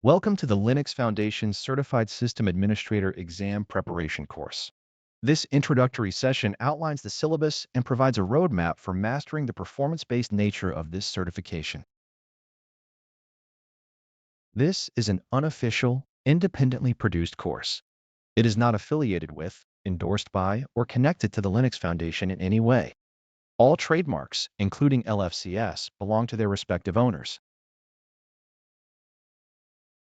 Welcome to the Linux Foundation Certified System Administrator Exam Preparation course. This introductory session outlines the syllabus and provides a roadmap for mastering the performance-based nature of this certification. This is an unofficial, independently produced course. It is not affiliated with, endorsed by, or connected to the Linux Foundation in any way. All trademarks, including LFCS, belong to their respective owners.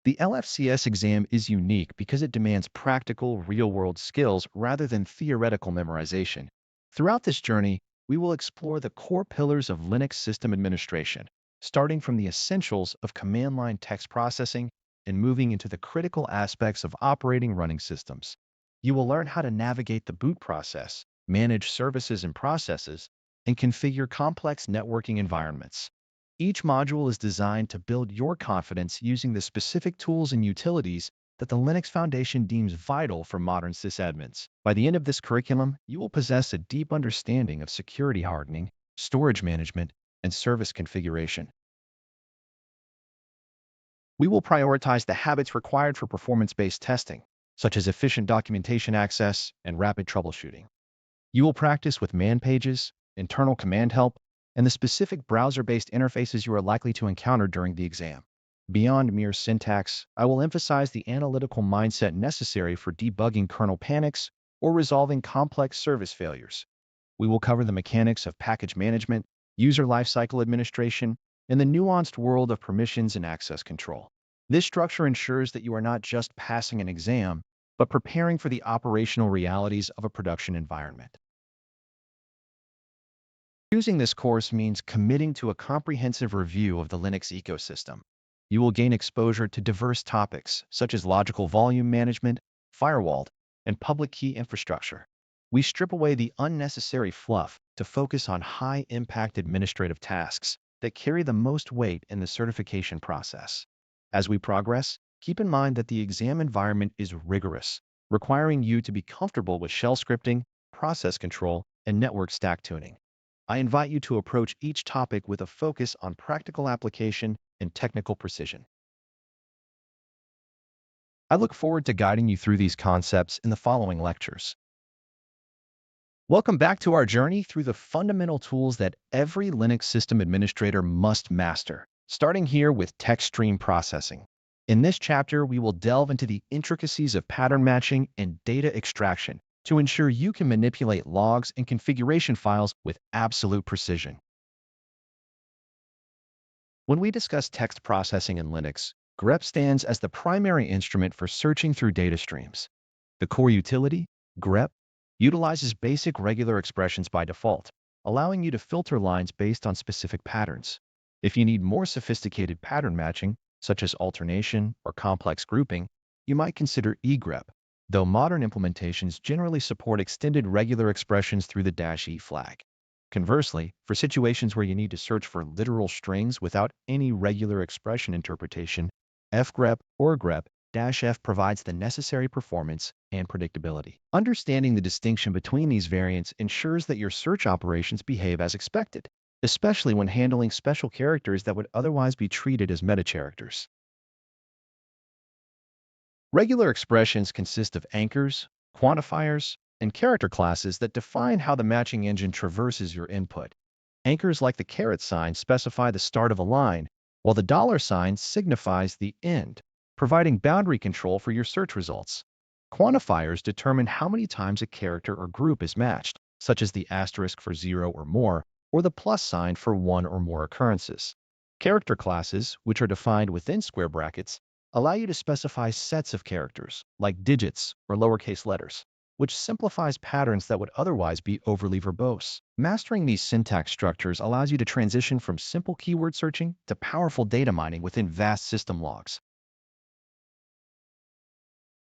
The LFCS exam is unique because it demands practical, real-world skills rather than theoretical memorization. Throughout this journey, we will explore the core pillars of Linux system administration, starting from the essentials of command-line text processing and moving into the critical aspects of operating running systems. You will learn how to navigate the boot process, manage services and processes, and configure complex networking environments. Each module is designed to build your confidence using the specific tools and utilities that the Linux Foundation deems vital for modern sysadmins. By the end of this curriculum, you will possess a deep understanding of security hardening, storage management, and service configuration. We will prioritize the habits required for performance-based testing, such as efficient documentation access and rapid troubleshooting. You will practice with man pages, internal command help, and the specific browser-based interfaces you are likely to encounter during the exam. Beyond mere syntax, I will emphasize the analytical mindset necessary for debugging kernel panics or resolving complex service failures. We will cover the mechanics of package management, user lifecycle administration, and the nuanced world of permissions and access control. This structure ensures that you are not just passing an exam, but preparing for the operational realities of a production environment. Choosing this course means committing to a comprehensive review of the Linux ecosystem. You will gain exposure to diverse topics such as logical volume management, Firewalld, and public key infrastructure. We strip away the unnecessary fluff to focus on high-impact administrative tasks that carry the most weight in the certification process. As we progress, keep in mind that the exam environment is rigorous, requiring you to be comfortable with shell scripting, process control, and network stack tuning. I invite you to approach each topic with a focus on practical application and technical precision. I look forward to guiding you through these concepts in the following lectures. Welcome back to our journey through the fundamental tools that every Linux system administrator must master, starting here with text stream processing. In this chapter, we will delve into the intricacies of pattern matching and data extraction to ensure you can manipulate logs and configuration files with absolute precision. When we discuss text processing in Linux, Grep stands as the primary instrument for searching through data streams. The core utility, Grep, utilizes basic regular expressions by default, allowing you to filter lines based on specific patterns. If you need more sophisticated pattern matching, such as alternation or complex grouping, you might consider egrep, though modern implementations generally support extended regular expressions through the -e flag. Conversely, for situations where you need to search for literal strings without any regular expression interpretation, fgrep or grep-f provides the necessary performance and predictability. Understanding the distinction between these variants ensures that your search operations behave as expected, especially when handling special characters that would otherwise be treated as metacharacters. Regular expressions consist of anchors, quantifiers, and character classes that define how the matching engine traverses your input. Anchors like the caret sign specify the start of a line, while the $sign signifies the end, providing boundary control for your search results. Quantifiers determine how many times a character or group is matched, such as the asterisk for 0 or more, or the plus sign for 1 or more occurrences. Character classes, which are defined within square brackets, allow you to specify sets of characters, like digits or lowercase letters, which simplifies patterns that would otherwise be overly verbose. Mastering these syntax structures allows you to transition from simple keyword searching to powerful data mining within vast system logs.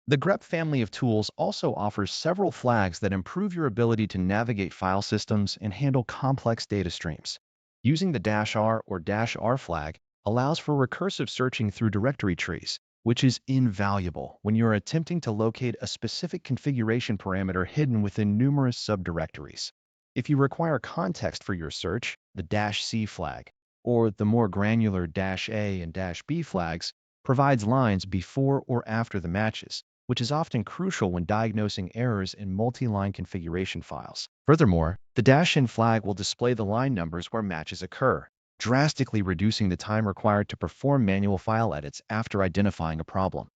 The Grep family of tools also offers several flags that improve your ability to navigate file systems and handle complex data streams. Using the -r or -r flag allows for recursive searching through directory trees, which is invaluable when you are attempting to locate a specific configuration parameter hidden within numerous subdirectories. If you require context for your search, the -c flag, or the more granular -a and -b flags, provides lines before or after the matches, which is often crucial when diagnosing errors in multi-line configuration files. Furthermore, the -n flag will display the line numbers where matches occur, drastically reducing the time required to perform manual file edits after identifying a problem.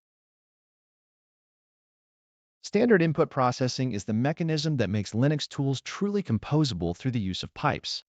Standard input processing is the mechanism that makes Linux tools truly composable through the use of pipes.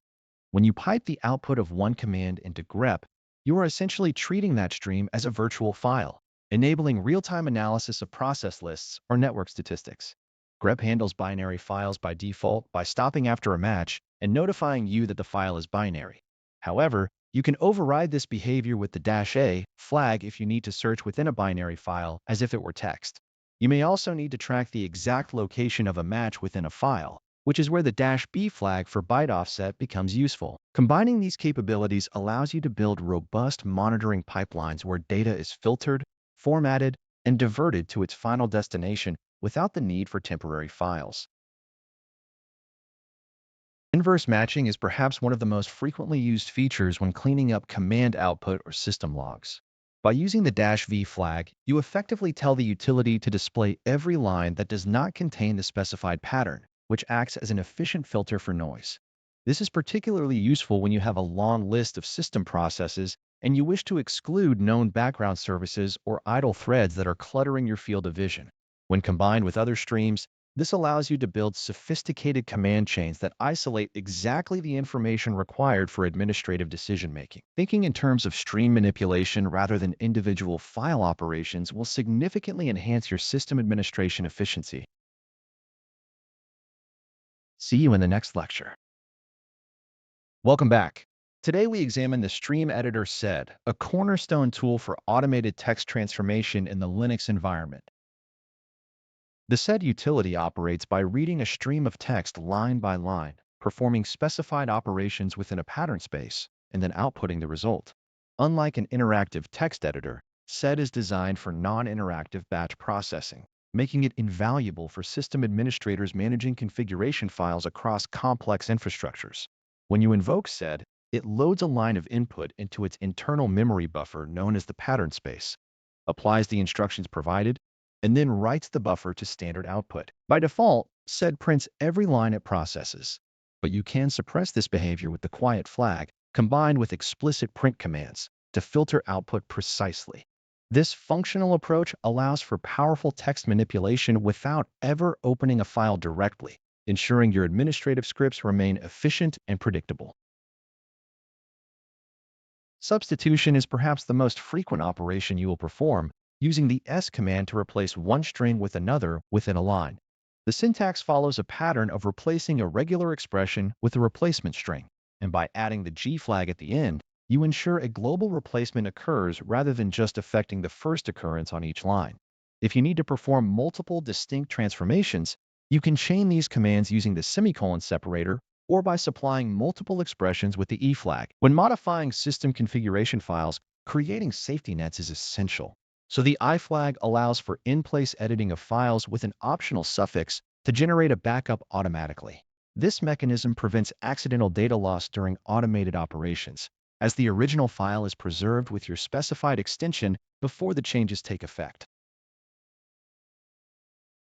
When you pipe the output of one command into Grep, you are essentially treating that stream as a virtual file, enabling real-time analysis of process lists or network statistics. Grep handles binary files by default by stopping after a match and notifying you that the file is binary. However, you can override this behavior with the -a flag if you need to search within a binary file as if it were text. You may also need to track the exact location of a match within a file, which is where the -b flag for byte offset becomes useful. Combining these capabilities allows you to build robust monitoring pipelines where data is filtered, formatted, and diverted to its final destination without the need for temporary files. Inverse matching is perhaps one of the most frequently used features when cleaning up command output or system logs. By using the -v flag, you effectively tell the utility to display every line that does not contain the specified pattern, which acts as an efficient filter for noise. This is particularly useful when you have a long list of system processes and you wish to exclude known background services or idle threads that are cluttering your field of vision. When combined with other streams, this allows you to build sophisticated command chains that isolate exactly the information required for administrative decision-making. Thinking in terms of stream manipulation rather than individual file operations will significantly enhance your system administration efficiency. See you in the next lecture. Welcome back. Today we examine the stream editor Sed, a cornerstone tool for automated text transformation in the Linux environment. The Sed utility operates by reading a stream of text line by line, performing specified operations within a pattern space, and then outputting the result. Unlike an interactive text editor, Sed is designed for non-interactive batch processing, making it invaluable for system administrators managing configuration files across complex infrastructures. When you invoke Sed, it loads a line of input into its internal memory buffer known as the pattern space, applies the instructions provided, and then writes the buffer to standard output. By default, Sed prints every line it processes, but you can suppress this behavior with the quiet flag combined with explicit print commands to filter output precisely. This functional approach allows for powerful text manipulation without ever opening a file directly, ensuring your administrative scripts remain efficient and predictable. Substitution is perhaps the most frequent operation you will perform, using the S command to replace one string with another within a line. The syntax follows a pattern of replacing a regular expression with a replacement string, and by adding the G flag at the end, you ensure a global replacement occurs rather than just affecting the first occurrence on each line. If you need to perform multiple distinct transformations, you can chain these commands using the semicolon separator or by supplying multiple expressions with the E flag. When modifying system configuration files, creating safety nets is essential. So the I flag allows for in-place editing of files with an optional suffix to generate a backup automatically. This mechanism prevents accidental data loss during automated operations, as the original file is preserved with your specified extension before the changes take effect.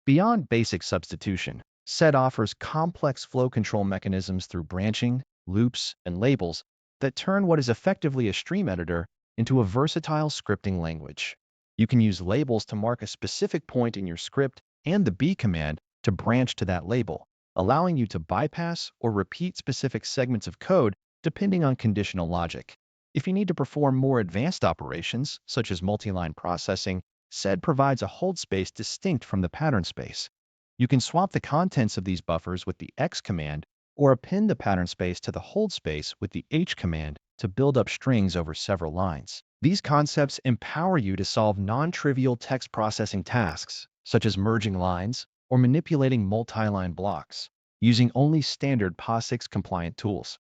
Beyond basic substitution, Sed offers complex flow control mechanisms through branching, loops, and labels that turn what is effectively a stream editor into a versatile scripting language. You can use labels to mark a specific point in your script and the B command to branch to that label, allowing you to bypass or repeat specific segments of code depending on conditional logic. If you need to perform more advanced operations, such as multi-line processing, Sed provides a hold space distinct from the pattern space. You can swap the contents of these buffers with the X command or append the pattern space to the hold space with the H command to build up strings over several lines. These concepts empower you to solve non-trivial text processing tasks, such as merging lines or manipulating multi-line blocks, using only standard POSIX-compliant tools.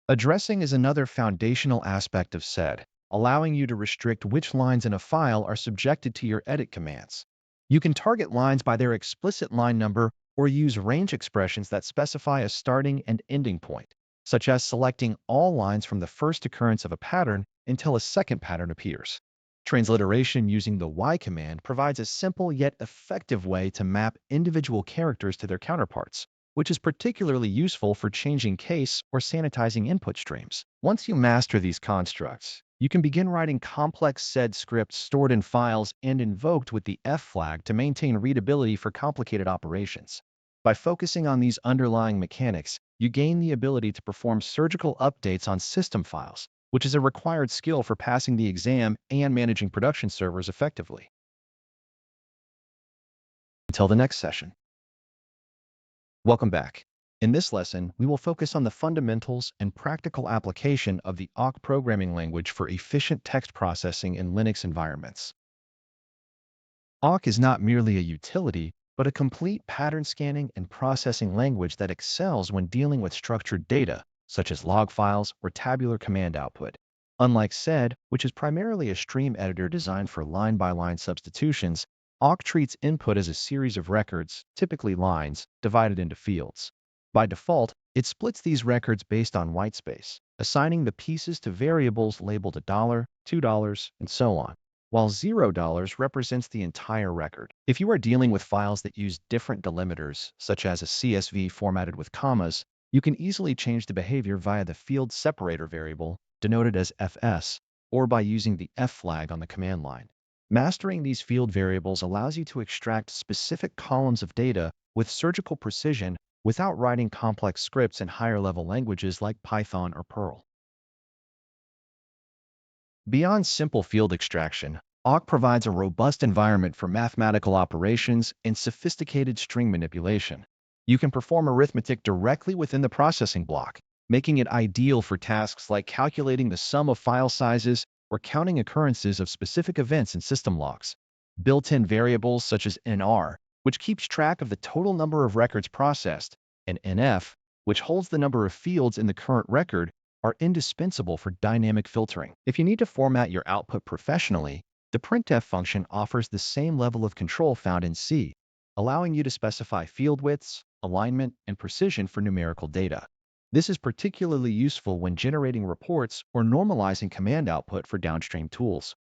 Addressing is another foundational aspect of Sed, allowing you to restrict which lines in a file are subjected to your edit commands. You can target lines by their explicit line number or use range expressions that specify a starting and ending point, such as selecting all lines from the first occurrence of a pattern until a second pattern appears. Transliteration using the Y command provides a simple yet effective way to map individual characters to their counterparts, which is particularly useful for changing case or sanitizing input streams. Once you master these constructs, you can begin writing complex sed scripts stored in files and invoked with the F flag to maintain readability for complicated operations. By focusing on these underlying mechanics, you gain the ability to perform surgical updates on system files, which is a required skill for passing the exam and managing production servers effectively. Until the next session. Welcome back. In this lesson, we will focus on the fundamentals and practical application of the Awk programming language for efficient text processing in Linux environments. Awk is not merely a utility, but a complete pattern scanning and processing language that excels when dealing with structured data, such as log files or tabular command output. Unlike Sed, which is primarily a stream editor designed for line-by-line substitutions, Awk treats input as a series of records, typically lines, divided into fields. By default, it splits these records based on whitespace, assigning the pieces to variables labeled $1, $2, and so on, while $0 represents the entire record. If you are dealing with files that use different delimiters, such as a CSV formatted with commas, you can easily change the behavior via the field separator variable, denoted as fs, or by using the F flag on the command line. Mastering these field variables allows you to extract specific columns of data with surgical precision without writing complex scripts in higher-level languages like Python or Perl. Beyond simple field extraction, Awk provides a robust environment for mathematical operations and sophisticated string manipulation. You can perform arithmetic directly within the processing block, making it ideal for tasks like calculating the sum of file sizes or counting occurrences of specific events in system logs. Built-in variables such as nr, which keeps track of the total number of records processed, and nf, which holds the number of fields in the current record, are indispensable for dynamic filtering. If you need to format your output professionally, the printf function offers the same level of control found in C, allowing you to specify field widths, alignment, and precision for numerical data. This is particularly useful when generating reports or normalizing command output for downstream tools.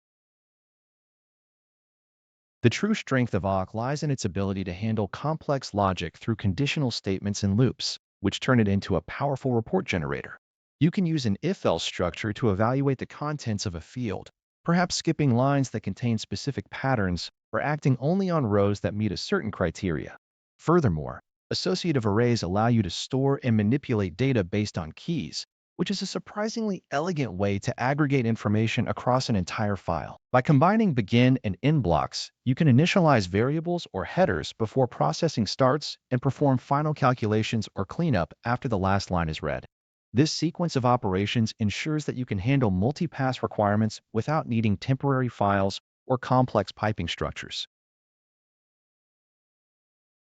The true strength of Awk lies in its ability to handle complex logic through conditional statements and loops, which turn it into a powerful report generator. You can use an if-else structure to evaluate the contents of a field, perhaps skipping lines that contain specific patterns or acting only on rows that meet a certain criteria. Furthermore, associative arrays allow you to store and manipulate data based on keys, which is a surprisingly elegant way to aggregate information across an entire file. By combining begin and end blocks, you can initialize variables or headers before processing starts and perform final calculations or cleanup after the last line is read. This sequence of operations ensures that you can handle multi-pass requirements without needing temporary files or complex piping structures.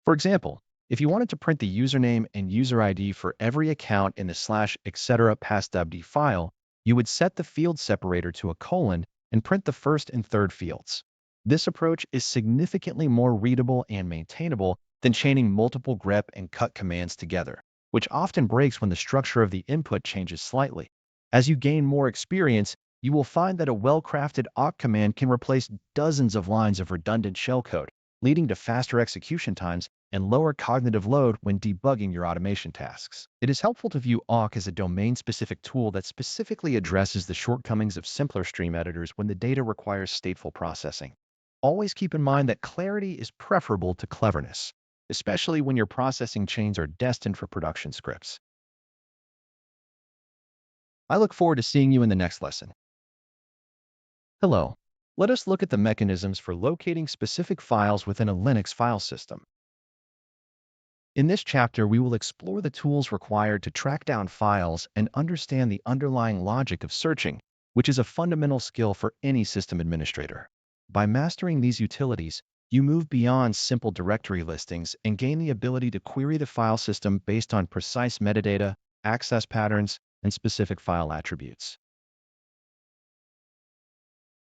For example, if you wanted to print the username and user ID for every account in the /etc passwd file, you would set the field separator to a colon and print the first and third fields. This approach is significantly more readable and maintainable than chaining multiple grep and cut commands together, which often breaks when the structure of the input changes slightly. As you gain more experience, you will find that a well-crafted awk command can replace dozens of lines of redundant shellcode, leading to faster execution times and lower cognitive load when debugging your automation tasks. It is helpful to view Awk as a domain-specific tool that specifically addresses the shortcomings of simpler stream editors when the data requires stateful processing. Always keep in mind that clarity is preferable to cleverness, especially when your processing chains are destined for production scripts. I look forward to seeing you in the next lesson. Hello. Let us look at the mechanisms for locating specific files within a Linux file system. In this chapter, we will explore the tools required to track down files and understand the underlying logic of searching, which is a fundamental skill for any system administrator. By mastering these utilities, you move beyond simple directory listings and gain the ability to query the file system based on precise metadata, access patterns, and specific file attributes.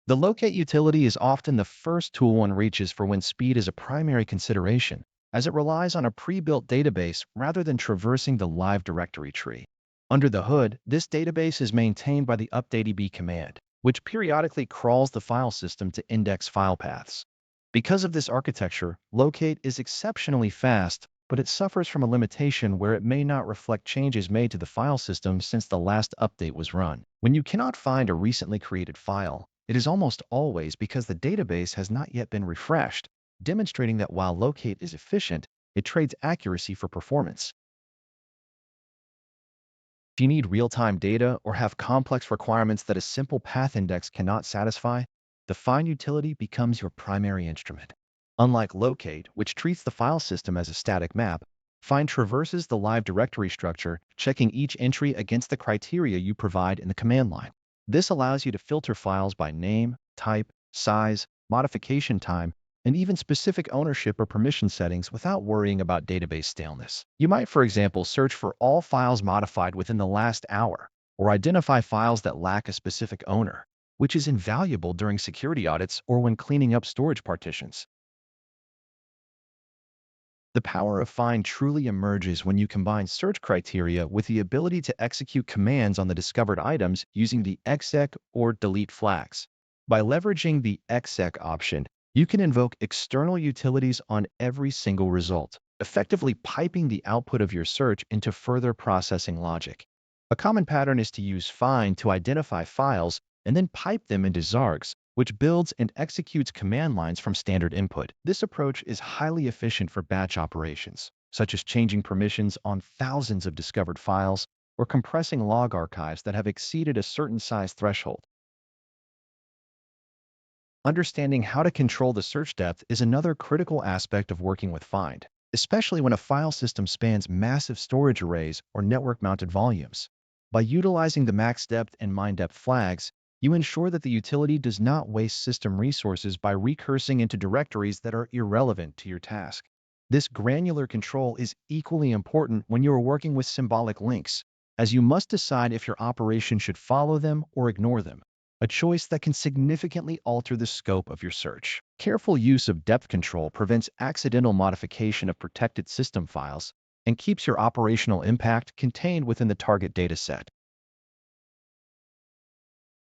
The locate utility is often the first tool one reaches for when speed is a primary consideration, as it relies on a pre-built database rather than traversing the live directory tree. Under the hood, this database is maintained by the updatedb command, which periodically crawls the file system to index file paths. Because of this architecture, locate is exceptionally fast, but it suffers from a limitation where it may not reflect changes made to the file system since the last update was run. When you cannot find a recently created file, it is almost always because the database has not yet been refreshed, demonstrating that while locate is efficient, it trades accuracy for performance. If you need real-time data or have complex requirements that a simple path index cannot satisfy, the find utility becomes your primary instrument. Unlike locate, which treats the file system as a static map, find traverses the live directory structure, checking each entry against the criteria you provide in the command line. This allows you to filter files by name, type, size, modification time, and even specific ownership or permission settings without worrying about database staleness. You might, for example, search for all files modified within the last hour, or identify files that lack a specific owner, which is invaluable during security audits or when cleaning up storage partitions. The power of find truly emerges when you combine search criteria with the ability to execute commands on the discovered items using the exec or delete flags. By leveraging the exec option, you can invoke external utilities on every single result, effectively piping the output of your search into further processing logic. A common pattern is to use find to identify files and then pipe them into zargs, which builds and executes command lines from standard input. This approach is highly efficient for batch operations, such as changing permissions on thousands of discovered files or compressing log archives that have exceeded a certain size threshold. Understanding how to control the search depth is another critical aspect of working with find, especially when a file system spans massive storage arrays or network-mounted volumes. By utilizing the max depth and min depth flags, you ensure that the utility does not waste system resources by recursing into directories that are irrelevant to your task. This granular control is equally important when you are working with symbolic links, as you must decide if your operation should follow them or ignore them, a choice that can significantly alter the scope of your search. Careful use of depth control prevents accidental modification of protected system files and keeps your operational impact contained within the target dataset.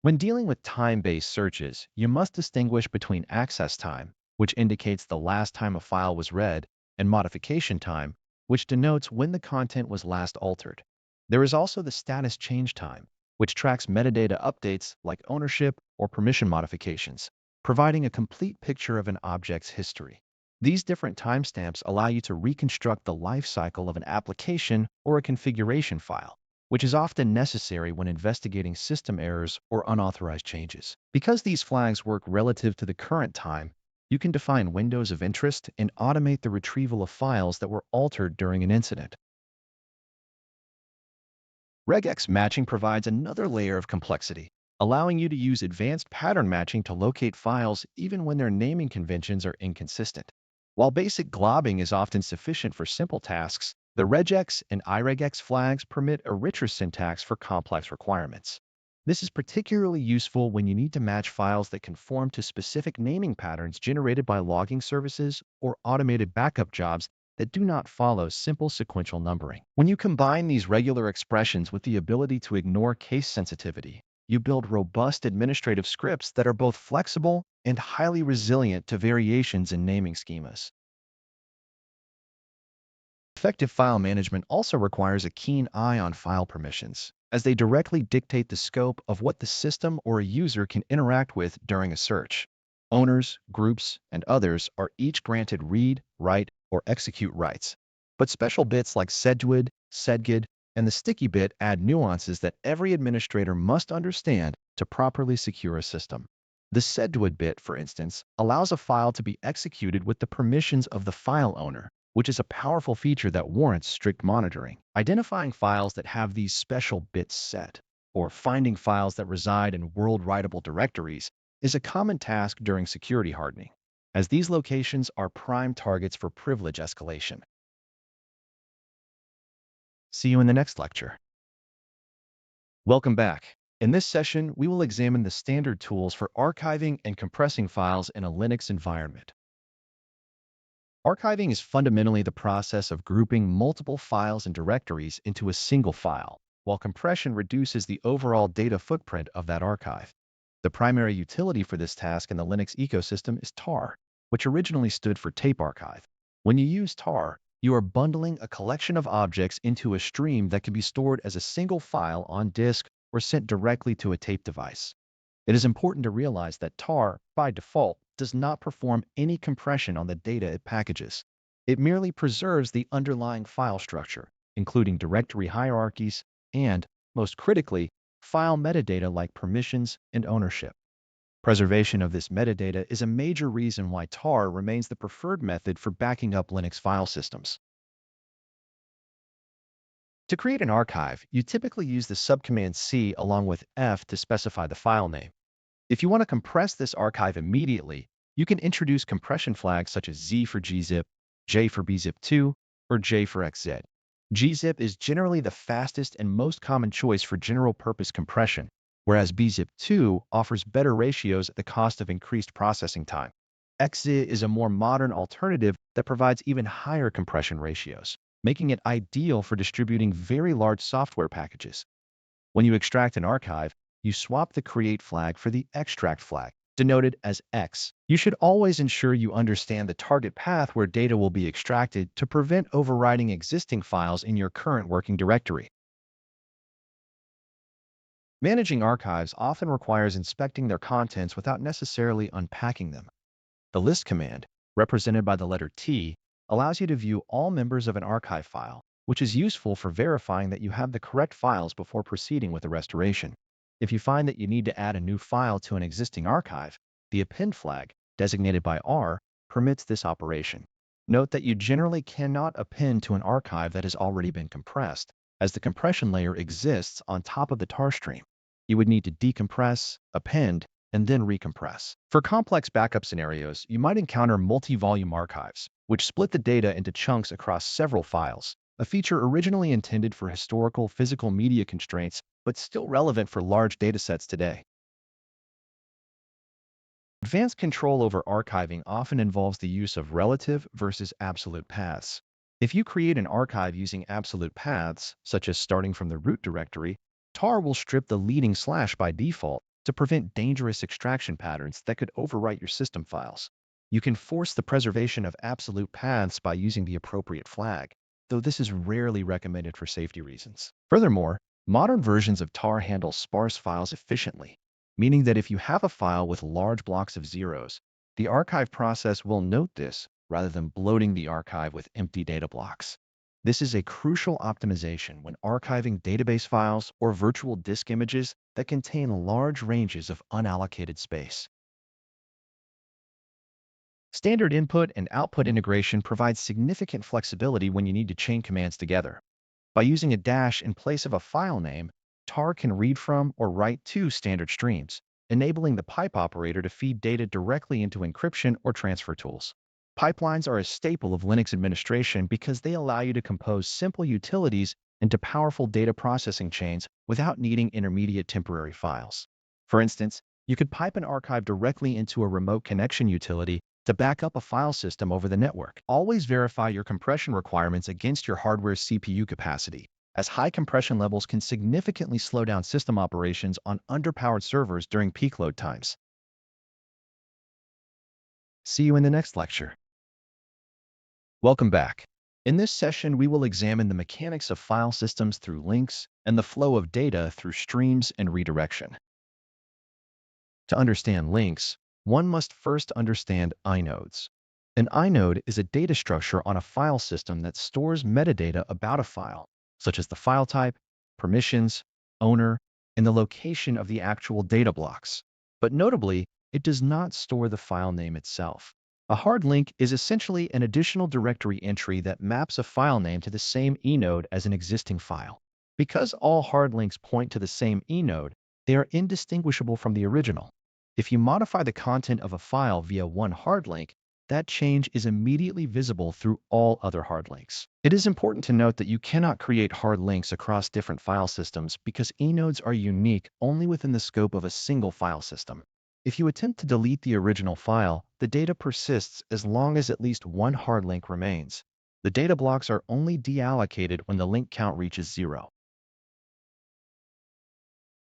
When dealing with time-based searches, you must distinguish between access time, which indicates the last time a file was read, and modification time, which denotes when the content was last altered. There is also the status change time, which tracks metadata updates like ownership or permission modifications, providing a complete picture of an object's history. These different timestamps allow you to reconstruct the life cycle of an application or a configuration file, which is often necessary when investigating system errors or unauthorized changes. Because these flags work relative to the current time, you can define windows of interest and automate the retrieval of files that were altered during an incident. Regex matching provides another layer of complexity, allowing you to use advanced pattern matching to locate files even when their naming conventions are inconsistent. While basic globbing is often sufficient for simple tasks, the regex and iregex flags permit a richer syntax for complex requirements. This is particularly useful when you need to match files that conform to specific naming patterns generated by logging services or automated backup jobs that do not follow simple sequential numbering. When you combine these regular expressions with the ability to ignore case sensitivity, you build robust administrative scripts that are both flexible and highly resilient to variations in naming schemas. Effective file management also requires a keen eye on file permissions, as they directly dictate the scope of what the system or a user can interact with during a search. Owners, groups, and others are each granted read, write, or execute rights, but special bits like sedgwid, sedgid, and the sticky bit add nuances that every administrator must understand to properly secure a system. The sedgwid bit, for instance, allows a file to be executed with the permissions of the file owner, which is a powerful feature that warrants strict monitoring. Identifying files that have these special bits set, or finding files that reside in world-writable directories, is a common task during security hardening, as these locations are prime targets for privilege escalation. See you in the next lecture. Welcome back. In this session, we will examine the standard tools for archiving and compressing files in a Linux environment. Archiving is fundamentally the process of grouping multiple files and directories into a single file, while compression reduces the overall data footprint of that archive. The primary utility for this task in the Linux ecosystem is tar, which originally stood for tape archive. When you use tar, you are bundling a collection of objects into a stream that can be stored as a single file on disk or sent directly to a tape device. It is important to realize that tar, by default, does not perform any compression on the data it packages. It merely preserves the underlying file structure, including directory hierarchies and, most critically, file metadata like permissions and ownership. Preservation of this metadata is a major reason why tar remains the preferred method for backing up Linux file systems. To create an archive, you typically use the subcommand C along with F to specify the file name. If you want to compress this archive immediately, you can introduce compression flags such as Z for Gzip, J for Bzip2, or J for XZ. Gzip is generally the fastest and most common choice for general-purpose compression, whereas Bzip2 offers better ratios at the cost of increased processing time. XZ is a more modern alternative that provides even higher compression ratios, making it ideal for distributing very large software packages. When you extract an archive, you swap the create flag for the extract flag, denoted as X. You should always ensure you understand the target path where data will be extracted to prevent overwriting existing files in your current working directory. Managing archives often requires inspecting their contents without necessarily unpacking them. The list command, represented by the letter T, allows you to view all members of an archive file, which is useful for verifying that you have the correct files before proceeding with the restoration. If you find that you need to add a new file to an existing archive, the append flag, designated by R, permits this operation. Note that you generally cannot append to an archive that has already been compressed, as the compression layer exists on top of the tar stream. You would need to decompress, append, and then recompress. For complex backup scenarios, you might encounter multi-volume archives, which split the data into chunks across several files, a feature originally intended for historical physical media constraints, but still relevant for large datasets today. Advanced control over archiving often involves the use of relative versus absolute paths. If you create an archive using absolute paths, such as starting from the root directory, tar will strip the leading / by default to prevent dangerous extraction patterns that could overwrite your system files. You can force the preservation of absolute paths by using the appropriate flag, though this is rarely recommended for safety reasons. Furthermore, modern versions of tar handle sparse files efficiently, meaning that if you have a file with large blocks of zeros, the archive process will note this rather than bloating the archive with empty data blocks. This is a crucial optimization when archiving database files or virtual disk images that contain large ranges of unallocated space. Standard input and output integration provides significant flexibility when you need to chain commands together. By using a dash in place of a file name, tar can read from or write to standard streams, enabling the pipe operator to feed data directly into encryption or transfer tools. Pipelines are a staple of Linux administration because they allow you to compose simple utilities into powerful data processing chains without needing intermediate temporary files. For instance, you could pipe an archive directly into a remote connection utility to back up a file system over the network. Always verify your compression requirements against your hardware's CPU capacity, as high compression levels can significantly slow down system operations on underpowered servers during peak load times. See you in the next lecture. Welcome back. In this session, we will examine the mechanics of file systems through links and the flow of data through streams and redirection. To understand links, one must first understand inodes. An inode is a data structure on a file system that stores metadata about a file, such as the file type, permissions, owner, and the location of the actual data blocks. But notably, it does not store the file name itself. A hard link is essentially an additional directory entry that maps a file name to the same inode as an existing file. Because all hard links point to the same inode, they are indistinguishable from the original. If you modify the content of a file via one hard link, that change is immediately visible through all other hard links. It is important to note that you cannot create hard links across different file systems because inodes are unique only within the scope of a single file system. If you attempt to delete the original file, the data persists as long as at least one hard link remains. The data blocks are only deallocated when the link count reaches 0.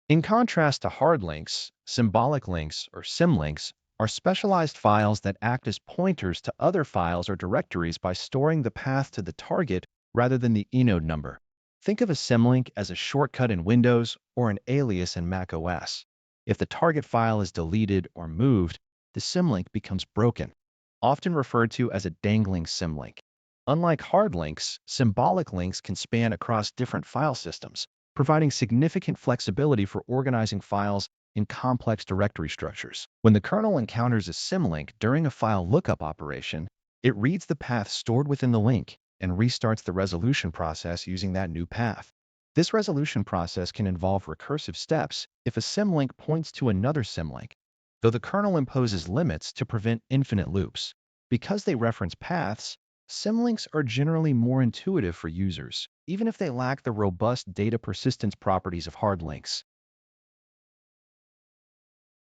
In contrast to hard links, symbolic links, or symlinks are specialized files that act as pointers to other files or directories by storing the path to the target rather than the inode number. Think of a symlink as a shortcut in Windows or an alias in Mac OS. If the target file is deleted or moved, the symlink becomes broken, often referred to as a dangling symlink. Unlike hard links, symbolic links can span across different file systems, providing significant flexibility for organizing files in complex directory structures. When the kernel encounters a symlink during a file lookup operation, it reads the path stored within the link and restarts the resolution process using that new path. This resolution process can involve recursive steps if a symlink points to another symlink, though the kernel imposes limits to prevent infinite loops. Because they reference paths, symlinks are generally more intuitive for users, even if they lack the robust data persistence properties of hard links.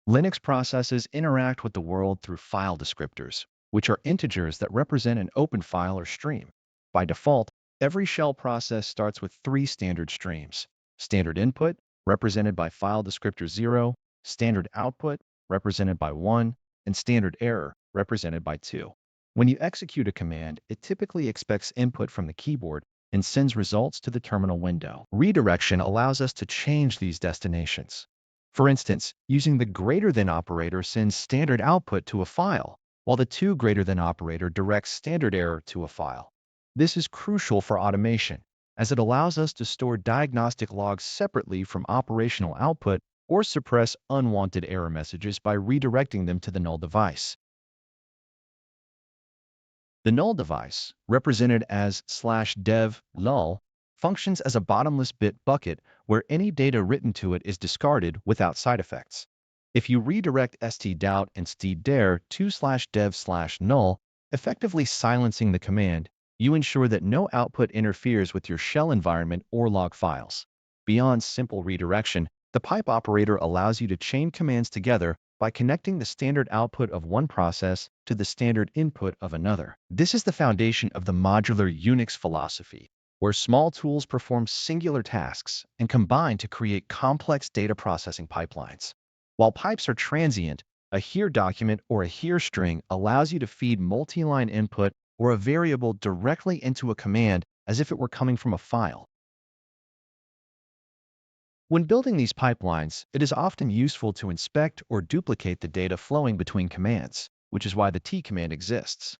Linux processes interact with the world through file descriptors, which are integers that represent an open file or stream. By default, every shell process starts with three standard streams: standard input, represented by file descriptor 0, standard output, represented by 1, and standard error, represented by 2. When you execute a command, it typically expects input from the keyboard and sends results to the terminal window. Redirection allows us to change these destinations. For instance, using the greater than operator sends standard output to a file, while the greater than operator directs standard error to a file. This is crucial for automation, as it allows us to store diagnostic logs separately from operational output or suppress unwanted error messages by redirecting them to the null device. The null device, represented as /dev null, functions as a bottomless bit bucket where any data written to it is discarded without side effects. If you redirect stdout and stdir to /dev/null, effectively silencing the command, you ensure that no output interferes with your shell environment or log files. Beyond simple redirection, the pipe operator allows you to chain commands together by connecting the standard output of one process to the standard input of another. This is the foundation of the modular Unix philosophy, where small tools perform singular tasks and combine to create complex data processing pipelines. While pipes are transient, a here document or a here string allows you to feed multi-line input or a variable directly into a command as if it were coming from a file. When building these pipelines, it is often useful to inspect or duplicate the data flowing between commands, which is why the T command exists.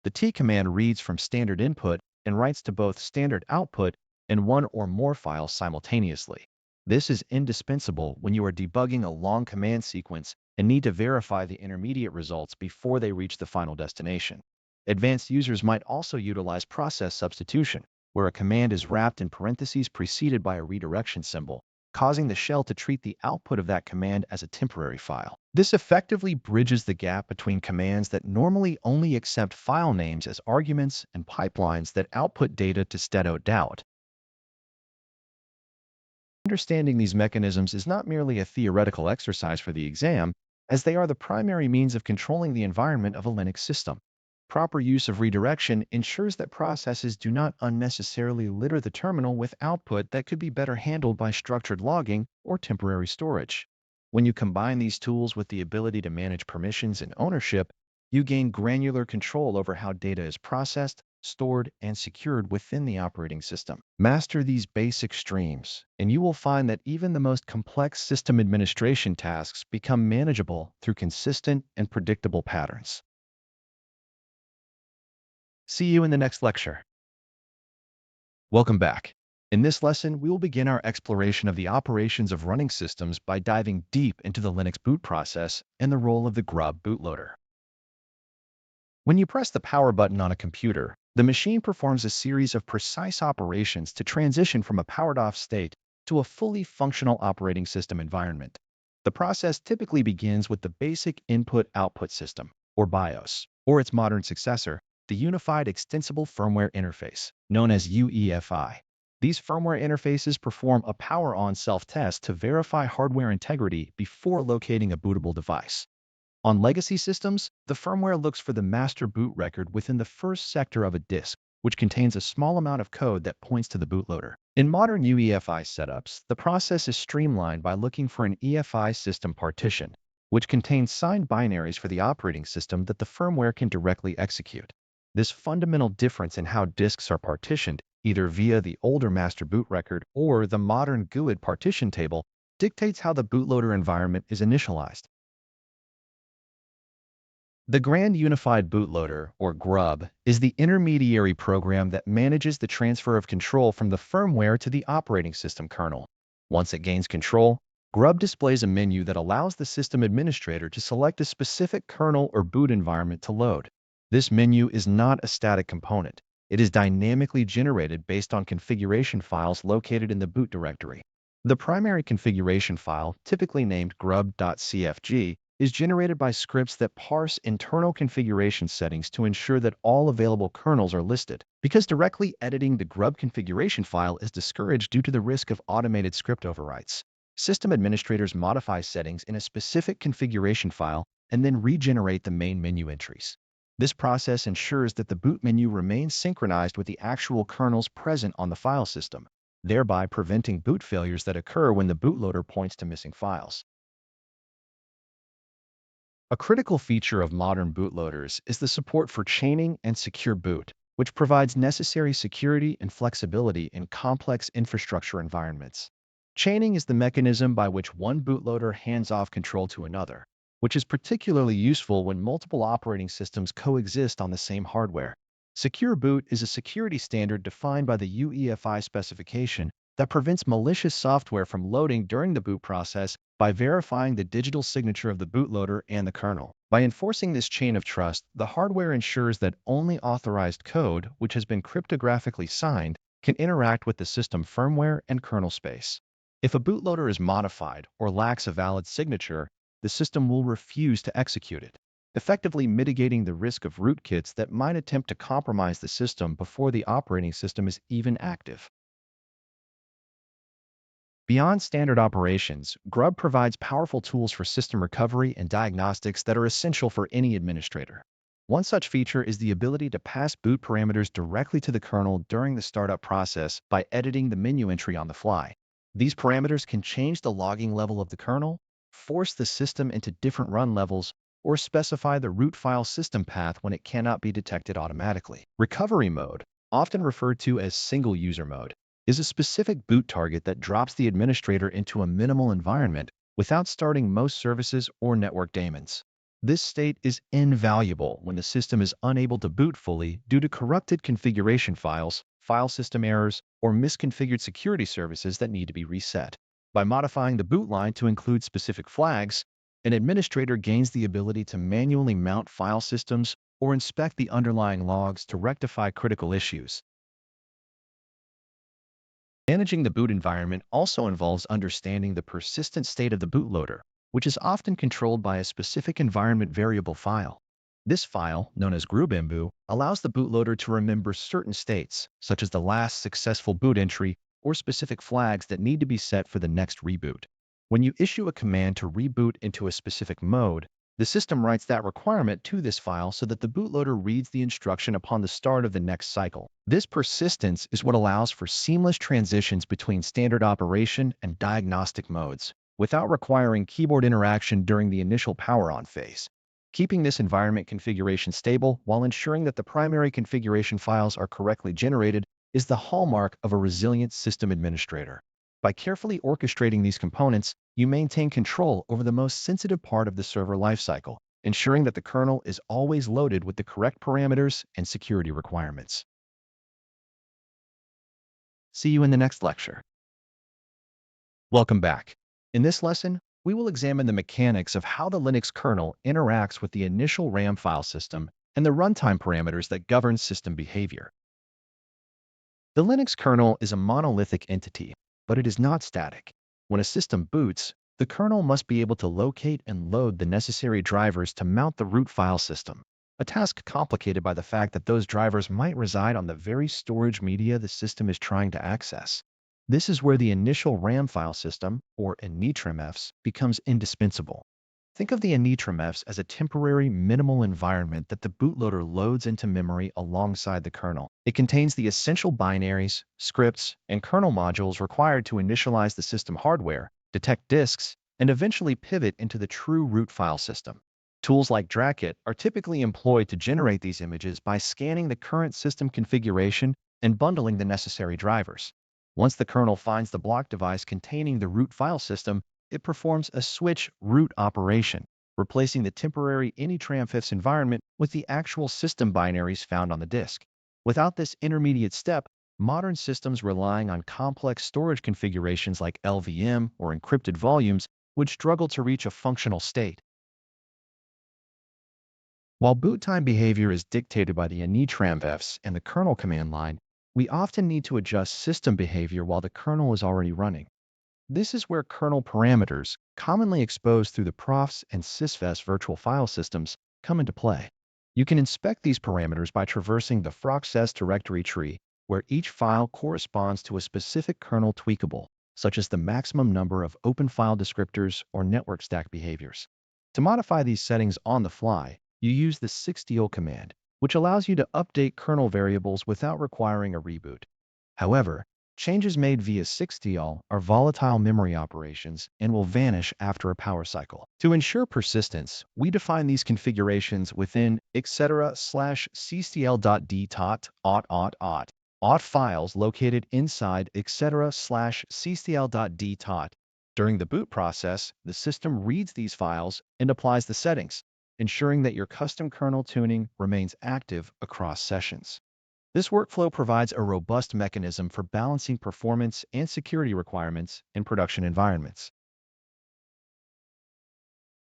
The T command reads from standard input and writes to both standard output and one or more files simultaneously. This is indispensable when you are debugging a long command sequence and need to verify the intermediate results before they reach the final destination. Advanced users might also utilize process substitution, where a command is wrapped in parentheses preceded by a redirection symbol, causing the shell to treat the output of that command as a temporary file. This effectively bridges the gap between commands that normally only accept file names as arguments and pipelines that output data to stdout. Understanding these mechanisms is not merely a theoretical exercise for the exam, as they are the primary means of controlling the environment of a Linux system. Proper use of redirection ensures that processes do not unnecessarily litter the terminal with output that could be better handled by structured logging or temporary storage. When you combine these tools with the ability to manage permissions and ownership, you gain granular control over how data is processed, stored, and secured within the operating system. Master these basic streams, and you will find that even the most complex system administration tasks become manageable through consistent and predictable patterns. See you in the next lecture. Welcome back. In this lesson, we will begin our exploration of the operations of running systems by diving deep into the Linux boot process and the role of the Grub bootloader. When you press the power button on a computer, the machine performs a series of precise operations to transition from a powered-off state to a fully functional operating system environment. The process typically begins with the basic input-output system, or BIOS, or its modern successor, the Unified Extensible Firmware Interface, known as UEFI. These firmware interfaces perform a power-on self-test to verify hardware integrity before locating a bootable device. On legacy systems, the firmware looks for the master boot record within the first sector of a disk, which contains a small amount of code that points to the bootloader. In modern UEFI setups, the process is streamlined by looking for an EFI system partition, which contains signed binaries for the operating system that the firmware can directly execute. This fundamental difference in how disks are partitioned, either via the older master boot record or the modern GUID partition table, dictates how the bootloader environment is initialized. The Grand Unified Bootloader, or Grub, is the intermediary program that manages the transfer of control from the firmware to the operating system kernel. Once it gains control, Grub displays a menu that allows the system administrator to select a specific kernel or boot environment to load. This menu is not a static component. It is dynamically generated based on configuration files located in the boot directory. The primary configuration file, typically named grub.cfg, is generated by scripts that parse internal configuration settings to ensure that all available kernels are listed. Because directly editing the Grub configuration file is discouraged due to the risk of automated script overwrites, system administrators modify settings in a specific configuration file and then regenerate the main menu entries. This process ensures that the boot menu remains synchronized with the actual kernels present on the file system, thereby preventing boot failures that occur when the bootloader points to missing files. A critical feature of modern bootloaders is the support for chaining and secure boot, which provides necessary security and flexibility in complex infrastructure environments. Chaining is the mechanism by which one bootloader hands off control to another, which is particularly useful when multiple operating systems coexist on the same hardware. Secure boot is a security standard defined by the UEFI specification that prevents malicious software from loading during the boot process by verifying the digital signature of the bootloader and the kernel. By enforcing this chain of trust, the hardware ensures that only authorized code, which has been cryptographically signed, can interact with the system firmware and kernel space. If a bootloader is modified or lacks a valid signature, the system will refuse to execute it, effectively mitigating the risk of rootkits that might attempt to compromise the system before the operating system is even active. Beyond standard operations, Grub provides powerful tools for system recovery and diagnostics that are essential for any administrator. One such feature is the ability to pass boot parameters directly to the kernel during the startup process by editing the menu entry on the fly. These parameters can change the logging level of the kernel, force the system into different run levels, or specify the root file system path when it cannot be detected automatically. Recovery mode, often referred to as single user mode, is a specific boot target that drops the administrator into a minimal environment without starting most services or network daemons. This state is invaluable when the system is unable to boot fully due to corrupted configuration files, file system errors, or misconfigured security services that need to be reset. By modifying the boot line to include specific flags, an administrator gains the ability to manually mount file systems or inspect the underlying logs to rectify critical issues. Managing the boot environment also involves understanding the persistent state of the bootloader, which is often controlled by a specific environment variable file. This file, known as grub, allows the bootloader to remember certain states, such as the last successful boot entry or specific flags that need to be set for the next reboot. When you issue a command to reboot into a specific mode, the system writes that requirement to this file so that the bootloader reads the instruction upon the start of the next cycle. This persistence is what allows for seamless transitions between standard operation and diagnostic modes, without requiring keyboard interaction during the initial power-on phase. Keeping this environment configuration stable while ensuring that the primary configuration files are correctly generated is the hallmark of a resilient system administrator. By carefully orchestrating these components, you maintain control over the most sensitive part of the server lifecycle, ensuring that the kernel is always loaded with the correct parameters and security requirements. See you in the next lecture. Welcome back. In this lesson, we will examine the mechanics of how the Linux kernel interacts with the initial RAM file system and the runtime parameters that govern system behavior. The Linux kernel is a monolithic entity, but it is not static. When a system boots, the kernel must be able to locate and load the necessary drivers to mount the root file system, a task complicated by the fact that those drivers might reside on the very storage media the system is trying to access. This is where the initial RAM file system, or Initramfs, becomes indispensable. Think of the Initramfs as a temporary minimal environment that the bootloader loads into memory alongside the kernel. It contains the essential binaries, scripts, and kernel modules required to initialize the system hardware, detect disks, and eventually pivot into the true root file system. Tools like Drakit are typically employed to generate these images by scanning the current system configuration and bundling the necessary drivers. Once the kernel finds the block device containing the root file system, it performs a switch root operation, replacing the temporary Initramfs environment with the actual system binaries found on the disk. Without this intermediate step, modern systems relying on complex storage configurations like LVM or encrypted volumes would struggle to reach a functional state. While boot time behavior is dictated by the Initramfs and the kernel command line, we often need to adjust system behavior while the kernel is already running. This is where kernel parameters, commonly exposed through the profs and sysvs virtual file systems, come into play. You can inspect these parameters by traversing the froxs directory tree, where each file corresponds to a specific kernel tweakable, such as the maximum number of open file descriptors or network stack behaviors. To modify these settings on the fly, you use the 6DO command, which allows you to update kernel variables without requiring a reboot. However, changes made via 6DL are volatile memory operations and will vanish after a power cycle. To ensure persistence, we define these configurations within etc/cctl.dtot auth files located inside etc/cctl.dtot. During the boot process, the system reads these files and applies the settings, ensuring that your custom kernel tuning remains active across sessions. This workflow provides a robust mechanism for balancing performance and security requirements in production environments.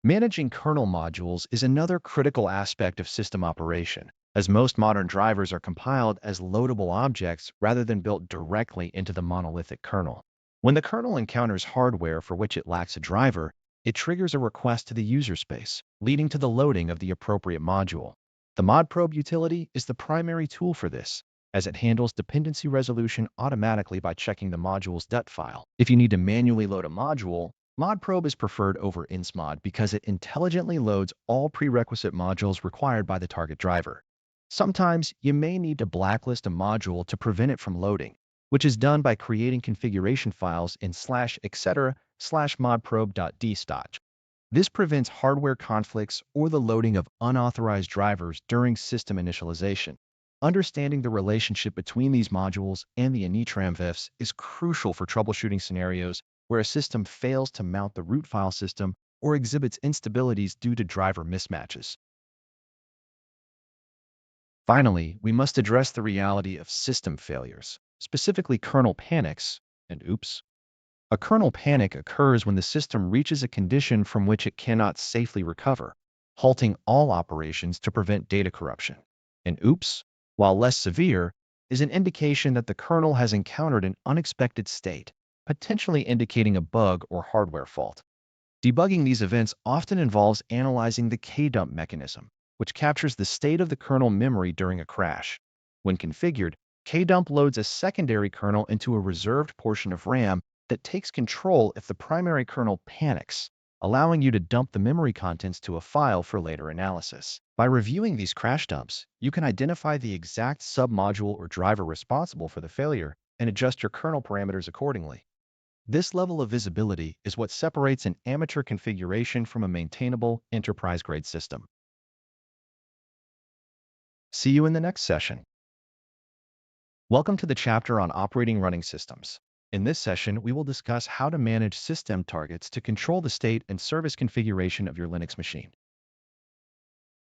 Managing kernel modules is another critical aspect of system operation, as most modern drivers are compiled as loadable objects rather than built directly into the monolithic kernel. When the kernel encounters hardware for which it lacks a driver, it triggers a request to the user space, leading to the loading of the appropriate module. The modprobe utility is the primary tool for this, as it handles dependency resolution automatically by checking the module's .dat file. If you need to manually load a module, modprobe is preferred over insmod because it intelligently loads all prerequisite modules required by the target driver. Sometimes you may need to blacklist a module to prevent it from loading, which is done by creating configuration files in /etc/modprobe.dstoch. This prevents hardware conflicts or the loading of unauthorized drivers during system initialization. Understanding the relationship between these modules and the Initramfs is crucial for troubleshooting scenarios where a system fails to mount the root file system or exhibits instabilities due to driver mismatches. Finally, we must address the reality of system failures, specifically kernel panics and oops. A kernel panic occurs when the system reaches a condition from which it cannot safely recover, halting all operations to prevent data corruption. An oops, while less severe, is an indication that the kernel has encountered an unexpected state, potentially indicating a bug or hardware fault. Debugging these events often involves analyzing the kdump mechanism, which captures the state of the kernel memory during a crash. When configured, kdump loads a secondary kernel into a reserved portion of RAM that takes control if the primary kernel panics, allowing you to dump the memory contents to a file for later analysis. By reviewing these crash dumps, you can identify the exact submodule or driver responsible for the failure and adjust your kernel parameters accordingly. This level of visibility is what separates an amateur configuration from a maintainable, enterprise-grade system. See you in the next session. Welcome to the chapter on operating running systems. In this session, we will discuss how to manage system targets to control the state and service configuration of your Linux machine.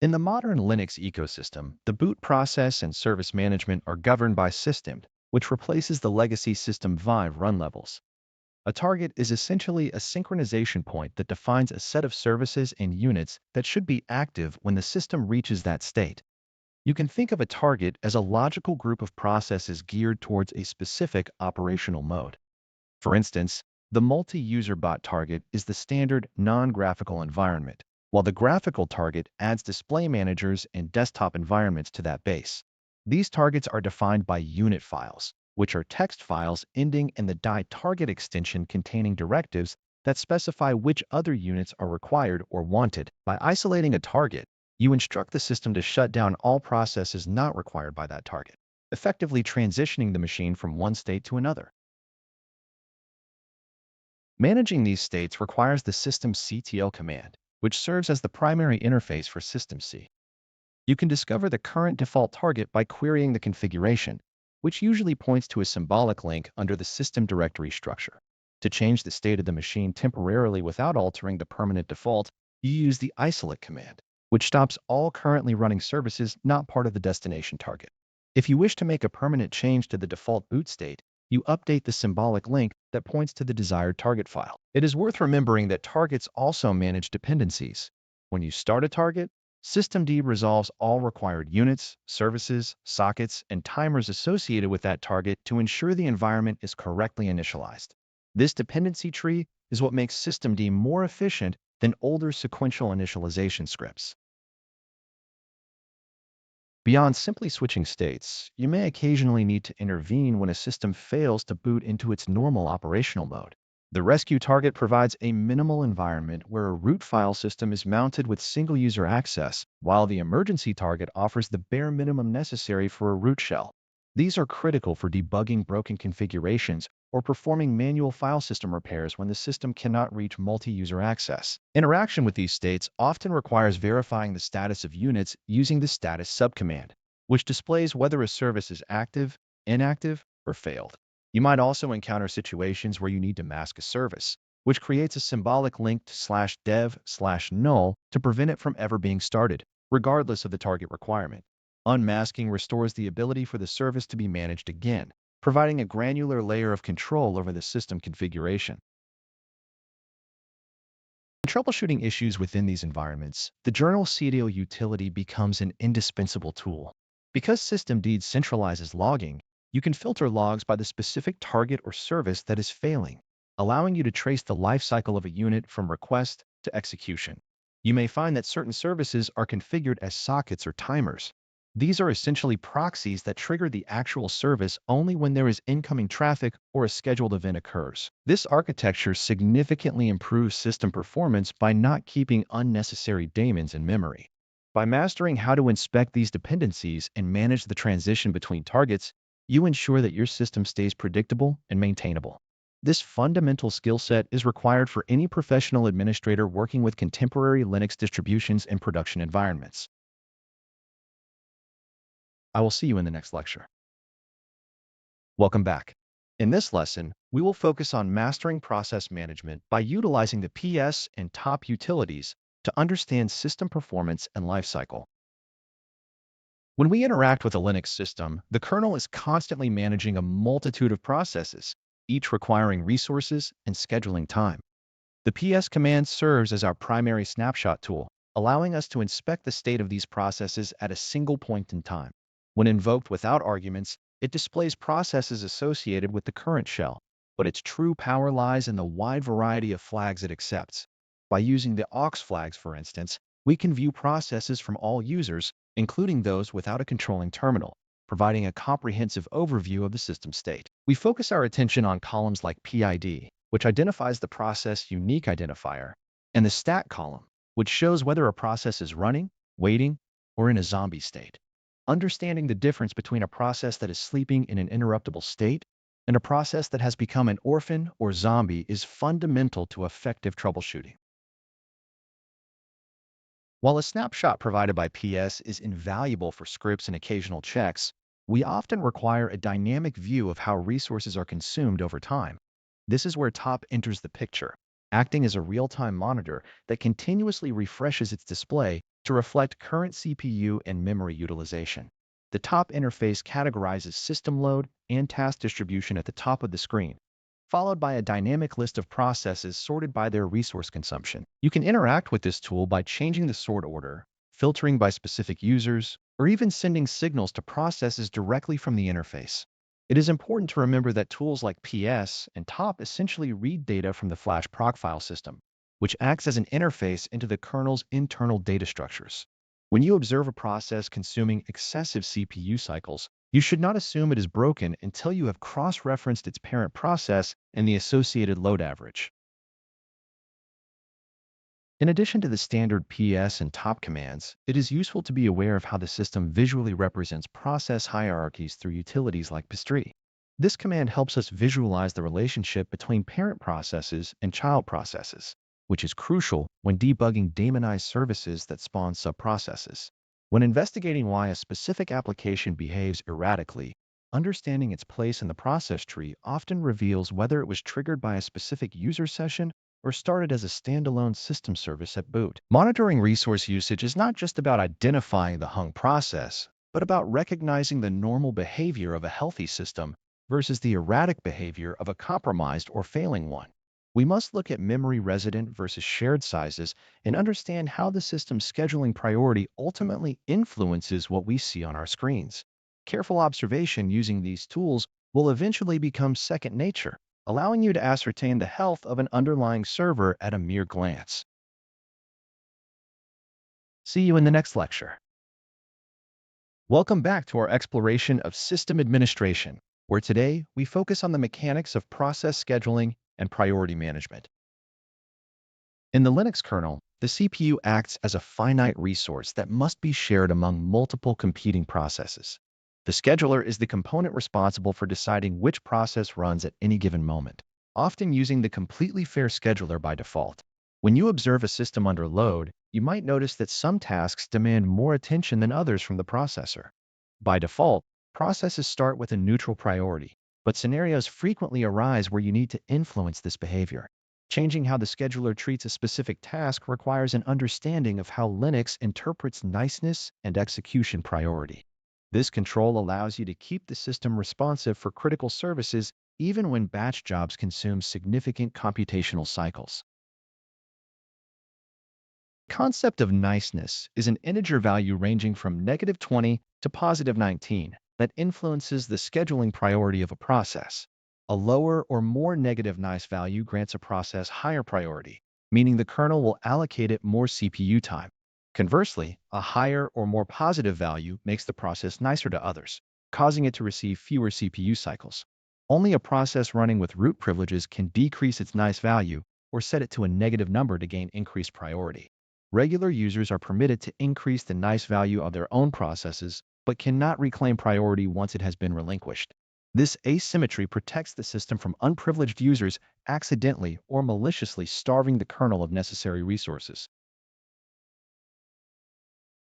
In the modern Linux ecosystem, the boot process and service management are governed by systemd, which replaces the legacy system vive run levels. A target is essentially a synchronization point that defines a set of services and units that should be active when the system reaches that state. You can think of a target as a logical group of processes geared towards a specific operational mode. For instance, the multi-user bot target is the standard non-graphical environment, while the graphical target adds display managers and desktop environments to that base. These targets are defined by unit files, which are text files ending in the .target extension containing directives that specify which other units are required or wanted. By isolating a target, you instruct the system to shut down all processes not required by that target, effectively transitioning the machine from one state to another. Managing these states requires the systemctl command, which serves as the primary interface for systemc. You can discover the current default target by querying the configuration, which usually points to a symbolic link under the system directory structure. To change the state of the machine temporarily without altering the permanent default, you use the isolate command, which stops all currently running services not part of the destination target. If you wish to make a permanent change to the default boot state, you update the symbolic link that points to the desired target file. It is worth remembering that targets also manage dependencies. When you start a target, systemd resolves all required units, services, sockets, and timers associated with that target to ensure the environment is correctly initialized. This dependency tree is what makes systemd more efficient than older sequential initialization scripts. Beyond simply switching states, you may occasionally need to intervene when a system fails to boot into its normal operational mode. The rescue target provides a minimal environment where a root file system is mounted with single-user access, while the emergency target offers the bare minimum necessary for a root shell. These are critical for debugging broken configurations or performing manual file system repairs when the system cannot reach multi-user access. Interaction with these states often requires verifying the status of units using the status subcommand, which displays whether a service is active, inactive, or failed. You might also encounter situations where you need to mask a service, which creates a symbolic link to /dev/null to prevent it from ever being started, regardless of the target requirement. Unmasking restores the ability for the service to be managed again, providing a granular layer of control over the system configuration. In troubleshooting issues within these environments, the journalctl utility becomes an indispensable tool. Because systemd centralizes logging, you can filter logs by the specific target or service that is failing, allowing you to trace the lifecycle of a unit from request to execution. You may find that certain services are configured as sockets or timers. These are essentially proxies that trigger the actual service only when there is incoming traffic or a scheduled event occurs. This architecture significantly improves system performance by not keeping unnecessary daemons in memory. By mastering how to inspect these dependencies and manage the transition between targets, you ensure that your system stays predictable and maintainable. This fundamental skill set is required for any professional administrator working with contemporary Linux distributions in production environments. I will see you in the next lecture. Welcome back. In this lesson, we will focus on mastering process management by utilizing the PS and top utilities to understand system performance and lifecycle. When we interact with a Linux system, the kernel is constantly managing a multitude of processes, each requiring resources and scheduling time. The PS command serves as our primary snapshot tool, allowing us to inspect the state of these processes at a single point in time. When invoked without arguments, it displays processes associated with the current shell, but its true power lies in the wide variety of flags it accepts. By using the aux flags, for instance, we can view processes from all users, including those without a controlling terminal, providing a comprehensive overview of the system state. We focus our attention on columns like PID, which identifies the process unique identifier, and the stat column, which shows whether a process is running, waiting, or in a zombie state. Understanding the difference between a process that is sleeping in an interruptible state and a process that has become an orphan or zombie is fundamental to effective troubleshooting. While a snapshot provided by PS is invaluable for scripts and occasional checks, we often require a dynamic view of how resources are consumed over time. This is where top enters the picture, acting as a real-time monitor that continuously refreshes its display to reflect current CPU and memory utilization. The top interface categorizes system load and task distribution at the top of the screen, followed by a dynamic list of processes sorted by their resource consumption. You can interact with this tool by changing the sort order, filtering by specific users, or even sending signals to processes directly from the interface. It is important to remember that tools like PS and top essentially read data from the flash proc file system, which acts as an interface into the kernel's internal data structures. When you observe a process consuming excessive CPU cycles, you should not assume it is broken until you have cross-referenced its parent process and the associated load average. In addition to the standard PS and top commands, it is useful to be aware of how the system visually represents process hierarchies through utilities like pstree. This command helps us visualize the relationship between parent processes and child processes, which is crucial when debugging daemonized services that spawn subprocesses. When investigating why a specific application behaves erratically, understanding its place in the process tree often reveals whether it was triggered by a specific user session or started as a standalone system service at boot. Monitoring resource usage is not just about identifying the hung process, but about recognizing the normal behavior of a healthy system versus the erratic behavior of a compromised or failing one. We must look at memory resident versus shared sizes and understand how the system's scheduling priority ultimately influences what we see on our screens. Careful observation using these tools will eventually become second nature, allowing you to ascertain the health of an underlying server at a mere glance. See you in the next lecture. Welcome back to our exploration of system administration, where today we focus on the mechanics of process scheduling and priority management. In the Linux kernel, the CPU acts as a finite resource that must be shared among multiple competing processes. The scheduler is the component responsible for deciding which process runs at any given moment, often using the completely fair scheduler by default. When you observe a system under load, you might notice that some tasks demand more attention than others from the processor. By default, processes start with a neutral priority, but scenarios frequently arise where you need to influence this behavior. Changing how the scheduler treats a specific task requires an understanding of how Linux interprets niceness and execution priority. This control allows you to keep the system responsive for critical services even when batch jobs consume significant computational cycles. The concept of niceness is an integer value ranging from -20 to +19 that influences the scheduling priority of a process. A lower or more negative nice value grants a process higher priority, meaning the kernel will allocate it more CPU time. Conversely, a higher or more positive value makes the process nicer to others, causing it to receive fewer CPU cycles. Only a process running with root privileges can decrease its nice value or set it to a negative number to gain increased priority. Regular users are permitted to increase the nice value of their own processes, but cannot reclaim priority once it has been relinquished. This asymmetry protects the system from unprivileged users accidentally or maliciously starving the kernel of necessary resources.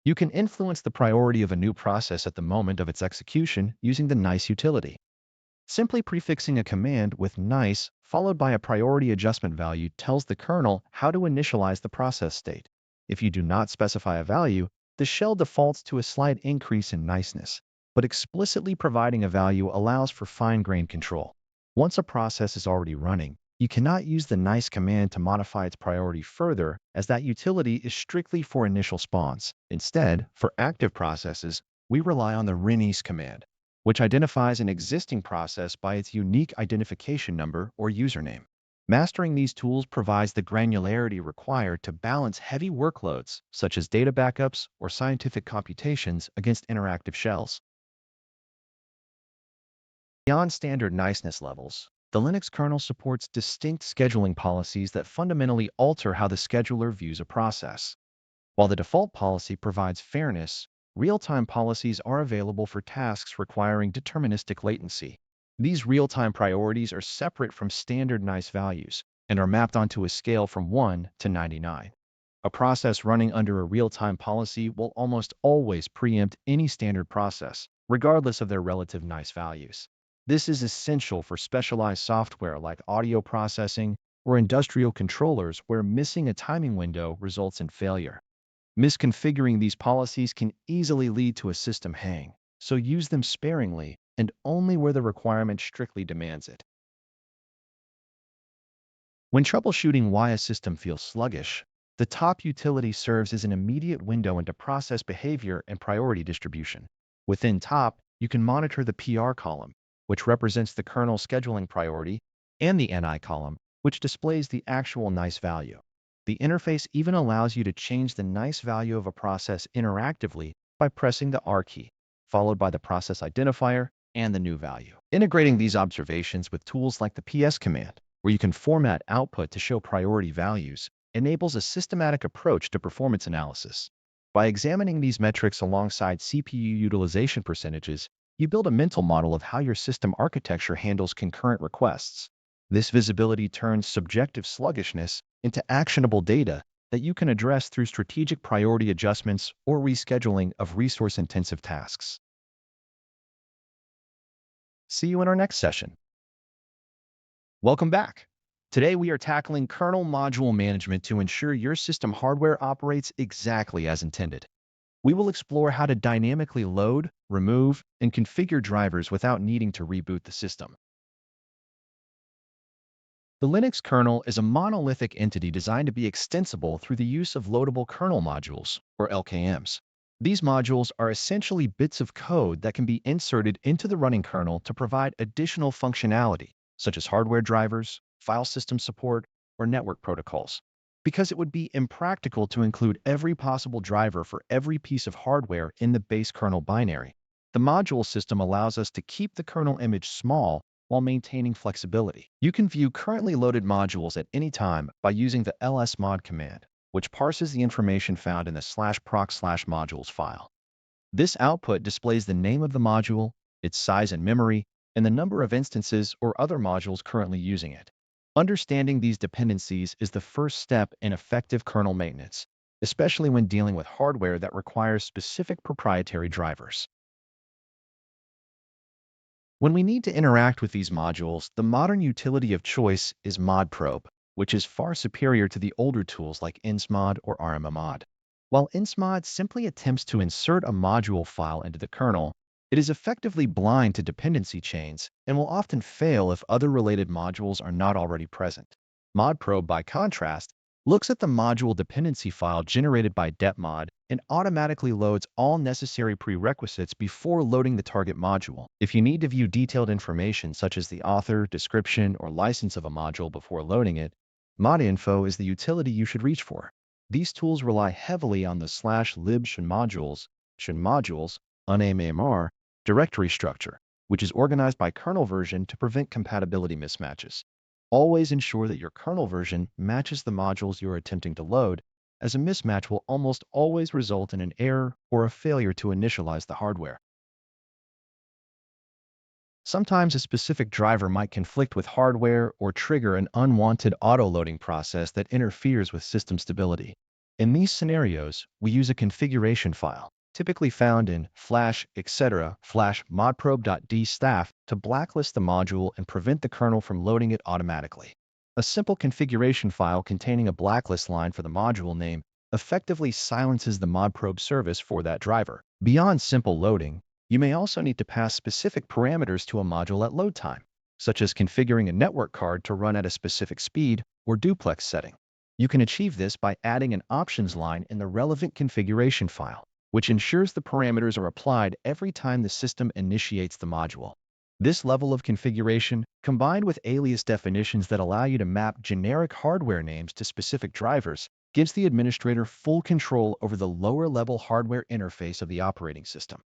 You can influence the priority of a new process at the moment of its execution using the nice utility. Simply prefixing a command with nice followed by a priority adjustment value tells the kernel how to initialize the process state. If you do not specify a value, the shell defaults to a slight increase in niceness, but explicitly providing a value allows for fine-grained control. Once a process is already running, you cannot use the nice command to modify its priority further, as that utility is strictly for initial spawns. Instead, for active processes, we rely on the Renice command, which identifies an existing process by its unique identification number or username. Mastering these tools provides the granularity required to balance heavy workloads, such as data backups or scientific computations, against interactive shells. Beyond standard niceness levels, the Linux kernel supports distinct scheduling policies that fundamentally alter how the scheduler views a process. While the default policy provides fairness, real-time policies are available for tasks requiring deterministic latency. These real-time priorities are separate from standard nice values and are mapped onto a scale from 1 to 99. A process running under a real-time policy will almost always preempt any standard process, regardless of their relative nice values. This is essential for specialized software like audio processing or industrial controllers where missing a timing window results in failure. Misconfiguring these policies can easily lead to a system hang, so use them sparingly and only where the requirement strictly demands it. When troubleshooting why a system feels sluggish, the top utility serves as an immediate window into process behavior and priority distribution. Within top, you can monitor the PR column, which represents the kernel scheduling priority, and the NI column, which displays the actual nice value. The interface even allows you to change the nice value of a process interactively by pressing the R key, followed by the process identifier and the new value. Integrating these observations with tools like the PS command, where you can format output to show priority values, enables a systematic approach to performance analysis. By examining these metrics alongside CPU utilization percentages, you build a mental model of how your system architecture handles concurrent requests. This visibility turns subjective sluggishness into actionable data that you can address through strategic priority adjustments or rescheduling of resource-intensive tasks. See you in our next session. Welcome back. Today we are tackling kernel module management to ensure your system hardware operates exactly as intended. We will explore how to dynamically load, remove, and configure drivers without needing to reboot the system. The Linux kernel is a monolithic entity designed to be extensible through the use of loadable kernel modules, or LKMs. These modules are essentially bits of code that can be inserted into the running kernel to provide additional functionality, such as hardware drivers, file system support, or network protocols. Because it would be impractical to include every possible driver for every piece of hardware in the base kernel binary, the module system allows us to keep the kernel image small while maintaining flexibility. You can view currently loaded modules at any time by using the lsmod command, which parses the information found in the /proc/modules file. This output displays the name of the module, its size and memory, and the number of instances or other modules currently using it. Understanding these dependencies is the first step in effective kernel maintenance, especially when dealing with hardware that requires specific proprietary drivers. When we need to interact with these modules, the modern utility of choice is modprobe, which is far superior to the older tools like insmod or rmmod. While insmod simply attempts to insert a module file into the kernel, it is effectively blind to dependency chains and will often fail if other related modules are not already present. Modprobe, by contrast, looks at the module dependency file generated by depmod and automatically loads all necessary prerequisites before loading the target module. If you need to view detailed information such as the author, description, or license of a module before loading it, modinfo is the utility you should reach for. These tools rely heavily on the /lib shmodules unamr directory structure, which is organized by kernel version to prevent compatibility mismatches. Always ensure that your kernel version matches the modules you are attempting to load, as a mismatch will almost always result in an error or a failure to initialize the hardware. Sometimes a specific driver might conflict with hardware or trigger an unwanted auto-loading process that interferes with system stability. In these scenarios, we use a configuration file, typically found in etc. modprobe.dstaff to blacklist the module and prevent the kernel from loading it automatically. A simple configuration file containing a blacklist line for the module name effectively silences the modprobe service for that driver. Beyond simple loading, you may also need to pass specific parameters to a module at load time, such as configuring a network card to run at a specific speed or duplex setting. You can achieve this by adding an options line in the relevant configuration file, which ensures the parameters are applied every time the system initiates the module. This level of configuration, combined with alias definitions that allow you to map generic hardware names to specific drivers, gives the administrator full control over the lower-level hardware interface of the operating system.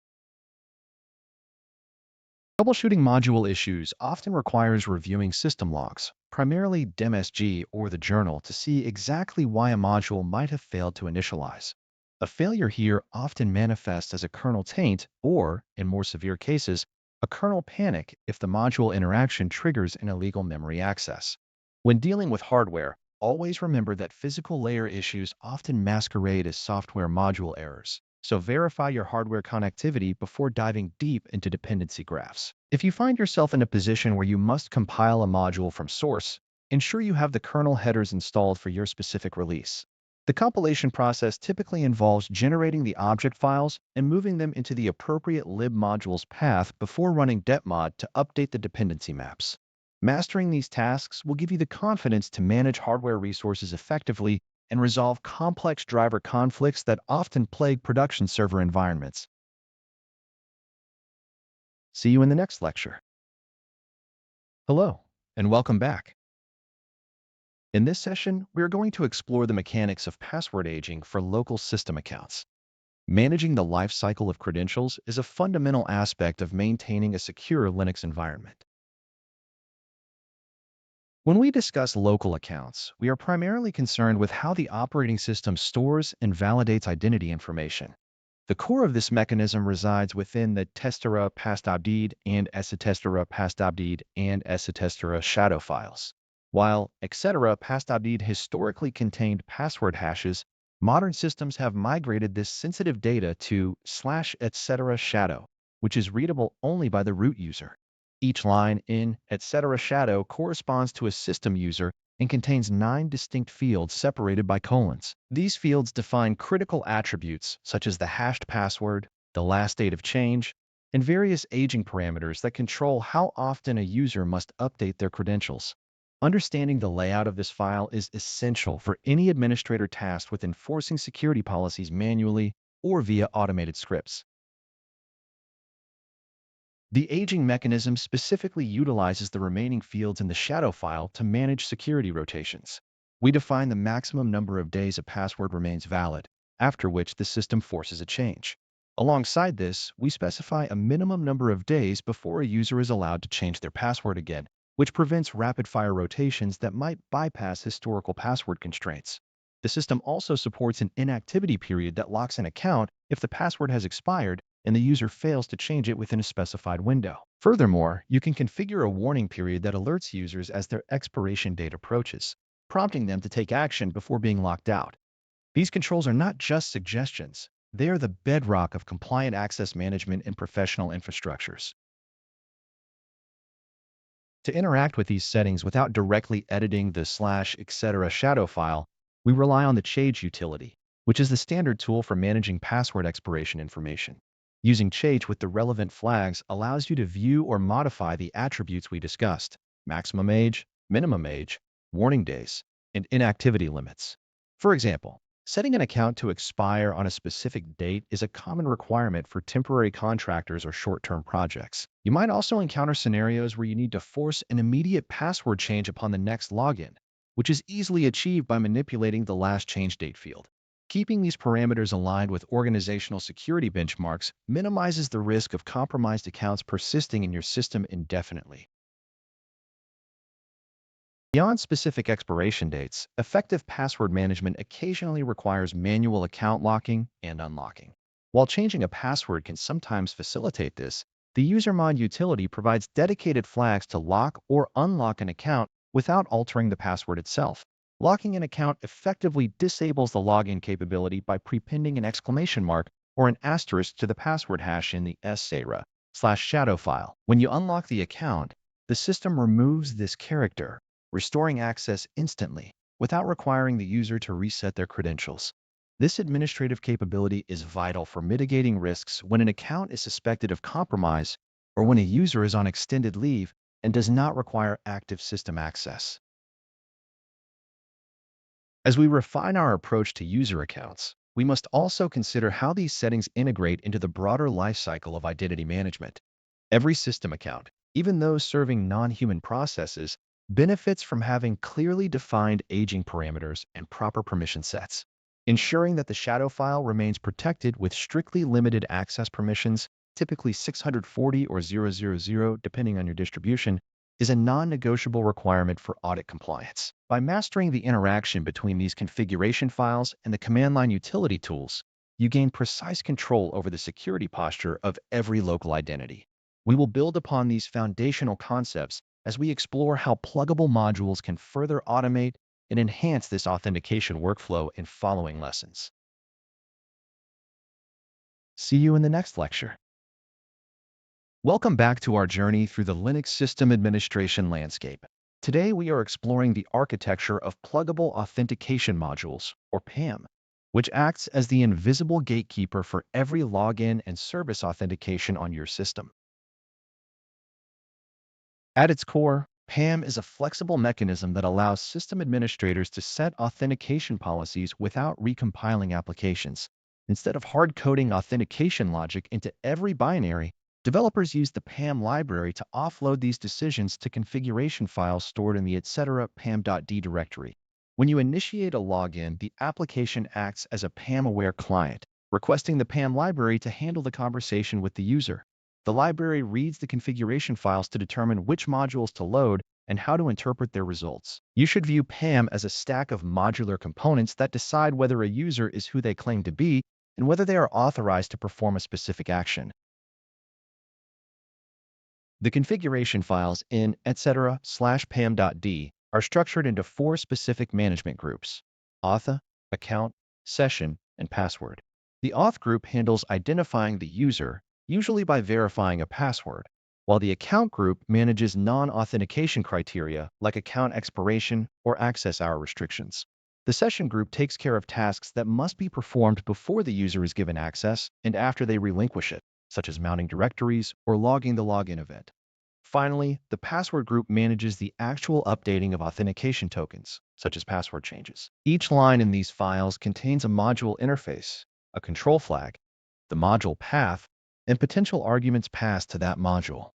Troubleshooting module issues often requires reviewing system logs, primarily DemSG or the journal, to see exactly why a module might have failed to initialize. A failure here often manifests as a kernel taint or, in more severe cases, a kernel panic if the module interaction triggers an illegal memory access. When dealing with hardware, always remember that physical layer issues often masquerade as software module errors, so verify your hardware connectivity before diving deep into dependency graphs. If you find yourself in a position where you must compile a module from source, ensure you have the kernel headers installed for your specific release. The compilation process typically involves generating the object files and moving them into the appropriate libmodules path before running depmod to update the dependency maps. Mastering these tasks will give you the confidence to manage hardware resources effectively and resolve complex driver conflicts that often plague production server environments. See you in the next lecture. Hello, and welcome back. In this session, we are going to explore the mechanics of password aging for local system accounts. Managing the life cycle of credentials is a fundamental aspect of maintaining a secure Linux environment. When we discuss local accounts, we are primarily concerned with how the operating system stores and validates identity information. The core of this mechanism resides within the testera pastabdid and essetestera pastabdid and essetestera shadow files. While etc. pastabdid historically contained password hashes, modern systems have migrated this sensitive data to /etc. shadow, which is readable only by the root user. Each line in etc. shadow corresponds to a system user and contains 9 distinct fields separated by colons. These fields define critical attributes such as the hashed password, the last date of change, and various aging parameters that control how often a user must update their credentials. Understanding the layout of this file is essential for any administrator tasked with enforcing security policies manually or via automated scripts. The aging mechanism specifically utilizes the remaining fields in the shadow file to manage security rotations. We define the maximum number of days a password remains valid, after which the system forces a change. Alongside this, we specify a minimum number of days before a user is allowed to change their password again, which prevents rapid-fire rotations that might bypass historical password constraints. The system also supports an inactivity period that locks an account if the password has expired and the user fails to change it within a specified window. Furthermore, you can configure a warning period that alerts users as their expiration date approaches, prompting them to take action before being locked out. These controls are not just suggestions, they are the bedrock of compliant access management in professional infrastructures. To interact with these settings without directly editing the /etc. shadow file, we rely on the change utility, which is the standard tool for managing password expiration information. Using change with the relevant flags allows you to view or modify the attributes we discussed: maximum age, minimum age, warning days, and inactivity limits. For example, setting an account to expire on a specific date is a common requirement for temporary contractors or short-term projects. You might also encounter scenarios where you need to force an immediate password change upon the next login, which is easily achieved by manipulating the last change date field. Keeping these parameters aligned with organizational security benchmarks minimizes the risk of compromised accounts persisting in your system indefinitely. Beyond specific expiration dates, effective password management occasionally requires manual account locking and unlocking. While changing a password can sometimes facilitate this, the usermod utility provides dedicated flags to lock or unlock an account without altering the password itself. Locking an account effectively disables the login capability by prepending an exclamation mark or an asterisk to the password hash in the etc/shadow file. When you unlock the account, the system removes this character, restoring access instantly without requiring the user to reset their credentials. This administrative capability is vital for mitigating risks when an account is suspected of compromise or when a user is on extended leave and does not require active system access. As we refine our approach to user accounts, we must also consider how these settings integrate into the broader lifecycle of identity management. Every system account, even those serving non-human processes, benefits from having clearly defined aging parameters and proper permission sets. Ensuring that the shadow file remains protected with strictly limited access permissions, typically 640 or 000 depending on your distribution, is a non-negotiable requirement for audit compliance. By mastering the interaction between these configuration files and the command line utility tools, you gain precise control over the security posture of every local identity. We will build upon these foundational concepts as we explore how pluggable modules can further automate and enhance this authentication workflow in following lessons. See you in the next lecture. Welcome back to our journey through the Linux system administration landscape. Today we are exploring the architecture of pluggable authentication modules, or PAM, which acts as the invisible gatekeeper for every login and service authentication on your system. At its core, PAM is a flexible mechanism that allows system administrators to set authentication policies without recompiling applications. Instead of hard-coding authentication logic into every binary, developers use the PAM library to offload these decisions to configuration files stored in the etc. pam.d directory. When you initiate a login, the application acts as a PAM-aware client, requesting the PAM library to handle the conversation with the user. The library reads the configuration files to determine which modules to load and how to interpret their results. You should view PAM as a stack of modular components that decide whether a user is who they claim to be and whether they are authorized to perform a specific action. The configuration files in etc/pam.d are structured into 4 specific management groups: auth, account, session, and password. The auth group handles identifying the user, usually by verifying a password, while the account group manages non-authentication criteria like account expiration or access hour restrictions. The session group takes care of tasks that must be performed before the user is given access and after they relinquish it, such as mounting directories or logging the login event. Finally, the password group manages the actual updating of authentication tokens, such as password changes. Each line in these files contains a module interface, a control flag, the module path, and potential arguments passed to that module.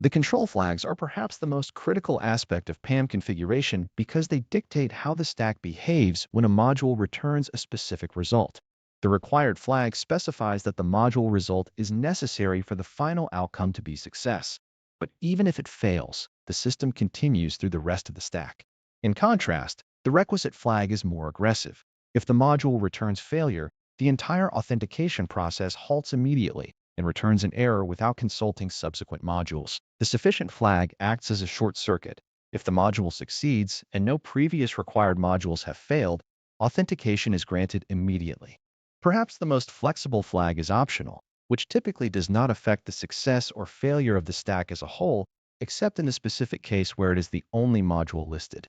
The control flags are perhaps the most critical aspect of PAM configuration because they dictate how the stack behaves when a module returns a specific result. The required flag specifies that the module result is necessary for the final outcome to be success. But even if it fails, the system continues through the rest of the stack. In contrast, the requisite flag is more aggressive. If the module returns failure, the entire authentication process halts immediately and returns an error without consulting subsequent modules. The sufficient flag acts as a short circuit. If the module succeeds and no previous required modules have failed, authentication is granted immediately. Perhaps the most flexible flag is optional, which typically does not affect the success or failure of the stack as a whole, except in the specific case where it is the only module listed.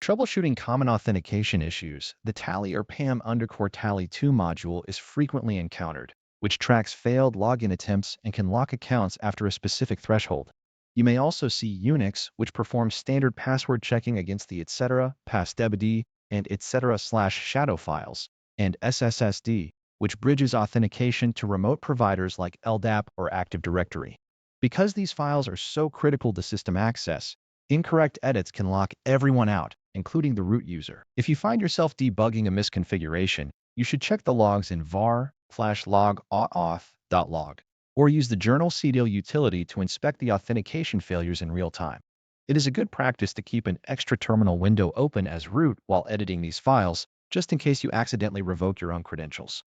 Troubleshooting common authentication issues, the tally or PAM_tally2 module is frequently encountered, which tracks failed login attempts and can lock accounts after a specific threshold. You may also see Nginx, which performs standard password checking against the etc. passdbd and etc/shadow files, and SSSD, which bridges authentication to remote providers like LDAP or Active Directory. Because these files are so critical to system access, incorrect edits can lock everyone out, including the root user. If you find yourself debugging a misconfiguration, you should check the logs in var/log or use the journal-cdl utility to inspect the authentication failures in real time. It is a good practice to keep an extra terminal window open as root while editing these files, just in case you accidentally revoke your own credentials.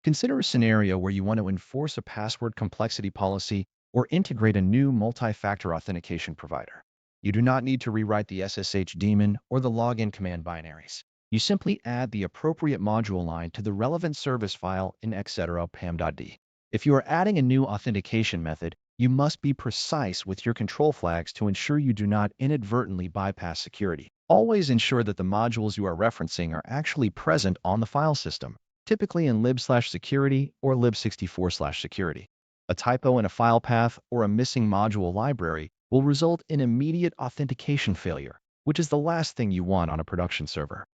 Consider a scenario where you want to enforce a password complexity policy or integrate a new multi-factor authentication provider. You do not need to rewrite the SSH daemon or the login command binaries. You simply add the appropriate module line to the relevant service file in etc/pam.d. If you are adding a new authentication method, you must be precise with your control flags to ensure you do not inadvertently bypass security. Always ensure that the modules you are referencing are actually present on the file system, typically in lib/security or lib64/security. A typo in a file path or a missing module library will result in immediate authentication failure, which is the last thing you want on a production server.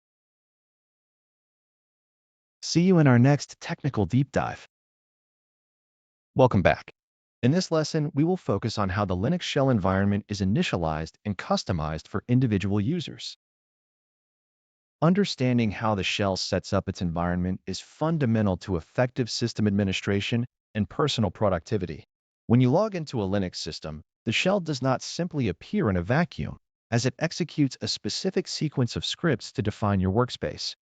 See you in our next technical deep dive. Welcome back. In this lesson, we will focus on how the Linux shell environment is initialized and customized for individual users. Understanding how the shell sets up its environment is fundamental to effective system administration and personal productivity. When you log into a Linux system, the shell does not simply appear in a vacuum, as it executes a specific sequence of scripts to define your workspace.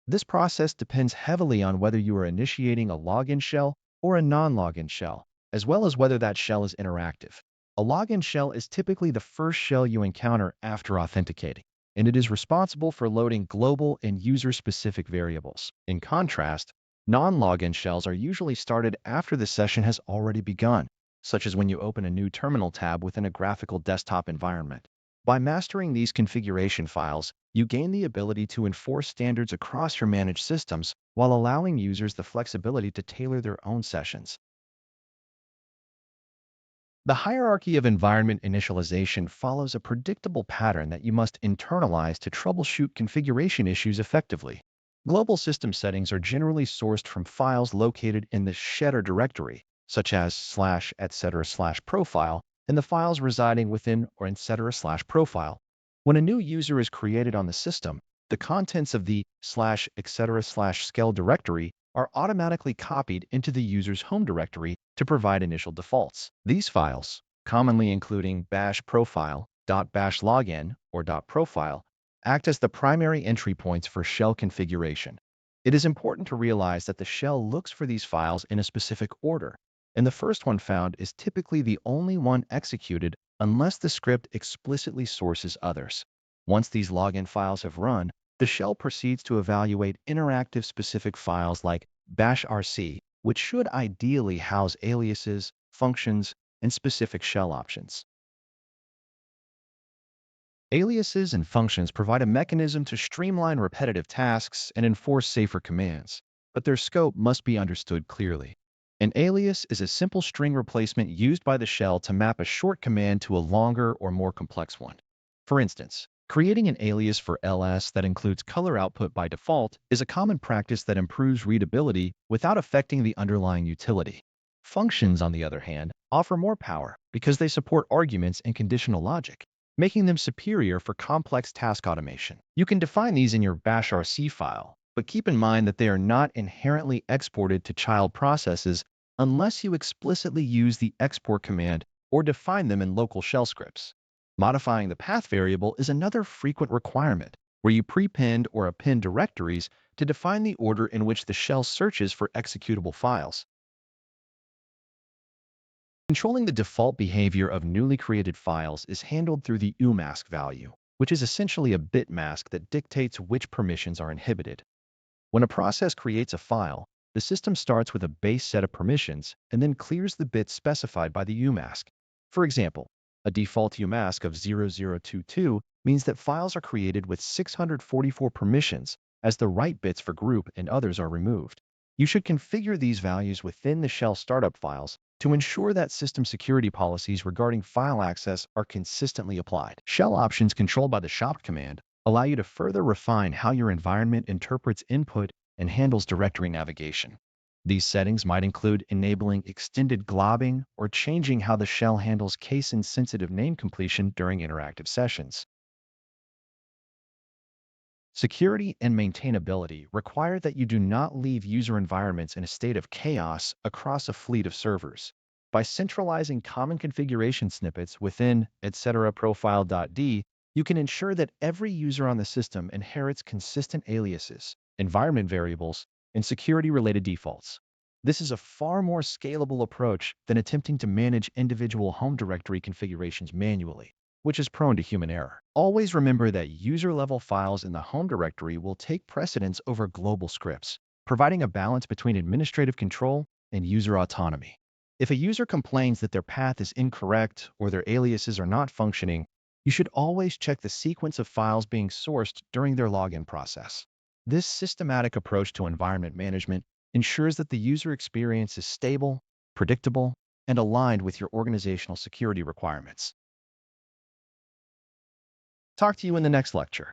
This process depends heavily on whether you are initiating a login shell or a non-login shell, as well as whether that shell is interactive. A login shell is typically the first shell you encounter after authenticating, and it is responsible for loading global and user-specific variables. In contrast, non-login shells are usually started after the session has already begun, such as when you open a new terminal tab within a graphical desktop environment. By mastering these configuration files, you gain the ability to enforce standards across your managed systems while allowing users the flexibility to tailor their own sessions. The hierarchy of environment initialization follows a predictable pattern that you must internalize to troubleshoot configuration issues effectively. Global system settings are generally sourced from files located in the shader directory, such as /etc/profile, and the files residing within or etc/profile. When a new user is created on the system, the contents of the /etc/skel directory are automatically copied into the user's home directory to provide initial defaults. These files, commonly including bash profile, .bash login, or .profile, act as the primary entry points for shell configuration. It is important to realize that the shell looks for these files in a specific order, and the first one found is typically the only one executed unless the script explicitly sources others. Once these login files have run, the shell proceeds to evaluate interactive specific files like bashrc, which should ideally house aliases, functions, and specific shell options. Aliases and functions provide a mechanism to streamline repetitive tasks and enforce safer commands, but their scope must be understood clearly. An alias is a simple string replacement used by the shell to map a short command to a longer or more complex one. For instance, creating an alias for ls that includes color output by default is a common practice that improves readability without affecting the underlying utility. Functions, on the other hand, offer more power because they support arguments and conditional logic, making them superior for complex task automation. You can define these in your bashrc file, but keep in mind that they are not inherently exported to child processes unless you explicitly use the export command or define them in local shell scripts. Modifying the path variable is another frequent requirement, where you prepend or append directories to define the order in which the shell searches for executable files. Controlling the default behavior of newly created files is handled through the umask value, which is essentially a bit mask that dictates which permissions are inhibited. When a process creates a file, the system starts with a base set of permissions and then clears the bits specified by the umask. For example, a default umask of 0022 means that files are created with 644 permissions, as the write bits for group and others are removed. You should configure these values within the shell startup files to ensure that system security policies regarding file access are consistently applied. Shell options controlled by the shop command allow you to further refine how your environment interprets input and handles directory navigation. These settings might include enabling extended globbing or changing how the shell handles case-insensitive name completion during interactive sessions. Security and maintainability require that you do not leave user environments in a state of chaos across a fleet of servers. By centralizing common configuration snippets within etc. profile.d, you can ensure that every user on the system inherits consistent aliases, environment variables, and security-related defaults. This is a far more scalable approach than attempting to manage individual home directory configurations manually, which is prone to human error. Always remember that user-level files in the home directory will take precedence over global scripts, providing a balance between administrative control and user autonomy. If a user complains that their path is incorrect or their aliases are not functioning, you should always check the sequence of files being sourced during their login process. This systematic approach to environment management ensures that the user experience is stable, predictable, and aligned with your organizational security requirements. Talk to you in the next lecture.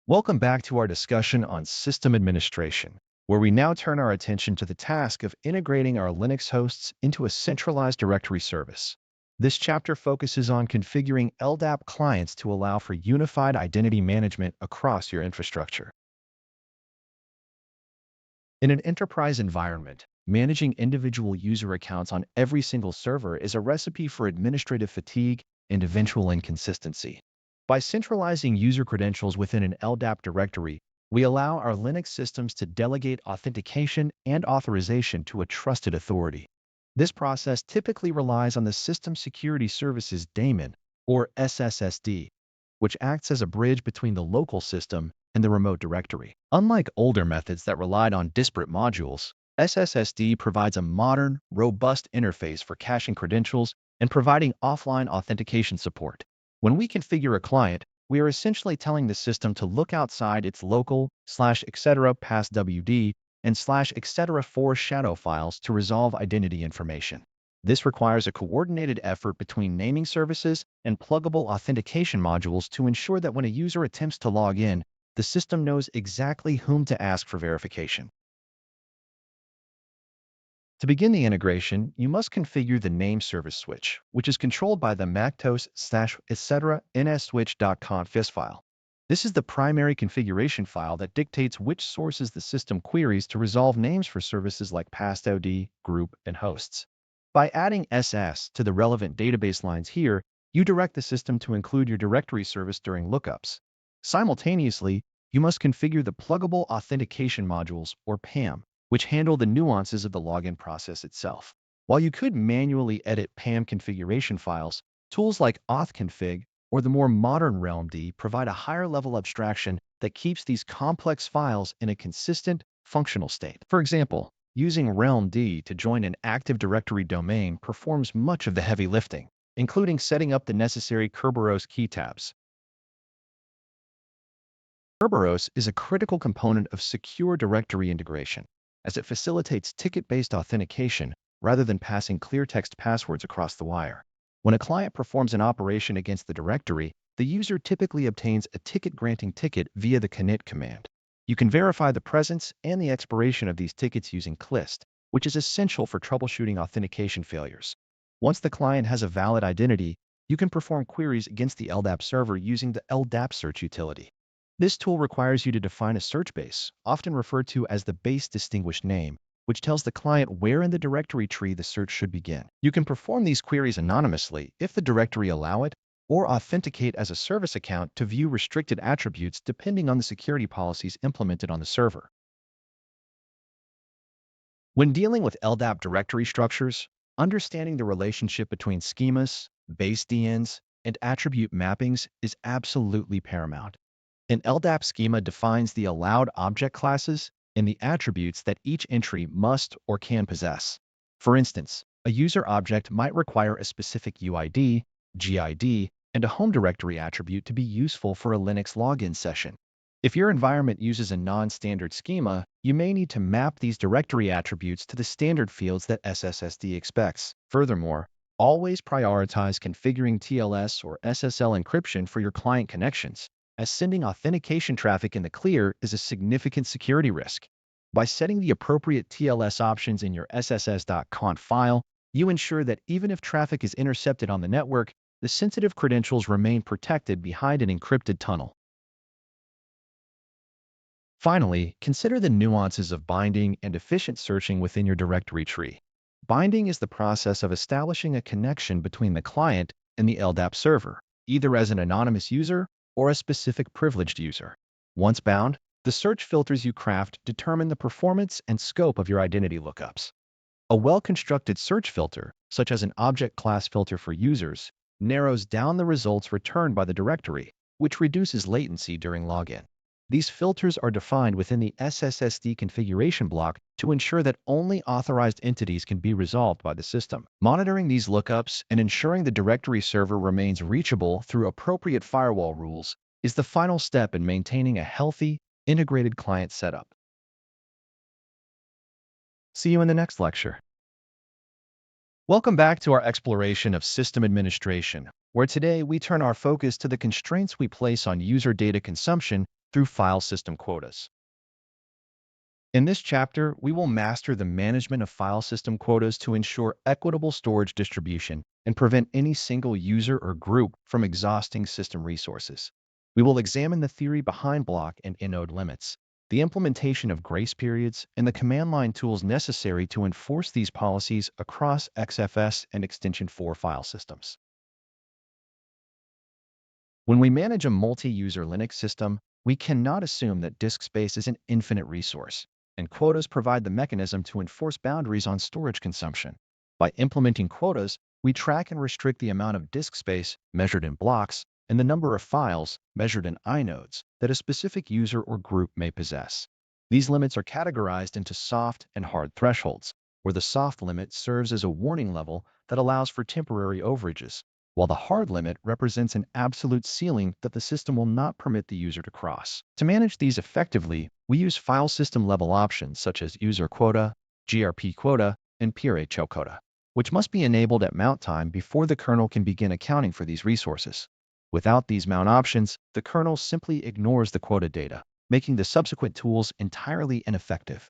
Welcome back to our discussion on system administration, where we now turn our attention to the task of integrating our Linux hosts into a centralized directory service. This chapter focuses on configuring LDAP clients to allow for unified identity management across your infrastructure. In an enterprise environment, managing individual user accounts on every single server is a recipe for administrative fatigue and eventual inconsistency. By centralizing user credentials within an LDAP directory, we allow our Linux systems to delegate authentication and authorization to a trusted authority. This process typically relies on the System Security Services daemon, or SSSD, which acts as a bridge between the local system and the remote directory. Unlike older methods that relied on disparate modules, SSSD provides a modern, robust interface for caching credentials and providing offline authentication support. When we configure a client, we are essentially telling the system to look outside its local /etc passwd and /etc for shadow files to resolve identity information. This requires a coordinated effort between naming services and pluggable authentication modules to ensure that when a user attempts to log in, the system knows exactly whom to ask for verification. To begin the integration, you must configure the name service switch, which is controlled by the mactos /etc nswitch.conf file. This is the primary configuration file that dictates which sources the system queries to resolve names for services like passwd, group, and hosts. By adding SS to the relevant database lines here, you direct the system to include your directory service during lookups. Simultaneously, you must configure the Pluggable Authentication modules, or PAM, which handle the nuances of the login process itself. While you could manually edit PAM configuration files, tools like authconfig or the more modern realmd provide a higher-level abstraction that keeps these complex files in a consistent, functional state. For example, using realmd to join an Active Directory domain performs much of the heavy lifting, including setting up the necessary Kerberos key tabs. Kerberos is a critical component of secure directory integration, as it facilitates ticket-based authentication rather than passing clear text passwords across the wire. When a client performs an operation against the directory, the user typically obtains a ticket-granting ticket via the commit command. You can verify the presence and the expiration of these tickets using CLIST, which is essential for troubleshooting authentication failures. Once the client has a valid identity, you can perform queries against the LDAP server using the LDAP search utility. This tool requires you to define a search base, often referred to as the base distinguished name, which tells the client where in the directory tree the search should begin. You can perform these queries anonymously if the directory allow it, or authenticate as a service account to view restricted attributes depending on the security policies implemented on the server. When dealing with LDAP directory structures, understanding the relationship between schemas, base DNs, and attribute mappings is absolutely paramount. An LDAP schema defines the allowed object classes and the attributes that each entry must or can possess. For instance, a user object might require a specific UID, GID, and a home directory attribute to be useful for a Linux login session. If your environment uses a non-standard schema, you may need to map these directory attributes to the standard fields that SSSD expects. Furthermore, always prioritize configuring TLS or SSL encryption for your client connections, as sending authentication traffic in the clear is a significant security risk. By setting the appropriate TLS options in your sss.conf file, you ensure that even if traffic is intercepted on the network, the sensitive credentials remain protected behind an encrypted tunnel. Finally, consider the nuances of binding and efficient searching within your directory tree. Binding is the process of establishing a connection between the client and the LDAP server, either as an anonymous user or a specific privileged user. Once bound, the search filters you craft determine the performance and scope of your identity lookups. A well-constructed search filter, such as an object class filter for users, narrows down the results returned by the directory, which reduces latency during login. These filters are defined within the SSSD configuration block to ensure that only authorized entities can be resolved by the system. Monitoring these lookups and ensuring the directory server remains reachable through appropriate firewall rules is the final step in maintaining a healthy, integrated client setup. See you in the next lecture. Welcome back to our exploration of system administration, where today we turn our focus to the constraints we place on user data consumption through file system quotas. In this chapter, we will master the management of file system quotas to ensure equitable storage distribution and prevent any single user or group from exhausting system resources. We will examine the theory behind block and inode limits, the implementation of grace periods, and the command line tools necessary to enforce these policies across XFS and Extension 4 file systems. When we manage a multi-user Linux system, we cannot assume that disk space is an infinite resource, and quotas provide the mechanism to enforce boundaries on storage consumption. By implementing quotas, we track and restrict the amount of disk space, measured in blocks, and the number of files, measured in inodes, that a specific user or group may possess. These limits are categorized into soft and hard thresholds, where the soft limit serves as a warning level that allows for temporary overages, while the hard limit represents an absolute ceiling that the system will not permit the user to cross. To manage these effectively, we use file system level options such as user quota, GRP quota, and PRHO quota, which must be enabled at mount time before the kernel can begin accounting for these resources. Without these mount options, the kernel simply ignores the quota data, making the subsequent tools entirely ineffective.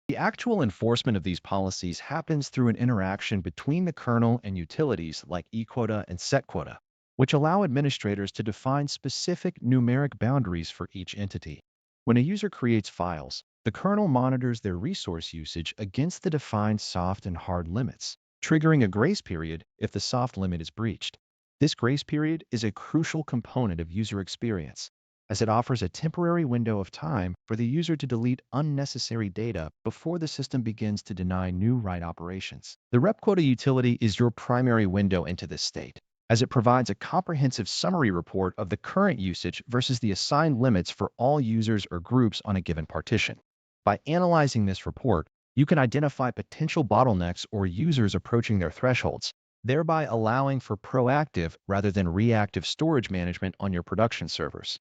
The actual enforcement of these policies happens through an interaction between the kernel and utilities like eQuota and setQuota. which allow administrators to define specific numeric boundaries for each entity. When a user creates files, the kernel monitors their resource usage against the defined soft and hard limits, triggering a grace period if the soft limit is breached. This grace period is a crucial component of user experience, as it offers a temporary window of time for the user to delete unnecessary data before the system begins to deny new write operations. The rep quota utility is your primary window into this state, as it provides a comprehensive summary report of the current usage versus the assigned limits for all users or groups on a given partition. By analyzing this report, you can identify potential bottlenecks or users approaching their thresholds, thereby allowing for proactive rather than reactive storage management on your production servers.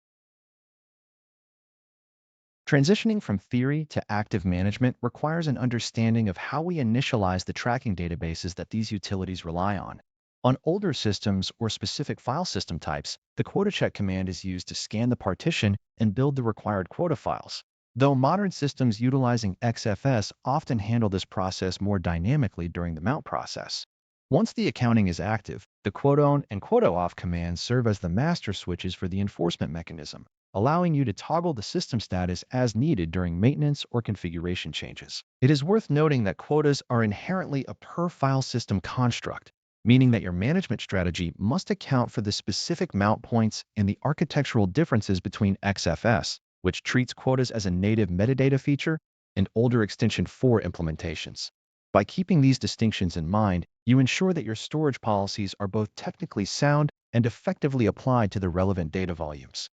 Transitioning from theory to active management requires an understanding of how we initialize the tracking databases that these utilities rely on. On older systems or specific file system types, the quota check command is used to scan the partition and build the required quota files. Though modern systems utilizing XFS often handle this process more dynamically during the mount process. Once the accounting is active, the quota on and quota off commands serve as the master switches for the enforcement mechanism, allowing you to toggle the system status as needed during maintenance or configuration changes. It is worth noting that quotas are inherently a per-file system construct, meaning that your management strategy must account for the specific mount points and the architectural differences between XFS, which treats quotas as a native metadata feature, and older Extension 4 implementations. By keeping these distinctions in mind, you ensure that your storage policies are both technically sound and effectively applied to the relevant data volumes.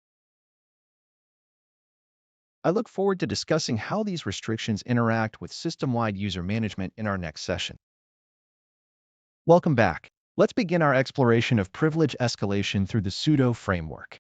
I look forward to discussing how these restrictions interact with system-wide user management in our next session. Welcome back. Let's begin our exploration of privilege escalation through the Sudo framework.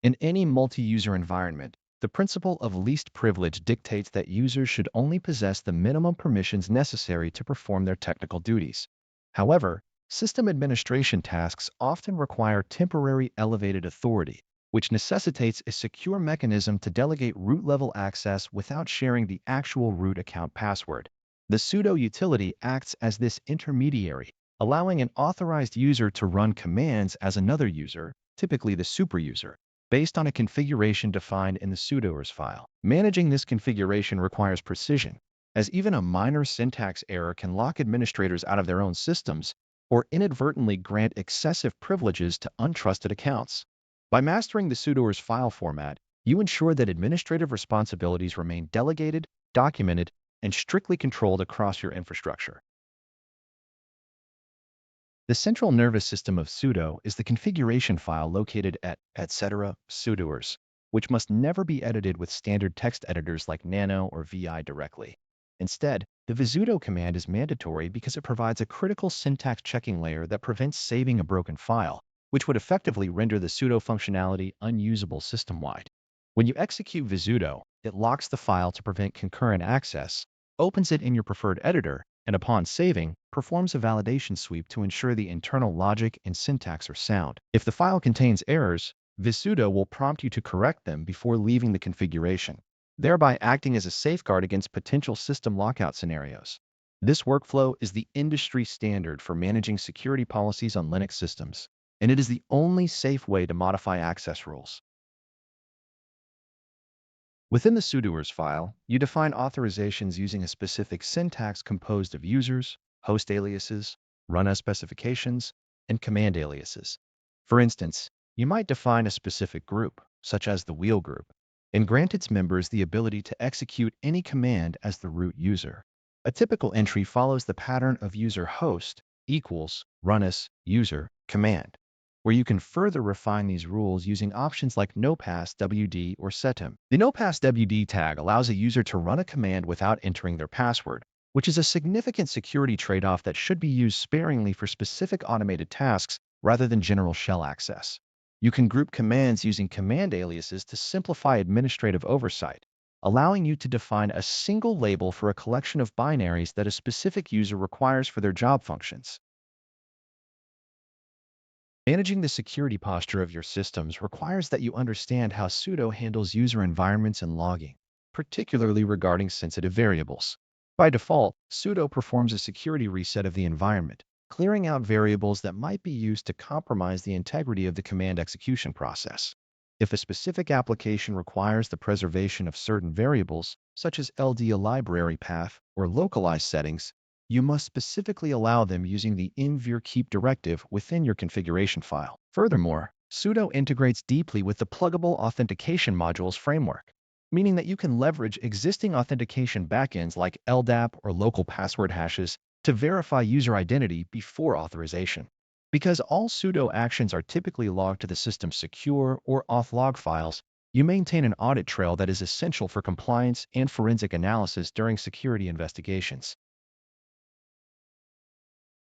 In any multi-user environment, the principle of least privilege dictates that users should only possess the minimum permissions necessary to perform their technical duties. However, system administration tasks often require temporary elevated authority, which necessitates a secure mechanism to delegate root-level access without sharing the actual root account password. The Sudo utility acts as this intermediary, allowing an authorized user to run commands as another user, typically the superuser, based on a configuration defined in the sudoers file. Managing this configuration requires precision, as even a minor syntax error can lock administrators out of their own systems or inadvertently grant excessive privileges to untrusted accounts. By mastering the sudoers file format, you ensure that administrative responsibilities remain delegated, documented, and strictly controlled across your infrastructure. The central nervous system of sudo is the configuration file located at etc. sudoers, which must never be edited with standard text editors like nano or vi directly. Instead, the Visudo command is mandatory because it provides a critical syntax checking layer that prevents saving a broken file, which would effectively render the sudo functionality unusable system-wide. When you execute Visudo, it locks the file to prevent concurrent access, opens it in your preferred editor, and upon saving, performs a validation sweep to ensure the internal logic and syntax are sound. If the file contains errors, Visudo will prompt you to correct them before leaving the configuration, thereby acting as a safeguard against potential system lockout scenarios. This workflow is the industry standard for managing security policies on Linux systems, and it is the only safe way to modify access rules. Within the sudoers file, you define authorizations using a specific syntax composed of users, host aliases, run specifications, and command aliases. For instance, you might define a specific group, such as the wheel group, and grant its members the ability to execute any command as the root user. A typical entry follows the pattern of user host equals Renice user command, where you can further refine these rules using options like nopasswd or setem. The nopasswd tag allows a user to run a command without entering their password, which is a significant security trade-off that should be used sparingly for specific automated tasks rather than general shell access. You can group commands using command aliases to simplify administrative oversight, allowing you to define a single label for a collection of binaries that a specific user requires for their job functions. Managing the security posture of your systems requires that you understand how sudo handles user environments and logging, particularly regarding sensitive variables. By default, sudo performs a security reset of the environment, clearing out variables that might be used to compromise the integrity of the command execution process. If a specific application requires the preservation of certain variables, such as LDA library path or localized settings, you must specifically allow them using the mvir keep directive within your configuration file. Furthermore, Sudo integrates deeply with the Pluggable Authentication modules framework, meaning that you can leverage existing authentication backends like LDAP or local password hashes to verify user identity before authorization. Because all Sudo actions are typically logged to the system's secure or auth log files, you maintain an audit trail that is essential for compliance and forensic analysis during security investigations.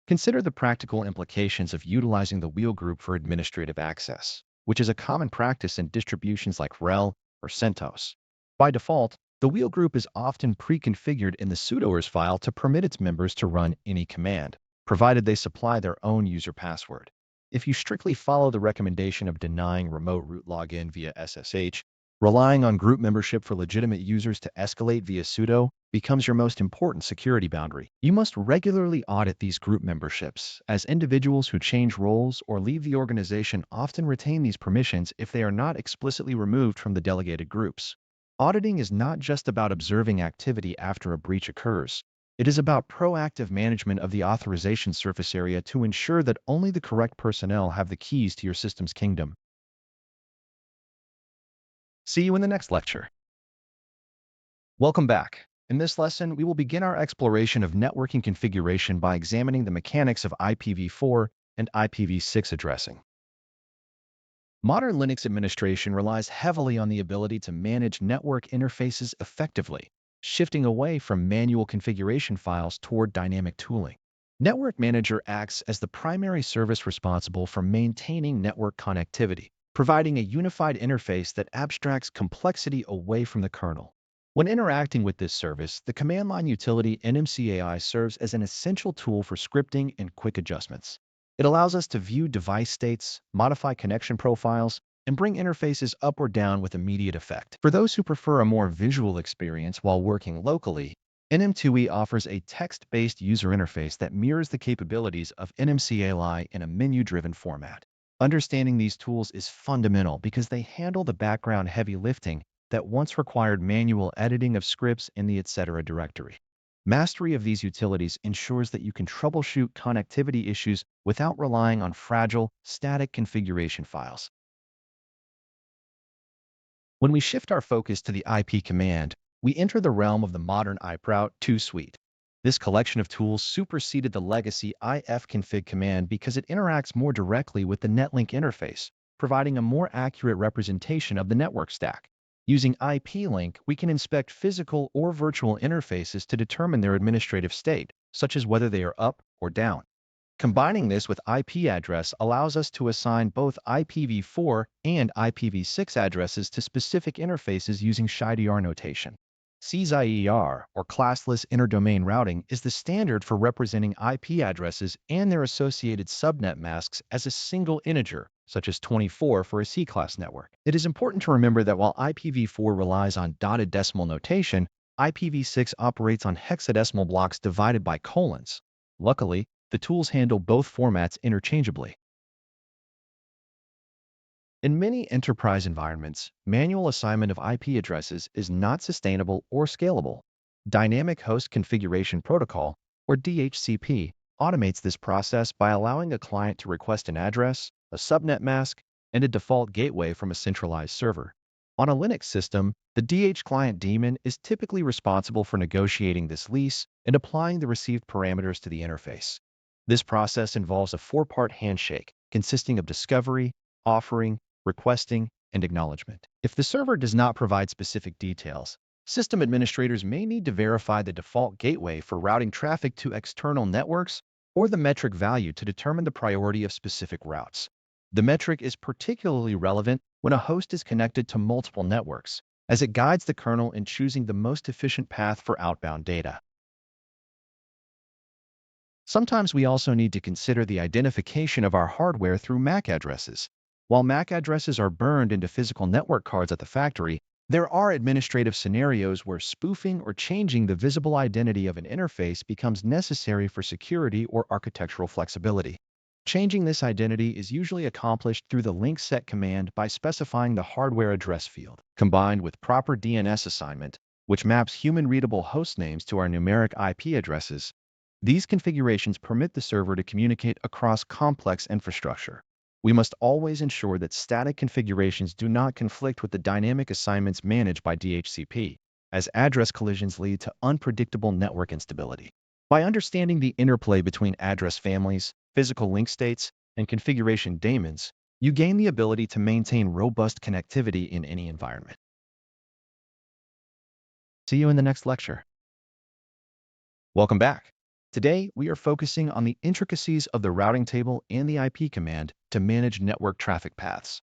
Consider the practical implications of utilizing the wheel group for administrative access, which is a common practice in distributions like RHEL or CentOS. By default, the wheel group is often pre-configured in the sudoers file to permit its members to run any command, provided they supply their own user password. If you strictly follow the recommendation of denying remote root login via SSH, relying on group membership for legitimate users to escalate via sudo becomes your most important security boundary. You must regularly audit these group memberships, as individuals who change roles or leave the organization often retain these permissions if they are not explicitly removed from the delegated groups. Auditing is not just about observing activity after a breach occurs. It is about proactive management of the authorization surface area to ensure that only the correct personnel have the keys to your system's kingdom. See you in the next lecture. Welcome back. In this lesson, we will begin our exploration of networking configuration by examining the mechanics of IPv4 and IPv6 addressing. Modern Linux administration relies heavily on the ability to manage network interfaces effectively, shifting away from manual configuration files toward dynamic tooling. Network Manager acts as the primary service responsible for maintaining network connectivity, providing a unified interface that abstracts complexity away from the kernel. When interacting with this service, the command line utility nmcai serves as an essential tool for scripting and quick adjustments. It allows us to view device states, modify connection profiles, and bring interfaces up or down with immediate effect. For those who prefer a more visual experience while working locally, nm2e offers a text-based user interface that mirrors the capabilities of nmcai in a menu-driven format. Understanding these tools is fundamental because they handle the background heavy lifting that once required manual editing of scripts in the etc. directory. Mastery of these utilities ensures that you can troubleshoot connectivity issues without relying on fragile, static configuration files. When we shift our focus to the IP command, we enter the realm of the modern Iptables suite. This collection of tools superseded the legacy ifconfig command because it interacts more directly with the netlink interface, providing a more accurate representation of the network stack. Using IP-link, we can inspect physical or virtual interfaces to determine their administrative state, such as whether they are up or down. Combining this with IP address allows us to assign both IPv4 and IPv6 addresses to specific interfaces using SHIDR notation. CSIER, or classless interdomain routing, is the standard for representing IP addresses and their associated subnet masks as a single integer, such as 24 for a C-class network. It is important to remember that while IPv4 relies on dotted decimal notation, IPv6 operates on hexadecimal blocks divided by colons. Luckily, the tools handle both formats interchangeably. In many enterprise environments, manual assignment of IP addresses is not sustainable or scalable. Dynamic Host Configuration Protocol, or DHCP, automates this process by allowing a client to request an address, a subnet mask, and a default gateway from a centralized server. On a Linux system, the DH client daemon is typically responsible for negotiating this lease and applying the received parameters to the interface. This process involves a four-part handshake consisting of discovery, offering, requesting, and acknowledgement. If the server does not provide specific details, system administrators may need to verify the default gateway for routing traffic to external networks or the metric value to determine the priority of specific routes. The metric is particularly relevant when a host is connected to multiple networks, as it guides the kernel in choosing the most efficient path for outbound data. Sometimes we also need to consider the identification of our hardware through MAC addresses. While MAC addresses are burned into physical network cards at the factory, There are administrative scenarios where spoofing or changing the visible identity of an interface becomes necessary for security or architectural flexibility. Changing this identity is usually accomplished through the link set command by specifying the hardware address field, combined with proper DNS assignment, which maps human-readable host names to our numeric IP addresses. These configurations permit the server to communicate across complex infrastructure. We must always ensure that static configurations do not conflict with the dynamic assignments managed by DHCP, as address collisions lead to unpredictable network instability. By understanding the interplay between address families, physical link states, and configuration daemons, you gain the ability to maintain robust connectivity in any environment. See you in the next lecture. Welcome back. Today, we are focusing on the intricacies of the routing table and the IP command to manage network traffic paths.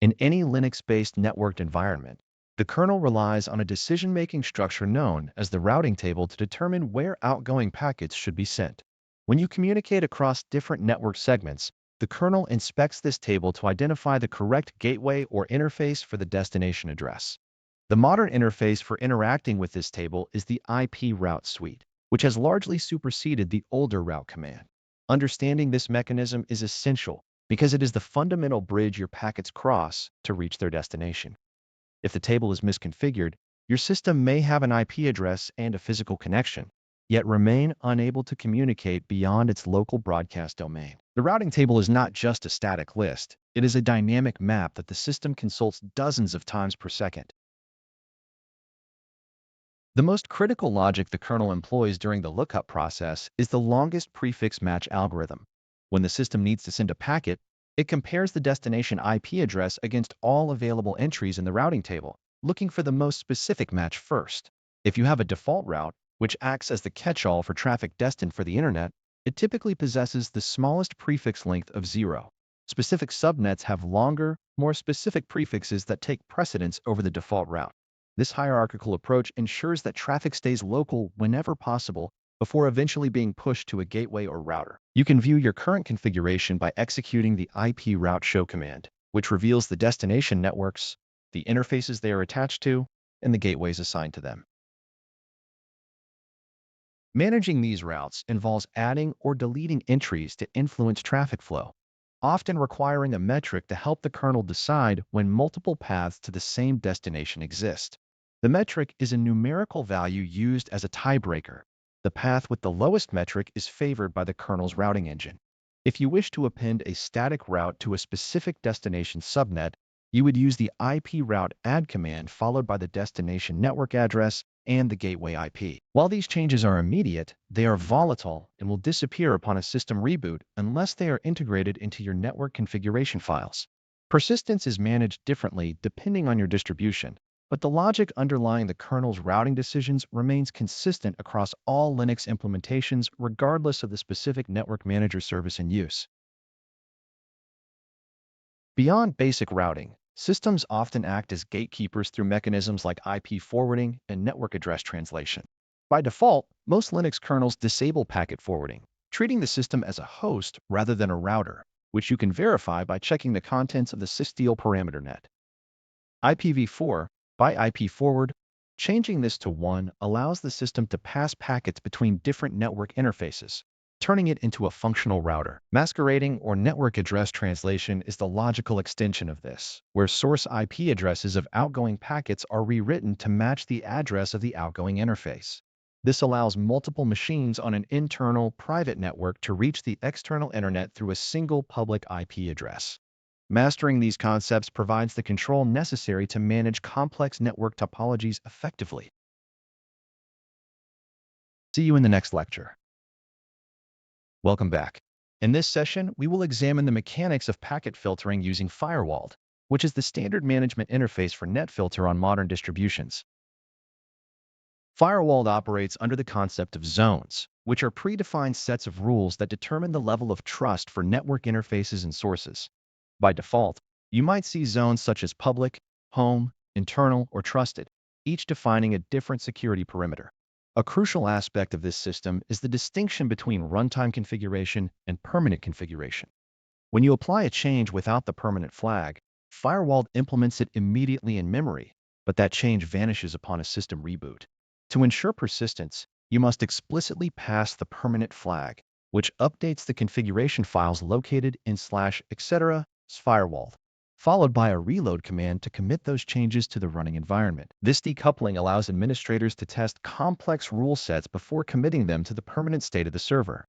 In any Linux-based networked environment, the kernel relies on a decision-making structure known as the routing table to determine where outgoing packets should be sent. When you communicate across different network segments, the kernel inspects this table to identify the correct gateway or interface for the destination address. The modern interface for interacting with this table is the IP route suite, which has largely superseded the older route command. Understanding this mechanism is essential because it is the fundamental bridge your packets cross to reach their destination. If the table is misconfigured, your system may have an IP address and a physical connection, yet remain unable to communicate beyond its local broadcast domain. The routing table is not just a static list, it is a dynamic map that the system consults dozens of times per second. The most critical logic the kernel employs during the lookup process is the longest prefix match algorithm. When the system needs to send a packet, it compares the destination IP address against all available entries in the routing table, looking for the most specific match first. If you have a default route, which acts as the catch-all for traffic destined for the internet, it typically possesses the smallest prefix length of 0. Specific subnets have longer, more specific prefixes that take precedence over the default route. This hierarchical approach ensures that traffic stays local whenever possible before eventually being pushed to a gateway or router. You can view your current configuration by executing the IP route show command, which reveals the destination networks, the interfaces they are attached to, and the gateways assigned to them. Managing these routes involves adding or deleting entries to influence traffic flow, often requiring a metric to help the kernel decide when multiple paths to the same destination exist. The metric is a numerical value used as a tiebreaker. The path with the lowest metric is favored by the kernel's routing engine. If you wish to append a static route to a specific destination subnet, you would use the IP route add command followed by the destination network address and the gateway IP. While these changes are immediate, they are volatile and will disappear upon a system reboot unless they are integrated into your network configuration files. Persistence is managed differently depending on your distribution, but the logic underlying the kernel's routing decisions remains consistent across all Linux implementations regardless of the specific network manager service in use. Beyond basic routing, systems often act as gatekeepers through mechanisms like IP forwarding and network address translation. By default, most Linux kernels disable packet forwarding, treating the system as a host rather than a router, which you can verify by checking the contents of the sysdel parameter net. IPv4 by IP forward, changing this to 1 allows the system to pass packets between different network interfaces, turning it into a functional router. Masquerading or network address translation is the logical extension of this, where source IP addresses of outgoing packets are rewritten to match the address of the outgoing interface. This allows multiple machines on an internal private network to reach the external internet through a single public IP address. Mastering these concepts provides the control necessary to manage complex network topologies effectively. See you in the next lecture. Welcome back. In this session, we will examine the mechanics of packet filtering using Firewalld, which is the standard management interface for NetFilter on modern distributions. Firewalld operates under the concept of zones, which are predefined sets of rules that determine the level of trust for network interfaces and sources. By default, you might see zones such as public, home, internal, or trusted, each defining a different security perimeter. A crucial aspect of this system is the distinction between runtime configuration and permanent configuration. When you apply a change without the permanent flag, Firewalld implements it immediately in memory, but that change vanishes upon a system reboot. To ensure persistence, you must explicitly pass the permanent flag, which updates the configuration files located in /etc firewall, followed by a reload command to commit those changes to the running environment. This decoupling allows administrators to test complex rule sets before committing them to the permanent state of the server.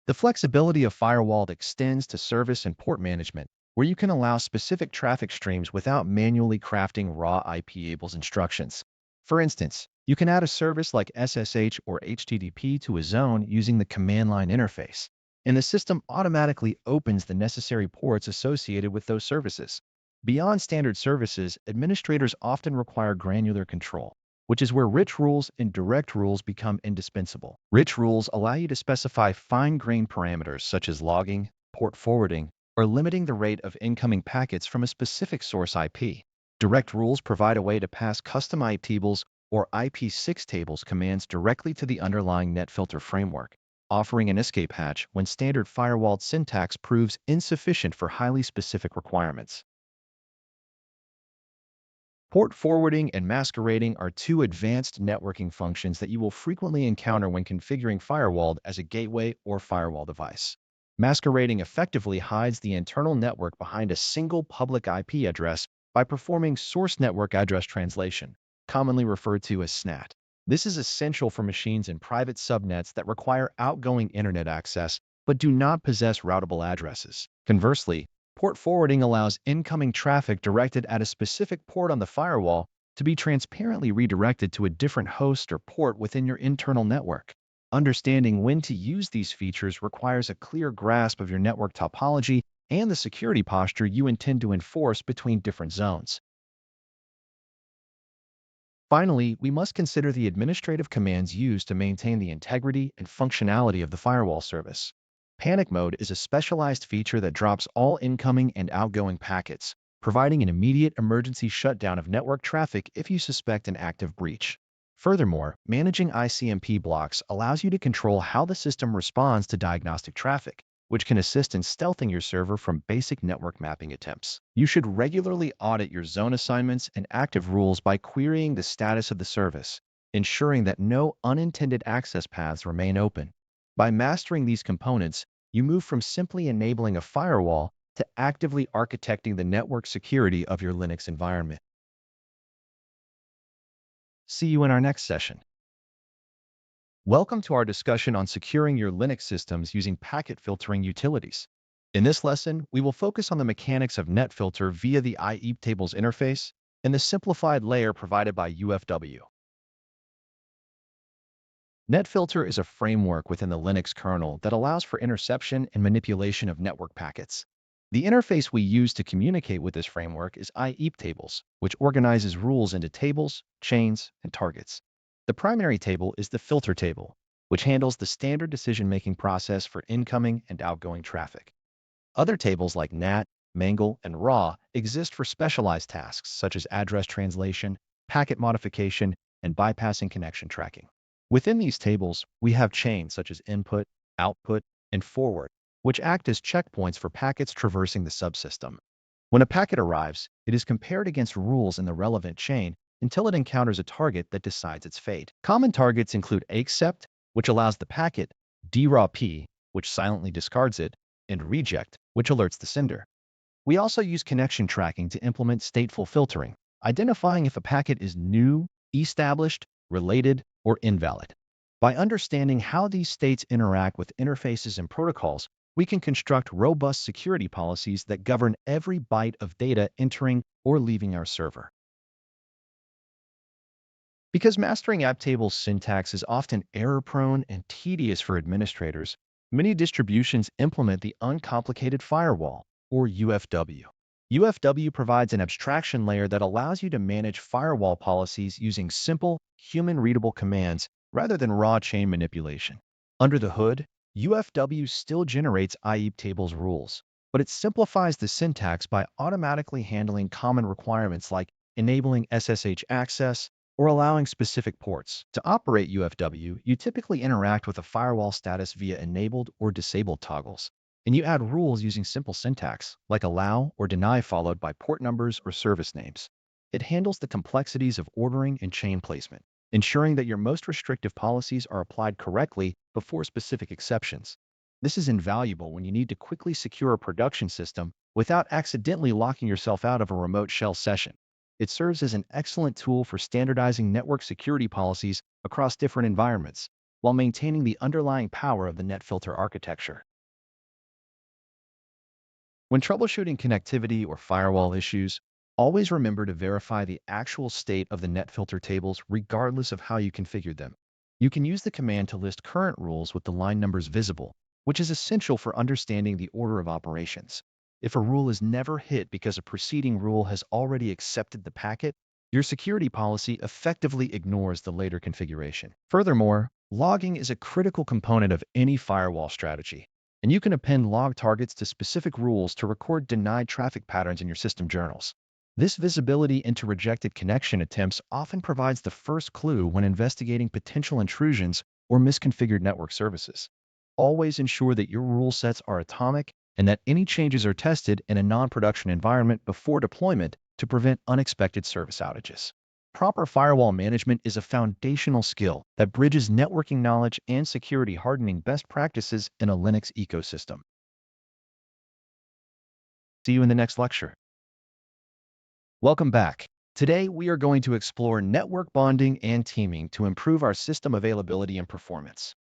The flexibility of Firewalld extends to service and port management, where you can allow specific traffic streams without manually crafting raw Iptables instructions. For instance, you can add a service like SSH or HTTP to a zone using the command line interface, and the system automatically opens the necessary ports associated with those services. Beyond standard services, administrators often require granular control, which is where rich rules and direct rules become indispensable. Rich rules allow you to specify fine-grained parameters such as logging, port forwarding, or limiting the rate of incoming packets from a specific source IP. Direct rules provide a way to pass custom Iptables or IP6 tables commands directly to the underlying NetFilter framework, offering an escape hatch when standard Firewalld syntax proves insufficient for highly specific requirements. Port forwarding and masquerading are two advanced networking functions that you will frequently encounter when configuring Firewalld as a gateway or firewall device. Masquerading effectively hides the internal network behind a single public IP address by performing source network address translation, commonly referred to as SNAT. This is essential for machines in private subnets that require outgoing internet access but do not possess routable addresses. Conversely, port forwarding allows incoming traffic directed at a specific port on the firewall to be transparently redirected to a different host or port within your internal network. Understanding when to use these features requires a clear grasp of your network topology and the security posture you intend to enforce between different zones. Finally, we must consider the administrative commands used to maintain the integrity and functionality of the firewall service. Panic mode is a specialized feature that drops all incoming and outgoing packets, providing an immediate emergency shutdown of network traffic if you suspect an active breach. Furthermore, managing ICMP blocks allows you to control how the system responds to diagnostic traffic, which can assist in stealthing your server from basic network mapping attempts. You should regularly audit your zone assignments and active rules by querying the status of the service, ensuring that no unintended access paths remain open. By mastering these components, you move from simply enabling a firewall to actively architecting the network security of your Linux environment. See you in our next session. Welcome to our discussion on securing your Linux systems using packet filtering utilities. In this lesson, we will focus on the mechanics of NetFilter via the Iptables interface and the simplified layer provided by UFW. NetFilter is a framework within the Linux kernel that allows for interception and manipulation of network packets. The interface we use to communicate with this framework is Iptables, which organizes rules into tables, chains, and targets. The primary table is the filter table, which handles the standard decision-making process for incoming and outgoing traffic. Other tables like NAT, Mangle, and RAW exist for specialized tasks such as address translation, packet modification, and bypassing connection tracking. Within these tables, we have chains such as input, output, and forward, which act as checkpoints for packets traversing the subsystem. When a packet arrives, it is compared against rules in the relevant chain until it encounters a target that decides its fate. Common targets include accept, which allows the packet, DRAP, which silently discards it, and reject, which alerts the sender. We also use connection tracking to implement stateful filtering, identifying if a packet is new, established, related, or invalid. By understanding how these states interact with interfaces and protocols, we can construct robust security policies that govern every byte of data entering or leaving our server. Because mastering Iptables syntax is often error-prone and tedious for administrators, many distributions implement the uncomplicated firewall, or UFW. UFW provides an abstraction layer that allows you to manage firewall policies using simple, human-readable commands rather than raw chain manipulation. Under the hood, UFW still generates Iptables rules, but it simplifies the syntax by automatically handling common requirements like enabling SSH access or allowing specific ports. To operate UFW, you typically interact with a firewall status via enabled or disabled toggles. and you add rules using simple syntax, like allow or deny followed by port numbers or service names. It handles the complexities of ordering and chain placement, ensuring that your most restrictive policies are applied correctly before specific exceptions. This is invaluable when you need to quickly secure a production system without accidentally locking yourself out of a remote shell session. It serves as an excellent tool for standardizing network security policies across different environments, while maintaining the underlying power of the NetFilter architecture. When troubleshooting connectivity or firewall issues, always remember to verify the actual state of the NetFilter tables regardless of how you configured them. You can use the command to list current rules with the line numbers visible, which is essential for understanding the order of operations. If a rule is never hit because a preceding rule has already accepted the packet, your security policy effectively ignores the later configuration. Furthermore, logging is a critical component of any firewall strategy, and you can append log targets to specific rules to record denied traffic patterns in your system journals. This visibility into rejected connection attempts often provides the first clue when investigating potential intrusions or misconfigured network services. Always ensure that your rule sets are atomic and that any changes are tested in a non-production environment before deployment to prevent unexpected service outages. Proper firewall management is a foundational skill that bridges networking knowledge and security hardening best practices in a Linux ecosystem. See you in the next lecture. Welcome back. Today, we are going to explore network bonding and teaming to improve our system availability and performance.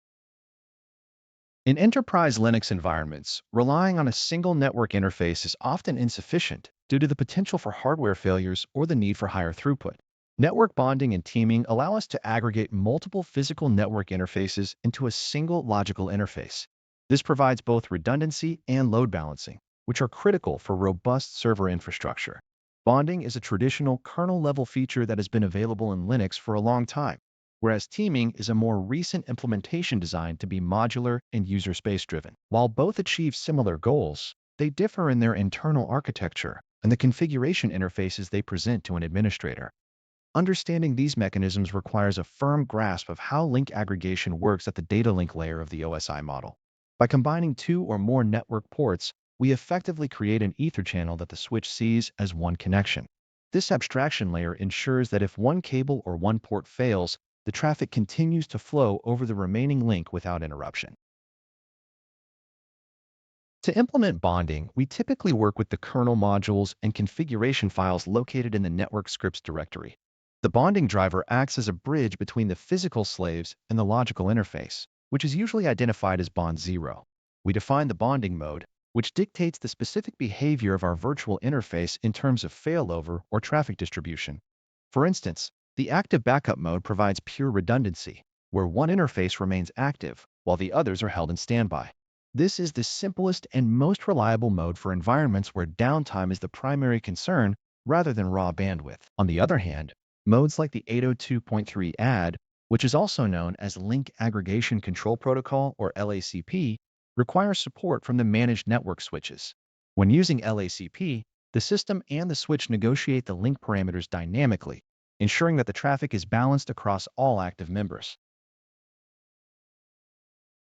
In enterprise Linux environments, relying on a single network interface is often insufficient due to the potential for hardware failures or the need for higher throughput. Network bonding and teaming allow us to aggregate multiple physical network interfaces into a single logical interface. This provides both redundancy and load balancing, which are critical for robust server infrastructure. Bonding is a traditional kernel-level feature that has been available in Linux for a long time, whereas teaming is a more recent implementation designed to be modular and user space driven. While both achieve similar goals, they differ in their internal architecture and the configuration interfaces they present to an administrator. Understanding these mechanisms requires a firm grasp of how link aggregation works at the data link layer of the OSI model. By combining two or more network ports, we effectively create an ether channel that the switch sees as one connection. This abstraction layer ensures that if one cable or one port fails, the traffic continues to flow over the remaining link without interruption. To implement bonding, we typically work with the kernel modules and configuration files located in the network scripts directory. The bonding driver acts as a bridge between the physical slaves and the logical interface, which is usually identified as bond 0. We define the bonding mode, which dictates the specific behavior of our virtual interface in terms of failover or traffic distribution. For instance, the active backup mode provides pure redundancy, where one interface remains active while the others are held in standby. This is the simplest and most reliable mode for environments where downtime is the primary concern rather than raw bandwidth. On the other hand, modes like the 802.3 add, which is also known as Link Aggregation Control Protocol or LACP, require support from the managed network switches. When using LACP, the system and the switch negotiate the link parameters dynamically, ensuring that the traffic is balanced across all active members.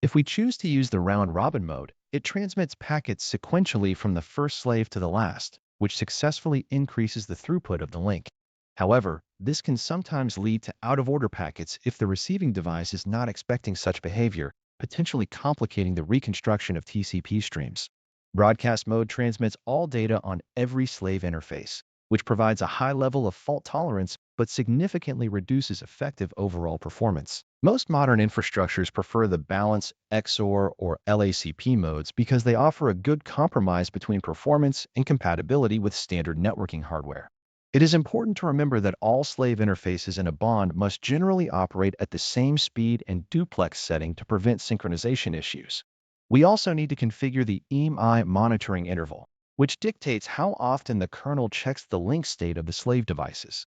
If we choose to use the round-robin mode, it transmits packets sequentially from the first slave to the last, which successfully increases the throughput of the link. However, this can sometimes lead to out-of-order packets if the receiving device is not expecting such behavior, potentially complicating the reconstruction of TCP streams. Broadcast mode transmits all data on every slave interface, which provides a high level of fault tolerance but significantly reduces effective overall performance. Most modern infrastructures prefer the balance, XOR, or LACP modes because they offer a good compromise between performance and compatibility with standard networking hardware. It is important to remember that all slave interfaces in a bond must generally operate at the same speed and duplex setting to prevent synchronization issues. We also need to configure the EMI monitoring interval, which dictates how often the kernel checks the link state of the slave devices.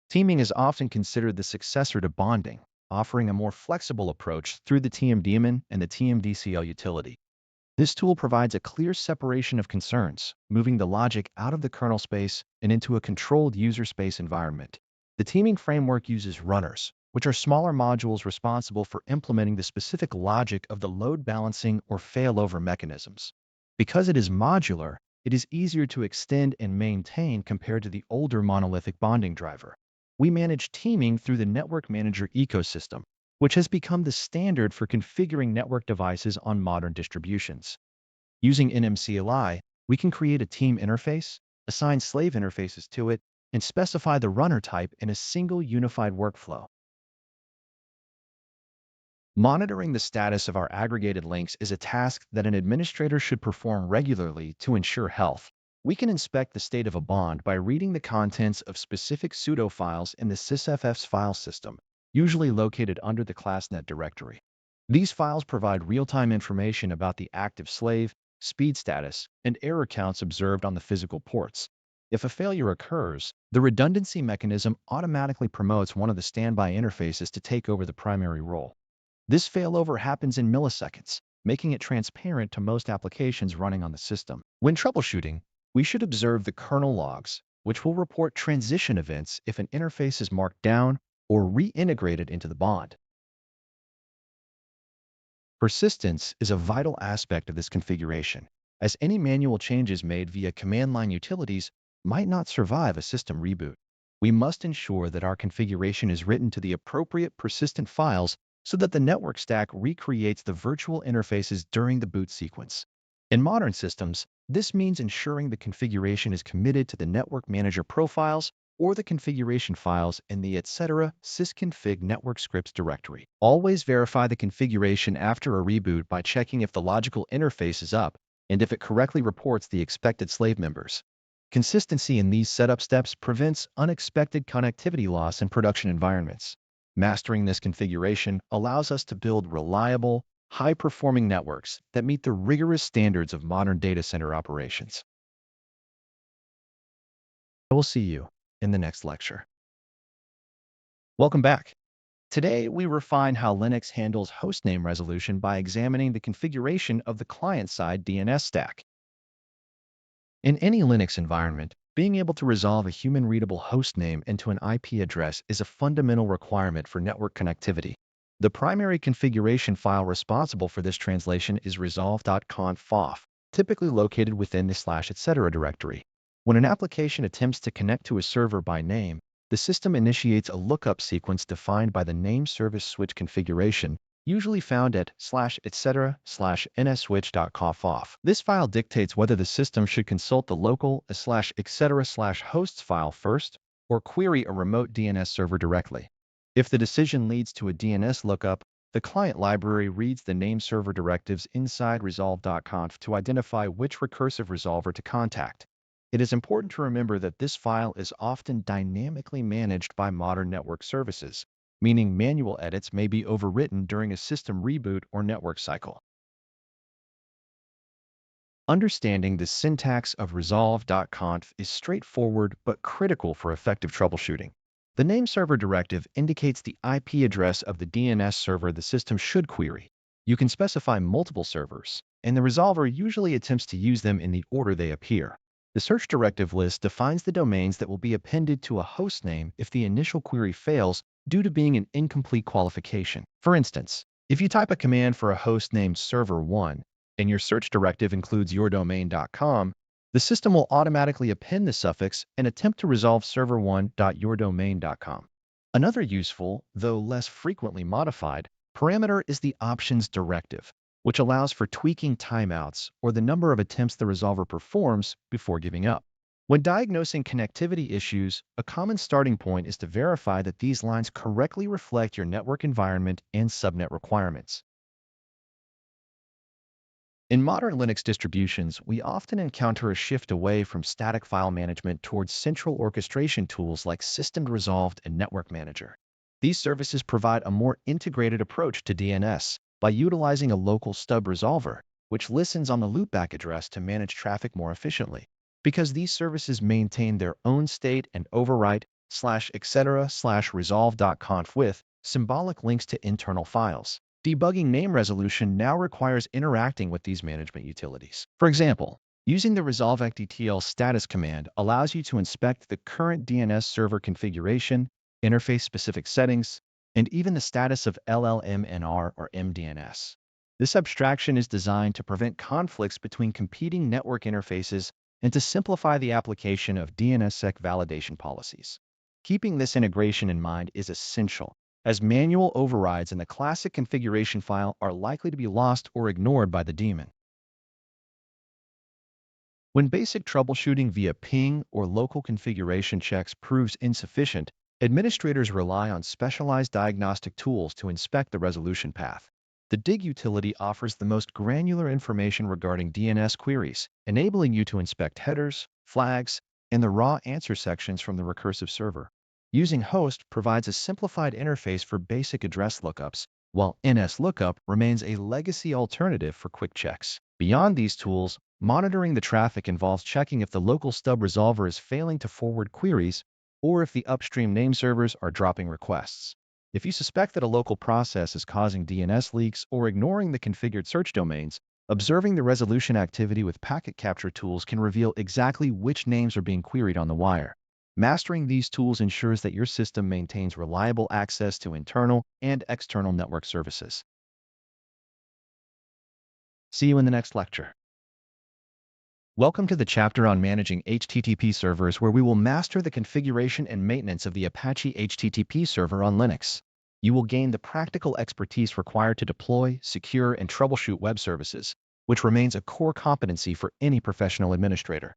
Teaming is often considered the successor to bonding, offering a more flexible approach through the TM-daemon and the TM-DCL utility. This tool provides a clear separation of concerns, moving the logic out of the kernel space and into a controlled user space environment. The teaming framework uses runners, which are smaller modules responsible for implementing the specific logic of the load balancing or failover mechanisms. Because it is modular, it is easier to extend and maintain compared to the older monolithic bonding driver. We manage teaming through the Network Manager ecosystem, which has become the standard for configuring network devices on modern distributions. Using NMCLI, we can create a team interface, assign slave interfaces to it, and specify the runner type in a single unified workflow. Monitoring the status of our aggregated links is a task that an administrator should perform regularly to ensure health. We can inspect the state of a bond by reading the contents of specific Sudo files in the sysffs file system, usually located under the classnet directory. These files provide real-time information about the active slave, speed status, and error counts observed on the physical ports. If a failure occurs, the redundancy mechanism automatically promotes one of the standby interfaces to take over the primary role. This failover happens in milliseconds, making it transparent to most applications running on the system. When troubleshooting, we should observe the kernel logs, which will report transition events if an interface is marked down or reintegrated into the bond. Persistence is a vital aspect of this configuration, as any manual changes made via command line utilities might not survive a system reboot. We must ensure that our configuration is written to the appropriate persistent files so that the network stack recreates the virtual interfaces during the boot sequence. In modern systems, this means ensuring the configuration is committed to the network manager profiles or the configuration files in the etc. sysconfig network scripts directory. Always verify the configuration after a reboot by checking if the logical interface is up and if it correctly reports the expected slave members. Consistency in these setup steps prevents unexpected connectivity loss in production environments. Mastering this configuration allows us to build reliable, high-performing networks that meet the rigorous standards of modern data center operations. I will see you in the next lecture. Welcome back. Today, we refine how Linux handles hostname resolution by examining the configuration of the client-side DNS stack. In any Linux environment, being able to resolve a human-readable hostname into an IP address is a fundamental requirement for network connectivity. The primary configuration file responsible for this translation is resolv.conf, typically located within the /etc directory. When an application attempts to connect to a server by name, the system initiates a lookup sequence defined by the name service switch configuration, usually found at /etc/nswitch.conf. This file dictates whether the system should consult the local /etc/hosts file first or query a remote DNS server directly. If the decision leads to a DNS lookup, the client library reads the name server directives inside resolv.conf to identify which recursive resolver to contact. It is important to remember that this file is often dynamically managed by modern network services, meaning manual edits may be overwritten during a system reboot or network cycle. Understanding the syntax of resolv.conf is straightforward but critical for effective troubleshooting. The name server directive indicates the IP address of the DNS server the system should query. You can specify multiple servers, and the resolver usually attempts to use them in the order they appear. The search directive list defines the domains that will be appended to a hostname if the initial query fails due to being an incomplete qualification. For instance, if you type a command for a host named server1 and your search directive includes yourdomain.com, the system will automatically append the suffix and attempt to resolve server1.yourdomain.com. Another useful, though less frequently modified, parameter is the options directive, which allows for tweaking timeouts or the number of attempts the resolver performs before giving up. When diagnosing connectivity issues, a common starting point is to verify that these lines correctly reflect your network environment and subnet requirements. In modern Linux distributions, we often encounter a shift away from static file management towards central orchestration tools like Systemed Resolved and Network Manager. These services provide a more integrated approach to DNS by utilizing a local stub resolver, which listens on the loopback address to manage traffic more efficiently. Because these services maintain their own state and overwrite /etc/resolv.conf with symbolic links to internal files. Debugging name resolution now requires interacting with these management utilities. For example, using the resolv.ecdtl status command allows you to inspect the current DNS server configuration, interface-specific settings, and even the status of LLMNR or MDNS. This abstraction is designed to prevent conflicts between competing network interfaces and to simplify the application of DNSSEC validation policies. Keeping this integration in mind is essential, as manual overrides in the classic configuration file are likely to be lost or ignored by the daemon. When basic troubleshooting via ping or local configuration checks proves insufficient, administrators rely on specialized diagnostic tools to inspect the resolution path. The dig utility offers the most granular information regarding DNS queries, enabling you to inspect headers, flags, and the raw answer sections from the recursive server. Using host provides a simplified interface for basic address lookups, while NSLOOKUP remains a legacy alternative for quick checks. Beyond these tools, monitoring the traffic involves checking if the local stub resolver is failing to forward queries or if the upstream name servers are dropping requests. If you suspect that a local process is causing DNS leaks or ignoring the configured search domains, observing the resolution activity with packet capture tools can reveal exactly which names are being queried on the wire. Mastering these tools ensures that your system maintains reliable access to internal and external network services. See you in the next lecture. Welcome to the chapter on managing HTTP servers, where we will master the configuration and maintenance of the Apache HTTP server on Linux. You will gain the practical expertise required to deploy, secure, and troubleshoot web services, which remains a core competency for any professional administrator.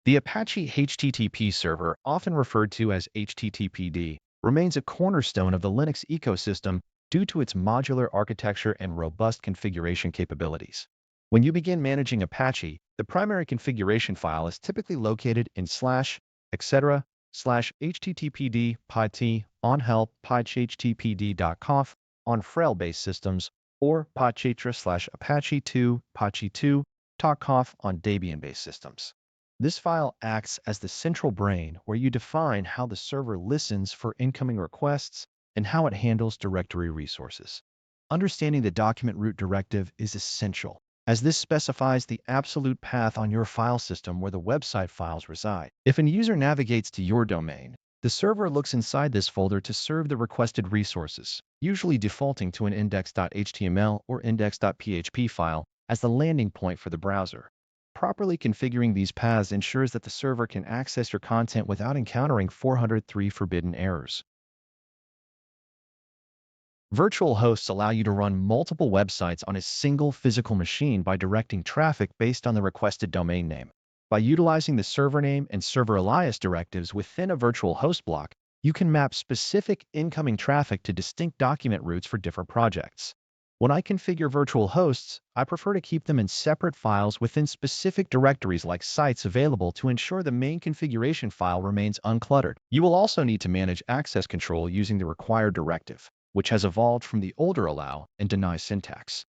The Apache HTTP server, often referred to as HTTPD, remains a cornerstone of the Linux ecosystem due to its modular architecture and robust configuration capabilities. When you begin managing Apache, the primary configuration file is typically located in /etc/httpd pyt on help pythttpd.conf on Frail-based systems, or pythtra/apache2 on Debian-based systems. This file acts as the central brain, where you define how the server listens for incoming requests and how it handles directory resources. Understanding the document root directive is essential, as this specifies the absolute path on your file system where the website files reside. If a user navigates to your domain, the server looks inside this folder to serve the requested resources, usually defaulting to an index.html or index.php file as the landing point for the browser. Properly configuring these paths ensures that the server can access your content without encountering 403 forbidden errors. Virtual hosts allow you to run multiple websites on a single physical machine by directing traffic based on the requested domain name. By utilizing the server name and server alias directives within a virtual host block, you can map specific incoming traffic to distinct document routes for different projects. When I configure virtual hosts, I prefer to keep them in separate files within specific directories like sites available to ensure the main configuration file remains uncluttered. You will also need to manage access control using the required directive, which has evolved from the older allow and deny syntax.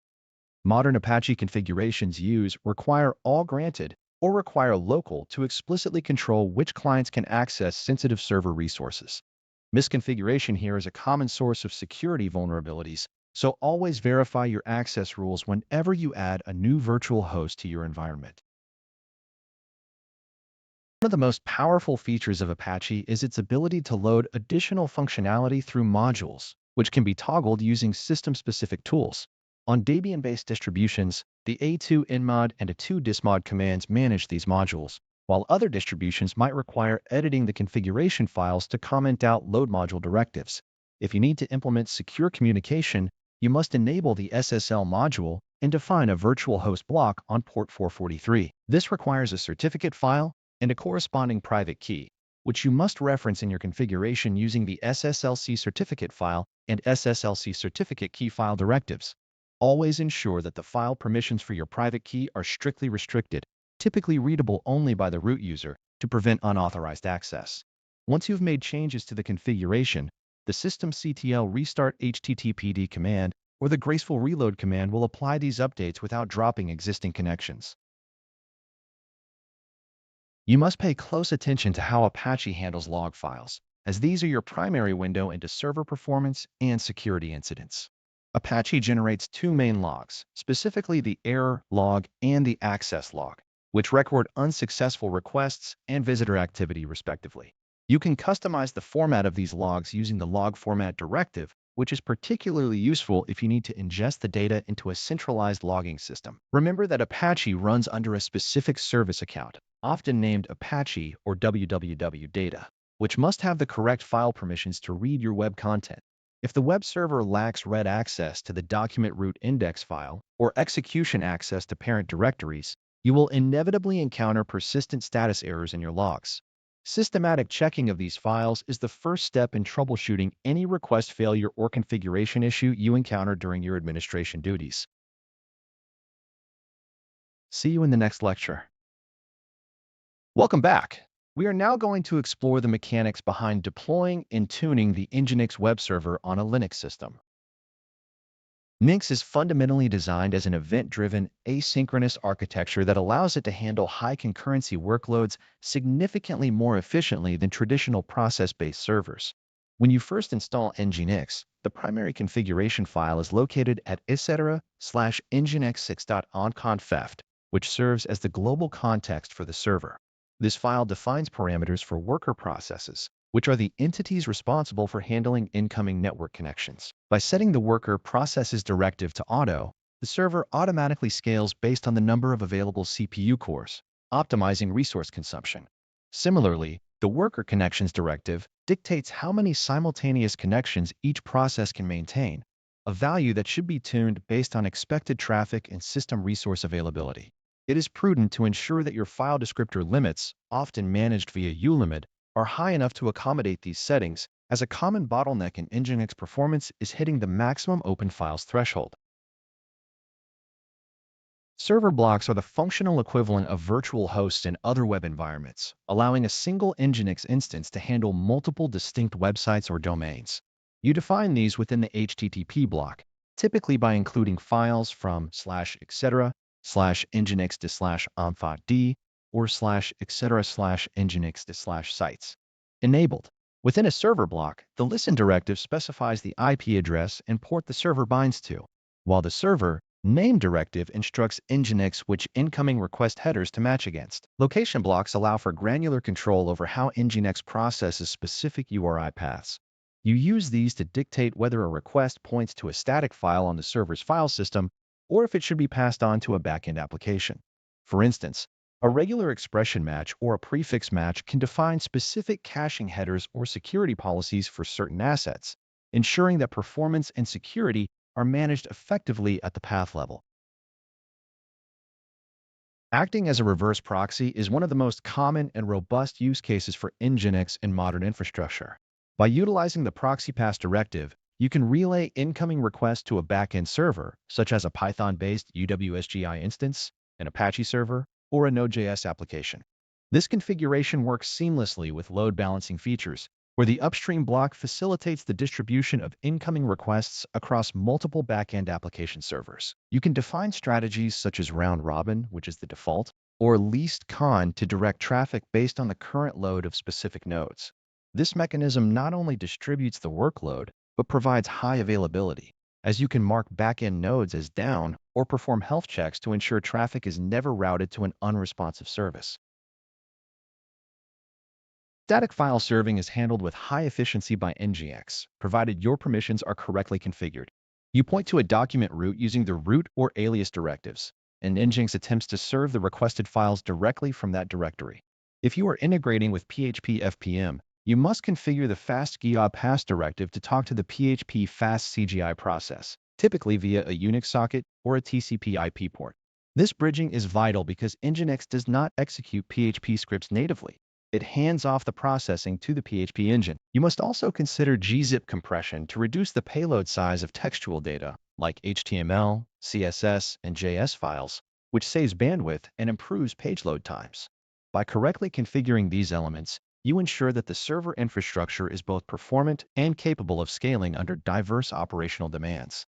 Modern Apache configurations use require all granted or require local to explicitly control which clients can access sensitive server resources. Misconfiguration here is a common source of security vulnerabilities, so always verify your access rules whenever you add a new virtual host to your environment. One of the most powerful features of Apache is its ability to load additional functionality through modules, which can be toggled using system-specific tools. On Debian-based distributions, the a2-inmod and a2-dismod commands manage these modules, while other distributions might require editing the configuration files to comment out load module directives. If you need to implement secure communication, you must enable the SSL module and define a virtual host block on port 443. This requires a certificate file and a corresponding private key, which you must reference in your configuration using the SSLC certificate file and SSLC certificate key file directives. Always ensure that the file permissions for your private key are strictly restricted, typically readable only by the root user, to prevent unauthorized access. Once you've made changes to the configuration, the systemctl restart httpd command or the graceful reload command will apply these updates without dropping existing connections. You must pay close attention to how Apache handles log files, as these are your primary window into server performance and security incidents. Apache generates two main logs, specifically the error log and the access log, which record unsuccessful requests and visitor activity respectively. You can customize the format of these logs using the log format directive, which is particularly useful if you need to ingest the data into a centralized logging system. Remember that Apache runs under a specific service account, often named Apache or www data, which must have the correct file permissions to read your web content. If the web server lacks read access to the document root index file or execution access to parent directories, you will inevitably encounter persistent status errors in your logs. Systematic checking of these files is the first step in troubleshooting any request failure or configuration issue you encounter during your administration duties. See you in the next lecture. Welcome back. We are now going to explore the mechanics behind deploying and tuning the Nginx web server on a Linux system. Nginx is fundamentally designed as an event-driven, asynchronous architecture that allows it to handle high concurrency workloads significantly more efficiently than traditional process-based servers. When you first install Nginx, the primary configuration file is located at etc/nginx6.onconf, which serves as the global context for the server. This file defines parameters for worker processes, which are the entities responsible for handling incoming network connections. By setting the worker processes directive to auto, the server automatically scales based on the number of available CPU cores, optimizing resource consumption. Similarly, the worker connections directive dictates how many simultaneous connections each process can maintain, a value that should be tuned based on expected traffic and system resource availability. It is prudent to ensure that your file descriptor limits, often managed via ulimit, are high enough to accommodate these settings, as a common bottleneck in Nginx performance is hitting the maximum open files threshold. Server blocks are the functional equivalent of virtual hosts in other web environments, allowing a single Nginx instance to handle multiple distinct websites or domains. You define these within the HTTP block, typically by including files from /etc/nginx/amfd or /etc/nginx/sites. Enabled. Within a server block, the listen directive specifies the IP address and port the server binds to, while the server name directive instructs Nginx which incoming request headers to match against. Location blocks allow for granular control over how Nginx processes specific URI paths. You use these to dictate whether a request points to a static file on the server's file system or if it should be passed on to a backend application. For instance, a regular expression match or a prefix match can define specific caching headers or security policies for certain assets, ensuring that performance and security are managed effectively at the path level. Acting as a reverse proxy is one of the most common and robust use cases for Nginx in modern infrastructure. By utilizing the proxy pass directive, you can relay incoming requests to a backend server, such as a Python-based UWSGI instance, an Apache server, or a Node.js application. This configuration works seamlessly with load balancing features, where the upstream block facilitates the distribution of incoming requests across multiple backend application servers. You can define strategies such as round robin, which is the default, or least con to direct traffic based on the current load of specific nodes. This mechanism not only distributes the workload, but provides high availability, as you can mark backend nodes as down or perform health checks to ensure traffic is never routed to an unresponsive service. Static file serving is handled with high efficiency by Nginx, provided your permissions are correctly configured. You point to a document root using the root or alias directives, and Nginx attempts to serve the requested files directly from that directory. If you are integrating with PHP FPM, you must configure the fastGIA pass directive to talk to the PHP fast CGI process, typically via a Unix socket or a TCP IP port. This bridging is vital because Nginx does not execute PHP scripts natively. It hands off the processing to the PHP engine. You must also consider Gzip compression to reduce the payload size of textual data, like HTML, CSS, and JS files, which saves bandwidth and improves page load times. By correctly configuring these elements, you ensure that the server infrastructure is both performant and capable of scaling under diverse operational demands.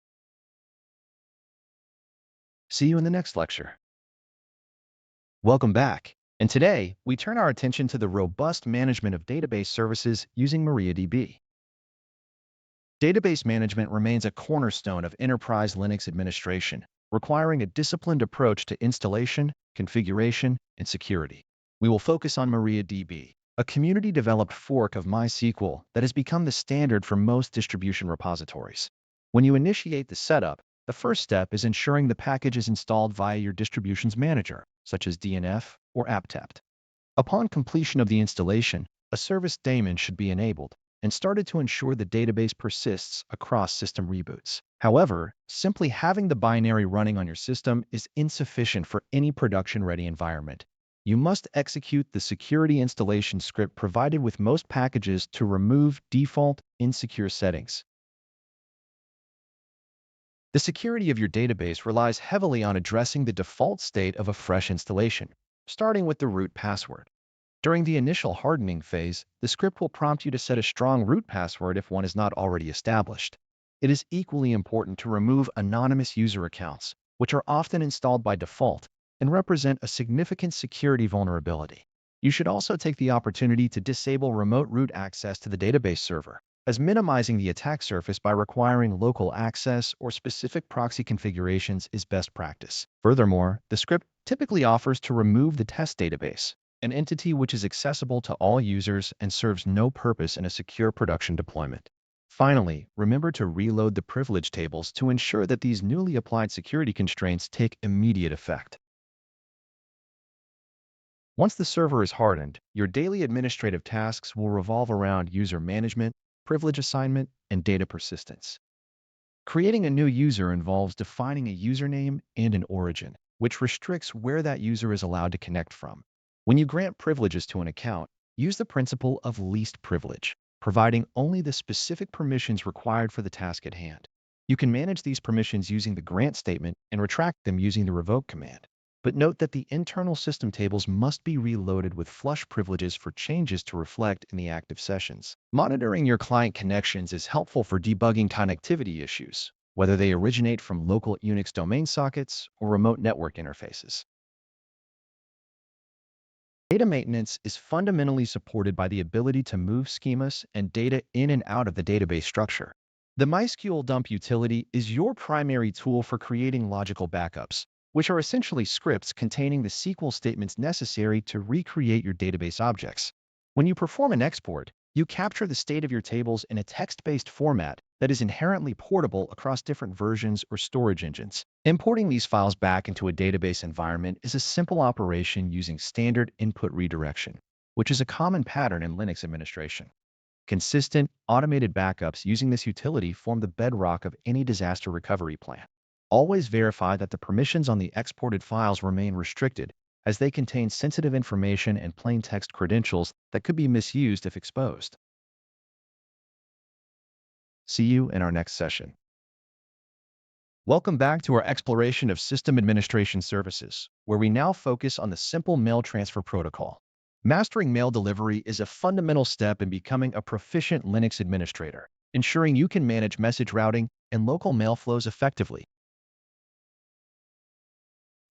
See you in the next lecture. Welcome back. And today, we turn our attention to the robust management of database services using MariaDB. Database management remains a cornerstone of enterprise Linux administration, requiring a disciplined approach to installation, configuration, and security. We will focus on MariaDB, a community-developed fork of MySQL that has become the standard for most distribution repositories. When you initiate the setup, the first step is ensuring the package is installed via your distribution's manager, such as DNF or apt. Upon completion of the installation, a service daemon should be enabled and started to ensure the database persists across system reboots. However, simply having the binary running on your system is insufficient for any production-ready environment. You must execute the security installation script provided with most packages to remove default, insecure settings. The security of your database relies heavily on addressing the default state of a fresh installation, starting with the root password. During the initial hardening phase, the script will prompt you to set a strong root password if one is not already established. It is equally important to remove anonymous user accounts, which are often installed by default and represent a significant security vulnerability. You should also take the opportunity to disable remote root access to the database server, as minimizing the attack surface by requiring local access or specific proxy configurations is best practice. Furthermore, the script typically offers to remove the test database, an entity which is accessible to all users and serves no purpose in a secure production deployment. Finally, remember to reload the privilege tables to ensure that these newly applied security constraints take immediate effect. Once the server is hardened, your daily administrative tasks will revolve around user management, privilege assignment, and data persistence. Creating a new user involves defining a username and an origin, which restricts where that user is allowed to connect from. When you grant privileges to an account, use the principle of least privilege, providing only the specific permissions required for the task at hand. You can manage these permissions using the grant statement and retract them using the revoke command. But note that the internal system tables must be reloaded with flush privileges for changes to reflect in the active sessions. Monitoring your client connections is helpful for debugging connectivity issues, whether they originate from local Unix domain sockets or remote network interfaces. Data maintenance is fundamentally supported by the ability to move schemas and data in and out of the database structure. The MySQL dump utility is your primary tool for creating logical backups, which are essentially scripts containing the SQL statements necessary to recreate your database objects. When you perform an export, you capture the state of your tables in a text-based format that is inherently portable across different versions or storage engines. Importing these files back into a database environment is a simple operation using standard input redirection, which is a common pattern in Linux administration. Consistent, automated backups using this utility form the bedrock of any disaster recovery plan. Always verify that the permissions on the exported files remain restricted, as they contain sensitive information and plain text credentials that could be misused if exposed. See you in our next session. Welcome back to our exploration of system administration services, where we now focus on the simple mail transfer protocol. Mastering mail delivery is a fundamental step in becoming a proficient Linux administrator, ensuring you can manage message routing and local mail flows effectively.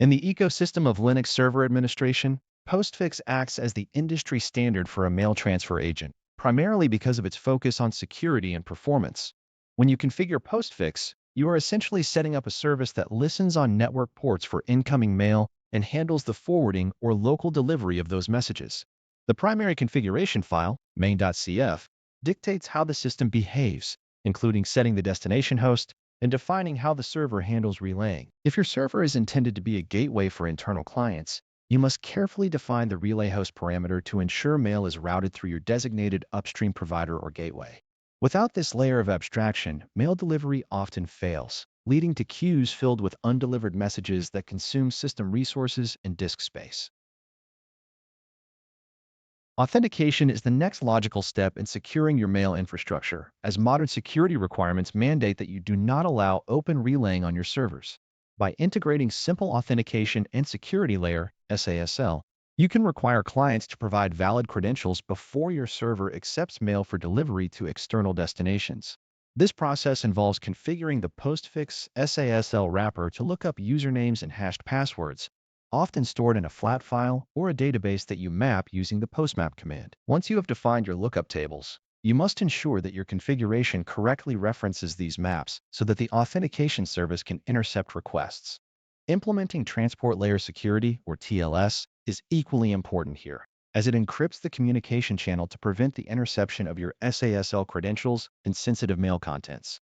In the ecosystem of Linux server administration, Postfix acts as the industry standard for a mail transfer agent, primarily because of its focus on security and performance. When you configure Postfix, you are essentially setting up a service that listens on network ports for incoming mail and handles the forwarding or local delivery of those messages. The primary configuration file, main.cf, dictates how the system behaves, including setting the destination host, and defining how the server handles relaying. If your server is intended to be a gateway for internal clients, you must carefully define the relay host parameter to ensure mail is routed through your designated upstream provider or gateway. Without this layer of abstraction, mail delivery often fails, leading to queues filled with undelivered messages that consume system resources and disk space. Authentication is the next logical step in securing your mail infrastructure, as modern security requirements mandate that you do not allow open relaying on your servers. By integrating simple authentication and security layer, SASL, you can require clients to provide valid credentials before your server accepts mail for delivery to external destinations. This process involves configuring the Postfix SASL wrapper to look up usernames and hashed passwords, often stored in a flat file or a database that you map using the postmap command. Once you have defined your lookup tables, you must ensure that your configuration correctly references these maps so that the authentication service can intercept requests. Implementing transport layer security, or TLS, is equally important here. as it encrypts the communication channel to prevent the interception of your SASL credentials and sensitive mail contents.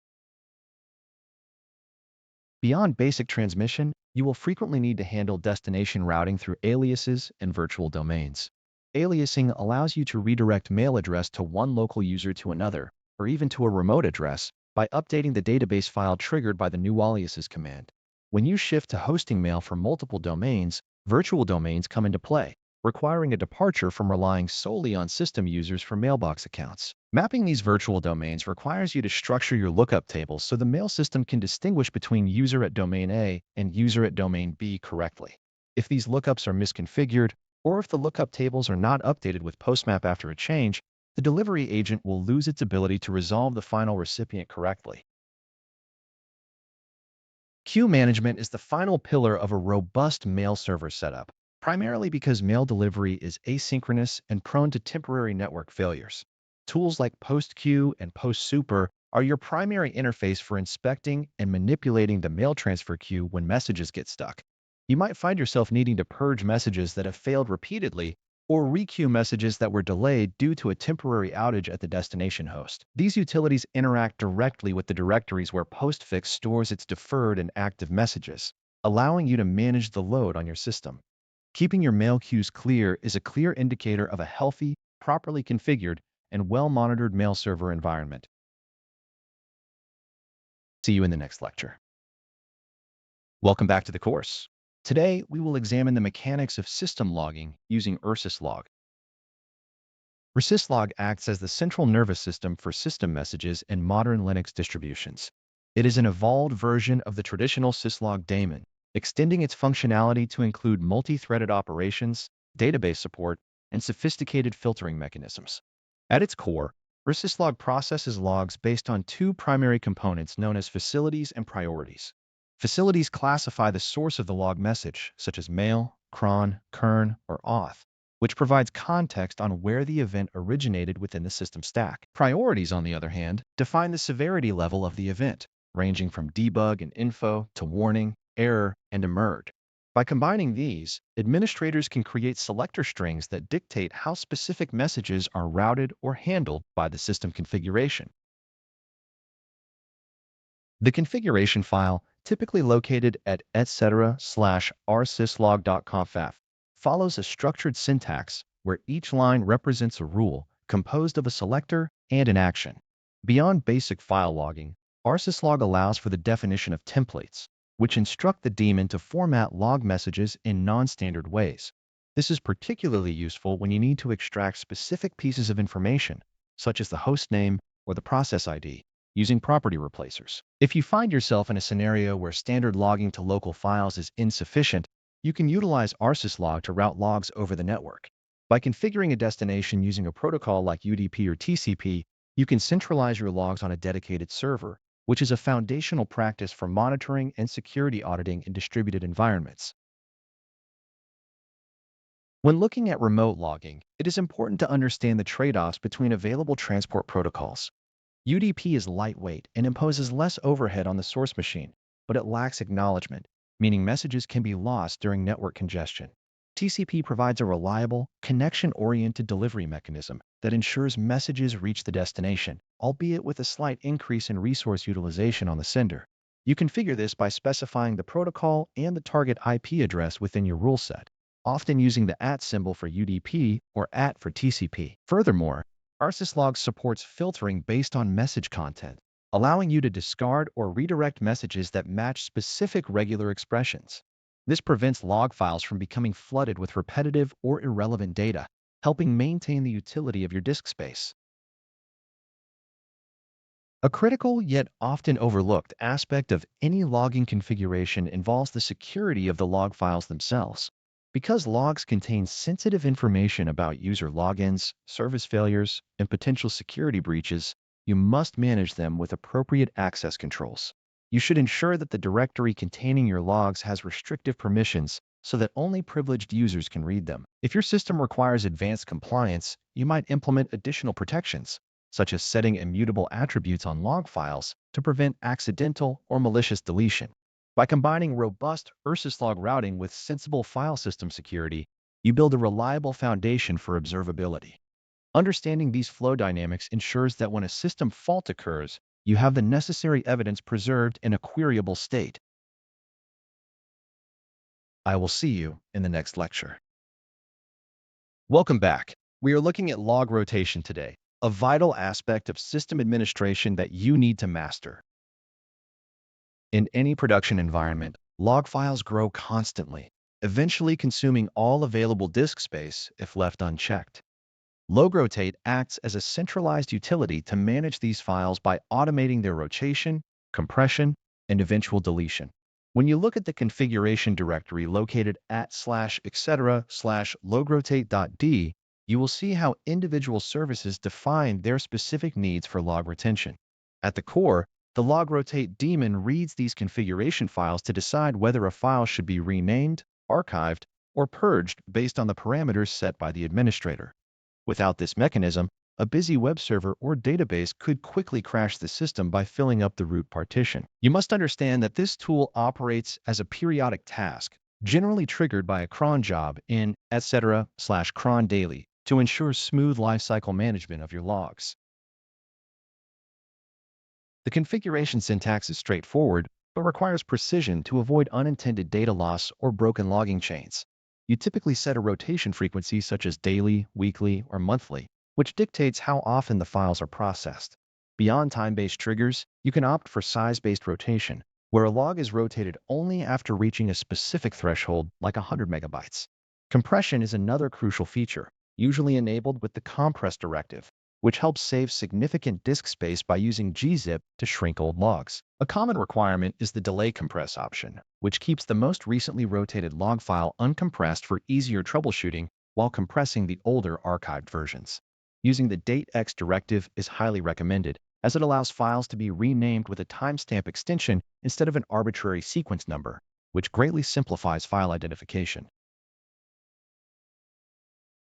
Beyond basic transmission, you will frequently need to handle destination routing through aliases and virtual domains. Aliasing allows you to redirect mail address to one local user to another, or even to a remote address, by updating the database file triggered by the new aliases command. When you shift to hosting mail for multiple domains, virtual domains come into play, requiring a departure from relying solely on system users for mailbox accounts. Mapping these virtual domains requires you to structure your lookup tables so the mail system can distinguish between user at domain A and user at domain B correctly. If these lookups are misconfigured, or if the lookup tables are not updated with postmap after a change, the delivery agent will lose its ability to resolve the final recipient correctly. Queue management is the final pillar of a robust mail server setup, primarily because mail delivery is asynchronous and prone to temporary network failures. Tools like PostQ and PostSuper are your primary interface for inspecting and manipulating the mail transfer queue when messages get stuck. You might find yourself needing to purge messages that have failed repeatedly or requeue messages that were delayed due to a temporary outage at the destination host. These utilities interact directly with the directories where Postfix stores its deferred and active messages, allowing you to manage the load on your system. Keeping your mail queues clear is a clear indicator of a healthy, properly configured, and well-monitored mail server environment. See you in the next lecture. Welcome back to the course. Today, we will examine the mechanics of system logging using rsyslog. Rsyslog acts as the central nervous system for system messages in modern Linux distributions. It is an evolved version of the traditional syslog daemon, extending its functionality to include multi-threaded operations, database support, and sophisticated filtering mechanisms. At its core, rsyslog processes logs based on two primary components known as facilities and priorities. Facilities classify the source of the log message, such as mail, cron, kern, or auth, which provides context on where the event originated within the system stack. Priorities, on the other hand, define the severity level of the event, ranging from debug and info to warning, error, and emerge. By combining these, administrators can create selector strings that dictate how specific messages are routed or handled by the system configuration. The configuration file, typically located at etc/rsyslog.conf, follows a structured syntax where each line represents a rule composed of a selector and an action. Beyond basic file logging, rsyslog allows for the definition of templates, which instruct the daemon to format log messages in non-standard ways. This is particularly useful when you need to extract specific pieces of information, such as the host name or the process ID, using property replacers. If you find yourself in a scenario where standard logging to local files is insufficient, you can utilize rsyslog to route logs over the network. By configuring a destination using a protocol like UDP or TCP, you can centralize your logs on a dedicated server, which is a foundational practice for monitoring and security auditing in distributed environments. When looking at remote logging, it is important to understand the trade-offs between available transport protocols. UDP is lightweight and imposes less overhead on the source machine, but it lacks acknowledgement, meaning messages can be lost during network congestion. TCP provides a reliable, connection-oriented delivery mechanism that ensures messages reach the destination, albeit with a slight increase in resource utilization on the sender. You configure this by specifying the protocol and the target IP address within your rule set, often using the @ symbol for UDP or @ for TCP. Furthermore, rsyslog supports filtering based on message content, allowing you to discard or redirect messages that match specific regular expressions. This prevents log files from becoming flooded with repetitive or irrelevant data, helping maintain the utility of your disk space. A critical yet often overlooked aspect of any logging configuration involves the security of the log files themselves. Because logs contain sensitive information about user logins, service failures, and potential security breaches, you must manage them with appropriate access controls. You should ensure that the directory containing your logs has restrictive permissions so that only privileged users can read them. If your system requires advanced compliance, you might implement additional protections, such as setting immutable attributes on log files to prevent accidental or malicious deletion. By combining robust rsyslog routing with sensible file system security, you build a reliable foundation for observability. Understanding these flow dynamics ensures that when a system fault occurs, you have the necessary evidence preserved in a queryable state. I will see you in the next lecture. Welcome back. We are looking at log rotation today, a vital aspect of system administration that you need to master. In any production environment, log files grow constantly, eventually consuming all available disk space if left unchecked. Logrotate acts as a centralized utility to manage these files by automating their rotation, compression, and eventual deletion. When you look at the configuration directory located at /etc/logrotate.d, you will see how individual services define their specific needs for log retention. At the core, the Logrotate daemon reads these configuration files to decide whether a file should be renamed, archived, or purged based on the parameters set by the administrator. Without this mechanism, a busy web server or database could quickly crash the system by filling up the root partition. You must understand that this tool operates as a periodic task, generally triggered by a cron job in etc/cron daily to ensure smooth lifecycle management of your logs. The configuration syntax is straightforward, but requires precision to avoid unintended data loss or broken logging chains. You typically set a rotation frequency such as daily, weekly, or monthly, which dictates how often the files are processed. Beyond time-based triggers, you can opt for size-based rotation, where a log is rotated only after reaching a specific threshold like 100 megabytes. Compression is another crucial feature, usually enabled with the compress directive, which helps save significant disk space by using Gzip to shrink old logs. A common requirement is the delay compress option, which keeps the most recently rotated log file uncompressed for easier troubleshooting while compressing the older archived versions. Using the datex directive is highly recommended, as it allows files to be renamed with a timestamp extension instead of an arbitrary sequence number, which greatly simplifies file identification.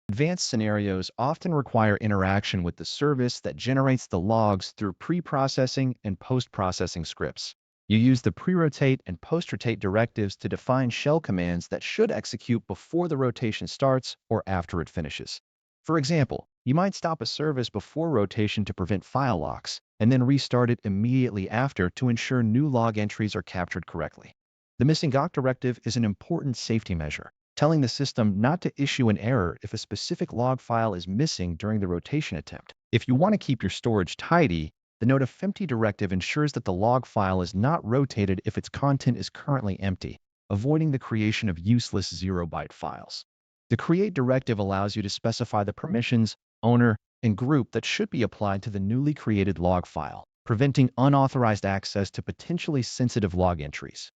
Advanced scenarios often require interaction with the service that generates the logs through pre-processing and post-processing scripts. You use the pre-rotate and post-rotate directives to define shell commands that should execute before the rotation starts or after it finishes. For example, you might stop a service before rotation to prevent file locks, and then restart it immediately after to ensure new log entries are captured correctly. The missing awk directive is an important safety measure, telling the system not to issue an error if a specific log file is missing during the rotation attempt. If you want to keep your storage tidy, the notifempty directive ensures that the log file is not rotated if its content is currently empty, avoiding the creation of useless 0-byte files. The create directive allows you to specify the permissions, owner, and group that should be applied to the newly created log file, preventing unauthorized access to potentially sensitive log entries.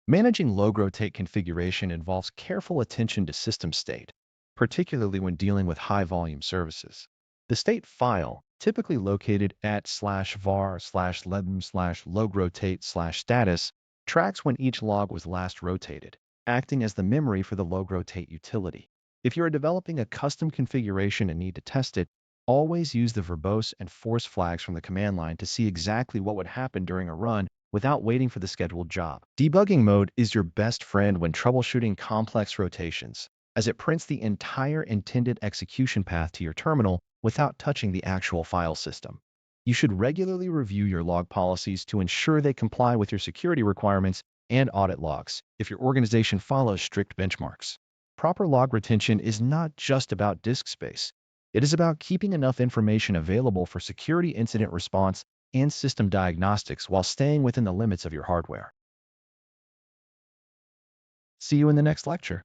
Managing Logrotate configuration involves careful attention to system state, particularly when dealing with high-volume services. The state file, typically located at /var/leb/logrotate/status, tracks when each log was last rotated, acting as the memory for the Logrotate utility. If you are developing a custom configuration and need to test it, always use the verbose and force flags from the command line to see exactly what would happen during a run without waiting for the scheduled job. Debugging mode is your best friend when troubleshooting complex rotations, as it prints the entire intended execution path to your terminal without touching the actual file system. You should regularly review your log policies to ensure they comply with your security requirements and audit logs if your organization follows strict benchmarks. Proper log retention is not just about disk space. It is about keeping enough information available for security incident response and system diagnostics while staying within the limits of your hardware. See you in the next lecture.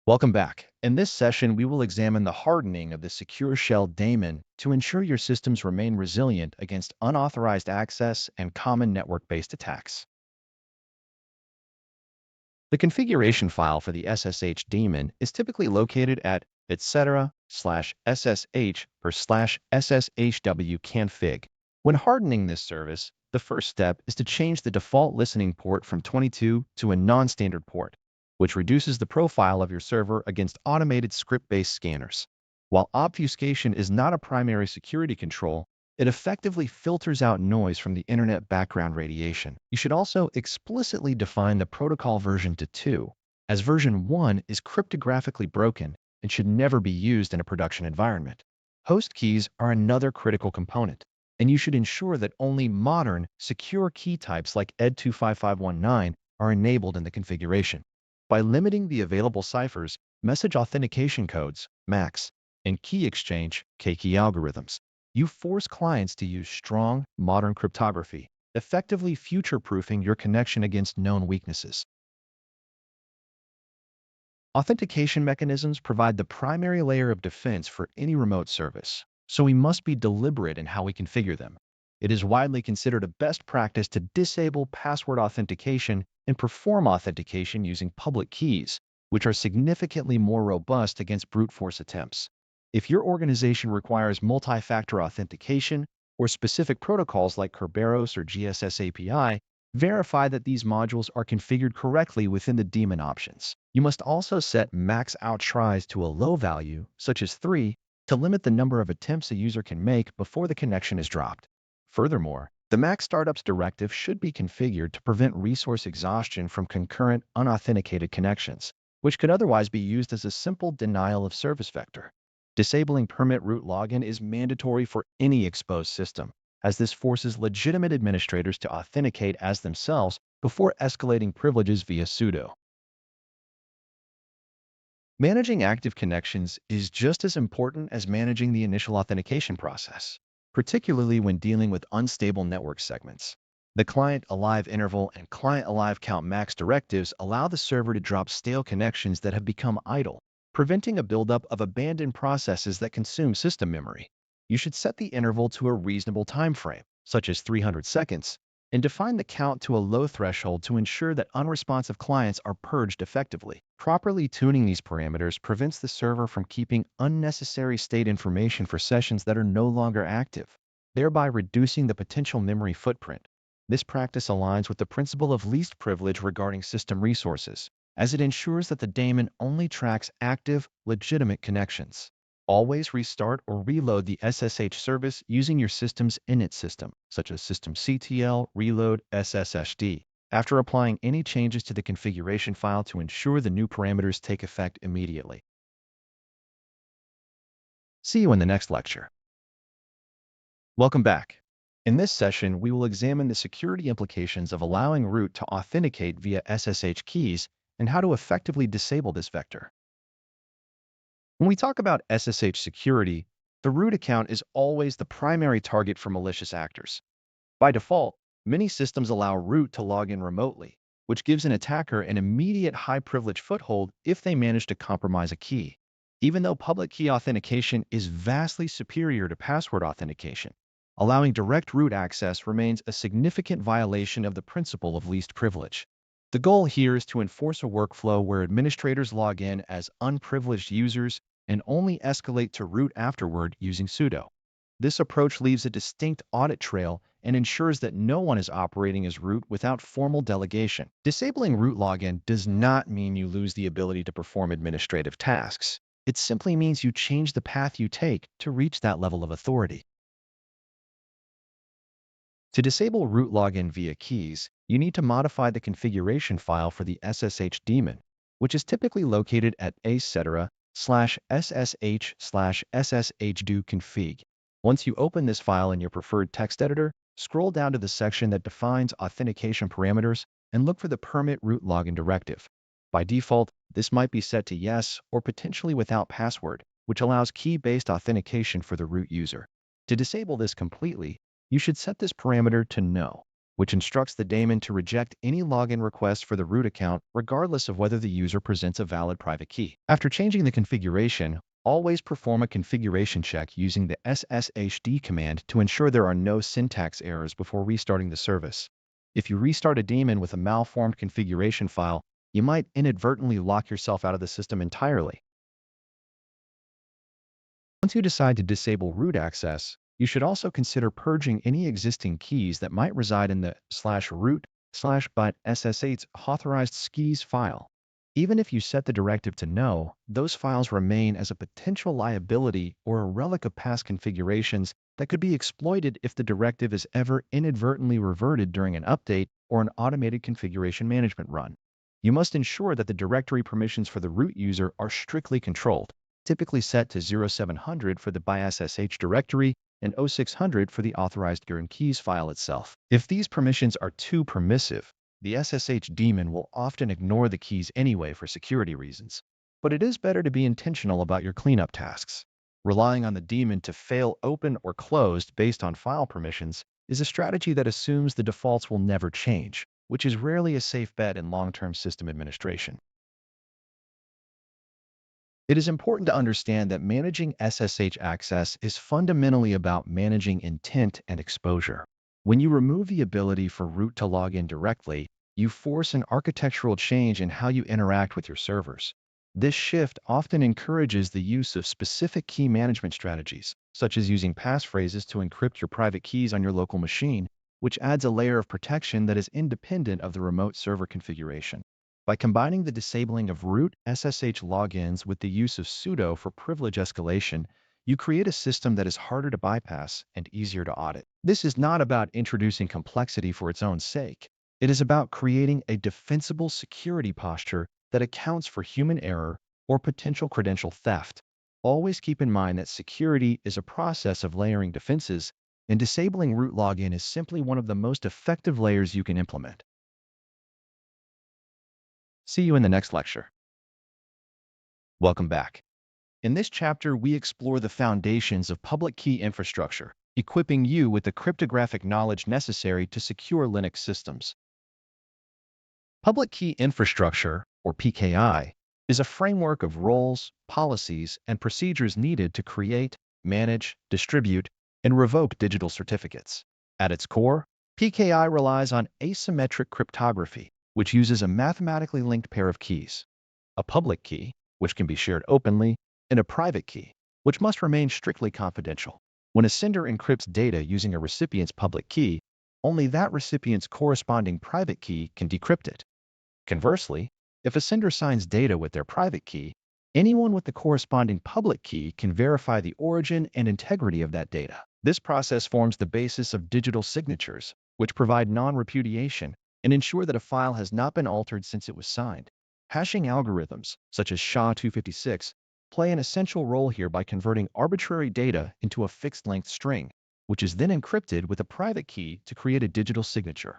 Welcome back. In this session, we will examine the hardening of the secure shell daemon to ensure your systems remain resilient against unauthorized access and common network-based attacks. The configuration file for the SSH daemon is typically located at etc//ssh/sshw config. When hardening this service, the first step is to change the default listening port from 22 to a non-standard port, which reduces the profile of your server against automated script-based scanners. While obfuscation is not a primary security control, It effectively filters out noise from the internet background radiation. You should also explicitly define the protocol version to 2, as version 1 is cryptographically broken and should never be used in a production environment. Host keys are another critical component, and you should ensure that only modern, secure key types like ED25519 are enabled in the configuration. By limiting the available ciphers, message authentication codes, MACs, and key exchange, KKey algorithms, you force clients to use strong, modern cryptography, effectively future-proofing your connection against known weaknesses. Authentication mechanisms provide the primary layer of defense for any remote service, so we must be deliberate in how we configure them. It is widely considered a best practice to disable password authentication and perform authentication using public keys, which are significantly more robust against brute force attempts. If your organization requires multi-factor authentication or specific protocols like Kerberos or GSS API, verify that these modules are configured correctly within the daemon options. You must also set max out tries to a low value, such as 3, to limit the number of attempts a user can make before the connection is dropped. Furthermore, the max startups directive should be configured to prevent resource exhaustion from concurrent unauthenticated connections, which could otherwise be used as a simple denial of service vector. Disabling permit root login is mandatory for any exposed system, as this forces legitimate administrators to authenticate as themselves before escalating privileges via Sudo. Managing active connections is just as important as managing the initial authentication process, particularly when dealing with unstable network segments. The client alive interval and client alive count max directives allow the server to drop stale connections that have become idle, preventing a buildup of abandoned processes that consume system memory. You should set the interval to a reasonable time frame, such as 300 seconds, and define the count to a low threshold to ensure that unresponsive clients are purged effectively. Properly tuning these parameters prevents the server from keeping unnecessary state information for sessions that are no longer active, thereby reducing the potential memory footprint. This practice aligns with the principle of least privilege regarding system resources, as it ensures that the daemon only tracks active, legitimate connections. Always restart or reload the SSH service using your system's init system, such as systemctl reload SSHD, after applying any changes to the configuration file to ensure the new parameters take effect immediately. See you in the next lecture. Welcome back. In this session, we will examine the security implications of allowing root to authenticate via SSH keys and how to effectively disable this vector. When we talk about SSH security, the root account is always the primary target for malicious actors. By default, many systems allow root to log in remotely, which gives an attacker an immediate high-privilege foothold if they manage to compromise a key. Even though public key authentication is vastly superior to password authentication, allowing direct root access remains a significant violation of the principle of least privilege. The goal here is to enforce a workflow where administrators log in as unprivileged users and only escalate to root afterward using Sudo. This approach leaves a distinct audit trail and ensures that no one is operating as root without formal delegation. Disabling root login does not mean you lose the ability to perform administrative tasks. It simply means you change the path you take to reach that level of authority. To disable root login via keys, you need to modify the configuration file for the SSH daemon, which is typically located at etc/ssh/sshdo-config. Once you open this file in your preferred text editor, scroll down to the section that defines authentication parameters and look for the permit root login directive. By default, this might be set to yes or potentially without password, which allows key-based authentication for the root user. To disable this completely, you should set this parameter to no, which instructs the daemon to reject any login request for the root account regardless of whether the user presents a valid private key. After changing the configuration, always perform a configuration check using the sshd command to ensure there are no syntax errors before restarting the service. If you restart a daemon with a malformed configuration file, you might inadvertently lock yourself out of the system entirely. Once you decide to disable root access, you should also consider purging any existing keys that might reside in the /root/byte/ssh authorized skis file. Even if you set the directive to no, those files remain as a potential liability or a relic of past configurations that could be exploited if the directive is ever inadvertently reverted during an update or an automated configuration management run. You must ensure that the directory permissions for the root user are strictly controlled, typically set to 0700 for the by_SSH directory and 0600 for the authorized keys file itself. If these permissions are too permissive, the SSH daemon will often ignore the keys anyway for security reasons. But it is better to be intentional about your cleanup tasks. Relying on the daemon to fail open or closed based on file permissions is a strategy that assumes the defaults will never change, which is rarely a safe bet in long-term system administration. It is important to understand that managing SSH access is fundamentally about managing intent and exposure. When you remove the ability for root to log in directly, you force an architectural change in how you interact with your servers. This shift often encourages the use of specific key management strategies, such as using passphrases to encrypt your private keys on your local machine, which adds a layer of protection that is independent of the remote server configuration. By combining the disabling of root SSH logins with the use of Sudo for privilege escalation, you create a system that is harder to bypass and easier to audit. This is not about introducing complexity for its own sake. It is about creating a defensible security posture that accounts for human error or potential credential theft. Always keep in mind that security is a process of layering defenses, and disabling root login is simply one of the most effective layers you can implement. See you in the next lecture. Welcome back. In this chapter, we explore the foundations of public key infrastructure, equipping you with the cryptographic knowledge necessary to secure Linux systems. Public key infrastructure, or PKI, is a framework of roles, policies, and procedures needed to create, manage, distribute, and revoke digital certificates. At its core, PKI relies on asymmetric cryptography, which uses a mathematically linked pair of keys: a public key, which can be shared openly, and a private key, which must remain strictly confidential. When a sender encrypts data using a recipient's public key, only that recipient's corresponding private key can decrypt it. Conversely, if a sender signs data with their private key, anyone with the corresponding public key can verify the origin and integrity of that data. This process forms the basis of digital signatures, which provide non-repudiation and ensure that a file has not been altered since it was signed. Hashing algorithms, such as SHA-256, play an essential role here by converting arbitrary data into a fixed-length string, which is then encrypted with a private key to create a digital signature.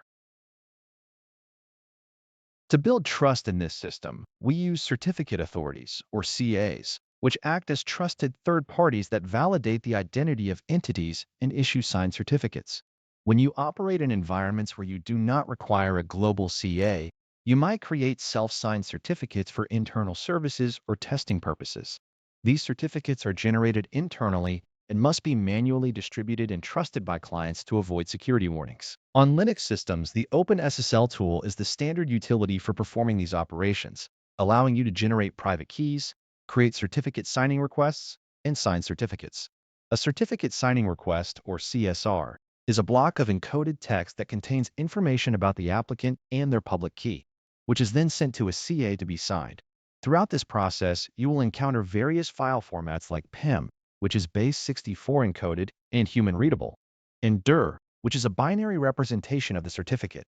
To build trust in this system, we use certificate authorities, or CAs, which act as trusted third parties that validate the identity of entities and issue signed certificates. When you operate in environments where you do not require a global CA, you might create self-signed certificates for internal services or testing purposes. These certificates are generated internally and must be manually distributed and trusted by clients to avoid security warnings. On Linux systems, the OpenSSL tool is the standard utility for performing these operations, allowing you to generate private keys, create certificate signing requests, and sign certificates. A certificate signing request, or CSR, is a block of encoded text that contains information about the applicant and their public key, which is then sent to a CA to be signed. Throughout this process, you will encounter various file formats like PEM, which is base64 encoded and human readable, and DIR, which is a binary representation of the certificate.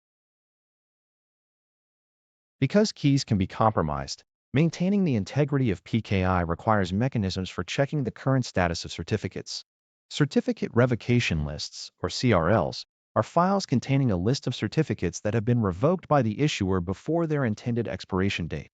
Because keys can be compromised, maintaining the integrity of PKI requires mechanisms for checking the current status of certificates. Certificate revocation lists, or CRLs, are files containing a list of certificates that have been revoked by the issuer before their intended expiration date.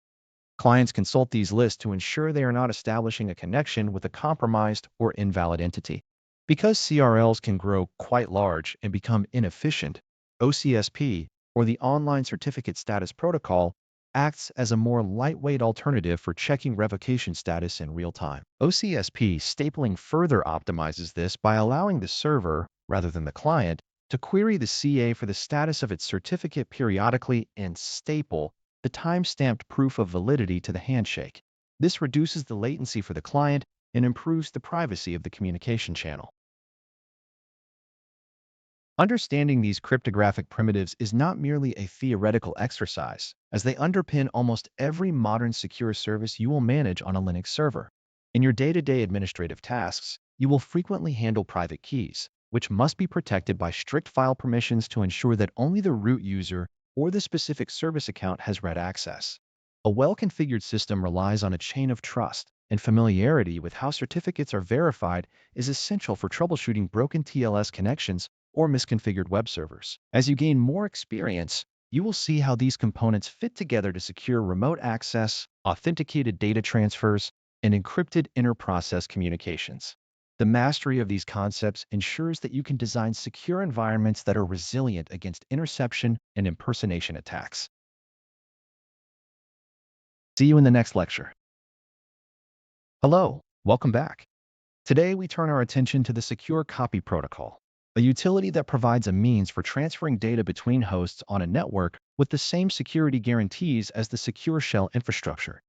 Clients consult these lists to ensure they are not establishing a connection with a compromised or invalid entity. Because CRLs can grow quite large and become inefficient, OCSP, or the Online Certificate Status Protocol, acts as a more lightweight alternative for checking revocation status in real time. OCSP stapling further optimizes this by allowing the server, rather than the client, to query the CA for the status of its certificate periodically and staple the time-stamped proof of validity to the handshake. This reduces the latency for the client and improves the privacy of the communication channel. Understanding these cryptographic primitives is not merely a theoretical exercise, as they underpin almost every modern secure service you will manage on a Linux server. In your day-to-day administrative tasks, you will frequently handle private keys, which must be protected by strict file permissions to ensure that only the root user or the specific service account has read access. A well-configured system relies on a chain of trust, and familiarity with how certificates are verified is essential for troubleshooting broken TLS connections or misconfigured web servers. As you gain more experience, you will see how these components fit together to secure remote access, authenticated data transfers, and encrypted inter-process communications. The mastery of these concepts ensures that you can design secure environments that are resilient against interception and impersonation attacks. See you in the next lecture. Hello, welcome back. Today we turn our attention to the Secure Copy Protocol, a utility that provides a means for transferring data between hosts on a network with the same security guarantees as the Secure Shell infrastructure.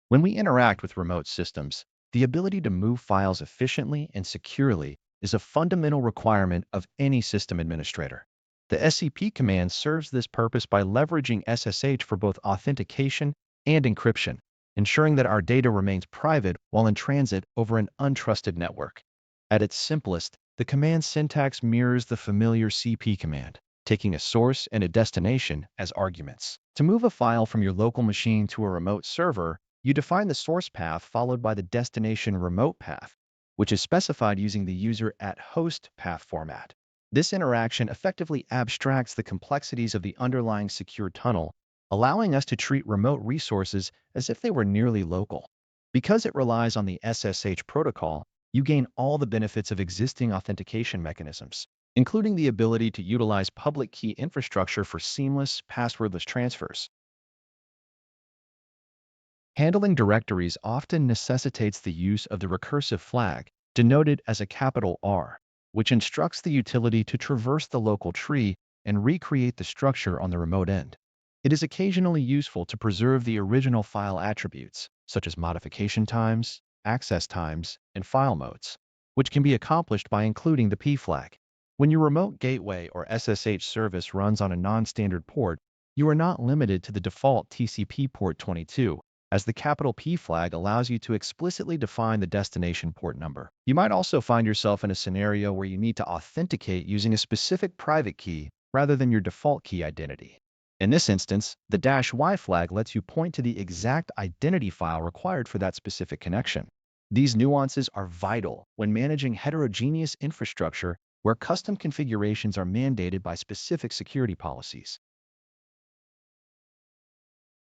When we interact with remote systems, the ability to move files efficiently and securely is a fundamental requirement of any system administrator. The SCP command serves this purpose by leveraging SSH for both authentication and encryption, ensuring that our data remains private while in transit over an untrusted network. At its simplest, the command syntax mirrors the familiar CP command, taking a source and a destination as arguments. To move a file from your local machine to a remote server, you define the source path followed by the destination remote path, which is specified using the user@host path format. This interaction effectively abstracts the complexities of the underlying secure tunnel, allowing us to treat remote resources as if they were nearly local. Because it relies on the SSH protocol, you gain all the benefits of existing authentication mechanisms, including the ability to utilize public key infrastructure for seamless, passwordless transfers. Handling directories often necessitates the use of the recursive flag, denoted as a capital R, which instructs the utility to traverse the local tree and recreate the structure on the remote end. It is occasionally useful to preserve the original file attributes, such as modification times, access times, and file modes, which can be accomplished by including the P flag. When your remote gateway or SSH service runs on a non-standard port, you are not limited to the default TCP port 22, as the capital P flag allows you to explicitly define the destination port number. You might also find yourself in a scenario where you need to authenticate using a specific private key rather than your default key identity. In this instance, the -y flag lets you point to the exact identity file required for that specific connection. These nuances are vital when managing heterogeneous infrastructure where custom configurations are mandated by specific security policies.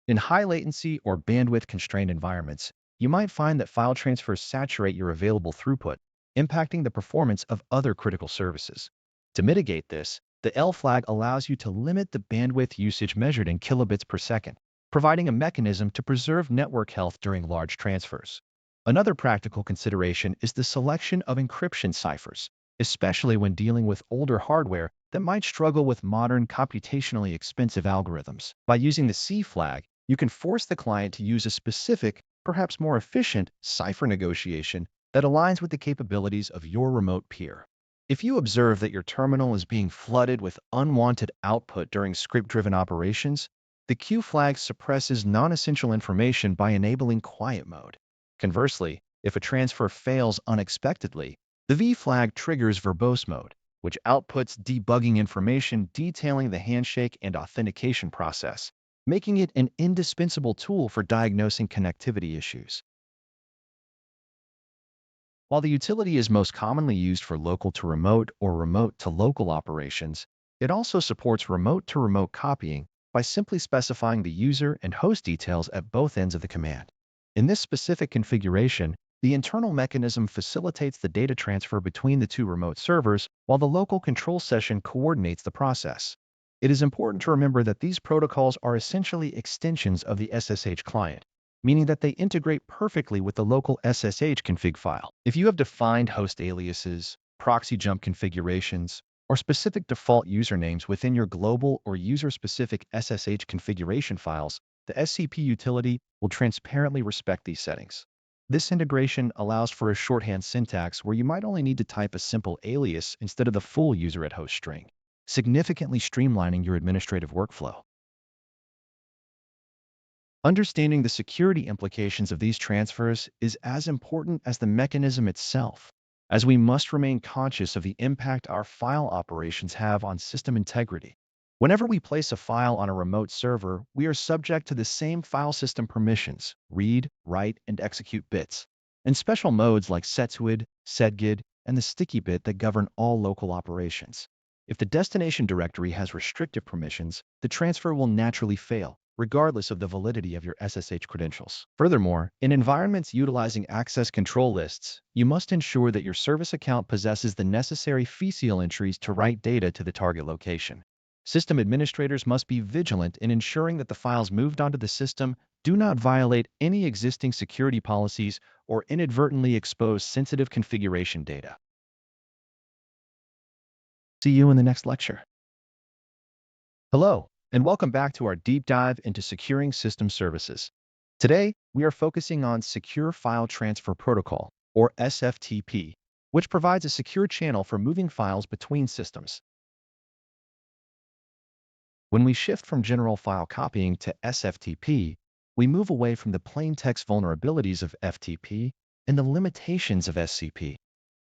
In high latency or bandwidth-constrained environments, you might find that file transfers saturate your available throughput, impacting the performance of other critical services. To mitigate this, the L flag allows you to limit the bandwidth usage measured in kilobits per second, providing a mechanism to preserve network health during large transfers. Another practical consideration is the selection of encryption ciphers, especially when dealing with older hardware that might struggle with modern computationally expensive algorithms. By using the C flag, you can force the client to use a specific, perhaps more efficient, cipher negotiation that aligns with the capabilities of your remote peer. If you observe that your terminal is being flooded with unwanted output during script-driven operations, the Q flag suppresses non-essential information by enabling quiet mode. Conversely, if a transfer fails unexpectedly, the V flag triggers verbose mode, which outputs debugging information detailing the handshake and authentication process, making it an indispensable tool for diagnosing connectivity issues. While the utility is most commonly used for local-to-remote or remote-to-local operations, it also supports remote-to-remote copying by simply specifying the user and host details at both ends of the command. In this specific configuration, the internal mechanism facilitates the data transfer between the two remote servers, while the local control session coordinates the process. It is important to remember that these protocols are essentially extensions of the SSH client, meaning that they integrate perfectly with the local SSH config file. If you have defined host aliases, proxy jump configurations, or specific default usernames within your global or user-specific SSH configuration files, the SCP utility will transparently respect these settings. This integration allows for a shorthand syntax where you might only need to type a simple alias instead of the full user@host string, significantly streamlining your administrative workflow. Understanding the security implications of these transfers is as important as the mechanism itself, as we must remain conscious of the impact our file operations have on system integrity. Whenever we place a file on a remote server, we are subject to the same file system permissions, read, write, and execute bits, and special modes like setwid, sedgid, and the sticky bit that govern all local operations. If the destination directory has restrictive permissions, the transfer will naturally fail, regardless of the validity of your SSH credentials. Furthermore, in environments utilizing access control lists, you must ensure that your service account possesses the necessary FISIL entries to write data to the target location. System administrators must be vigilant in ensuring that the files moved onto the system do not violate any existing security policies or inadvertently expose sensitive configuration data. See you in the next lecture. Hello, and welcome back to our deep dive into securing system services. Today, we are focusing on Secure File Transfer Protocol, or SFTP, which provides a secure channel for moving files between systems. When we shift from general file copying to SFTP, we move away from the plain text vulnerabilities of FTP and the limitations of SCP.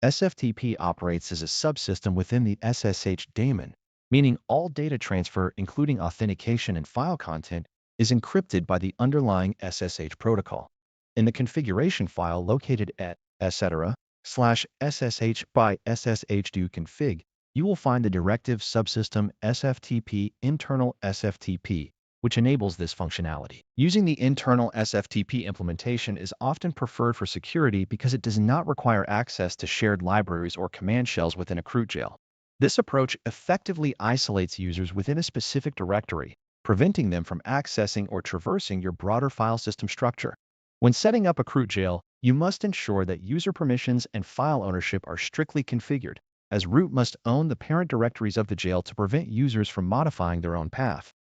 SFTP operates as a subsystem within the SSH daemon, meaning all data transfer, including authentication and file content, is encrypted by the underlying SSH protocol. In the configuration file located at etc/ssh by sshdo-config, you will find the directive subsystem SFTP internal SFTP, which enables this functionality. Using the internal SFTP implementation is often preferred for security because it does not require access to shared libraries or command shells within a root jail. This approach effectively isolates users within a specific directory, preventing them from accessing or traversing your broader file system structure. When setting up a root jail, you must ensure that user permissions and file ownership are strictly configured, as root must own the parent directories of the jail to prevent users from modifying their own path.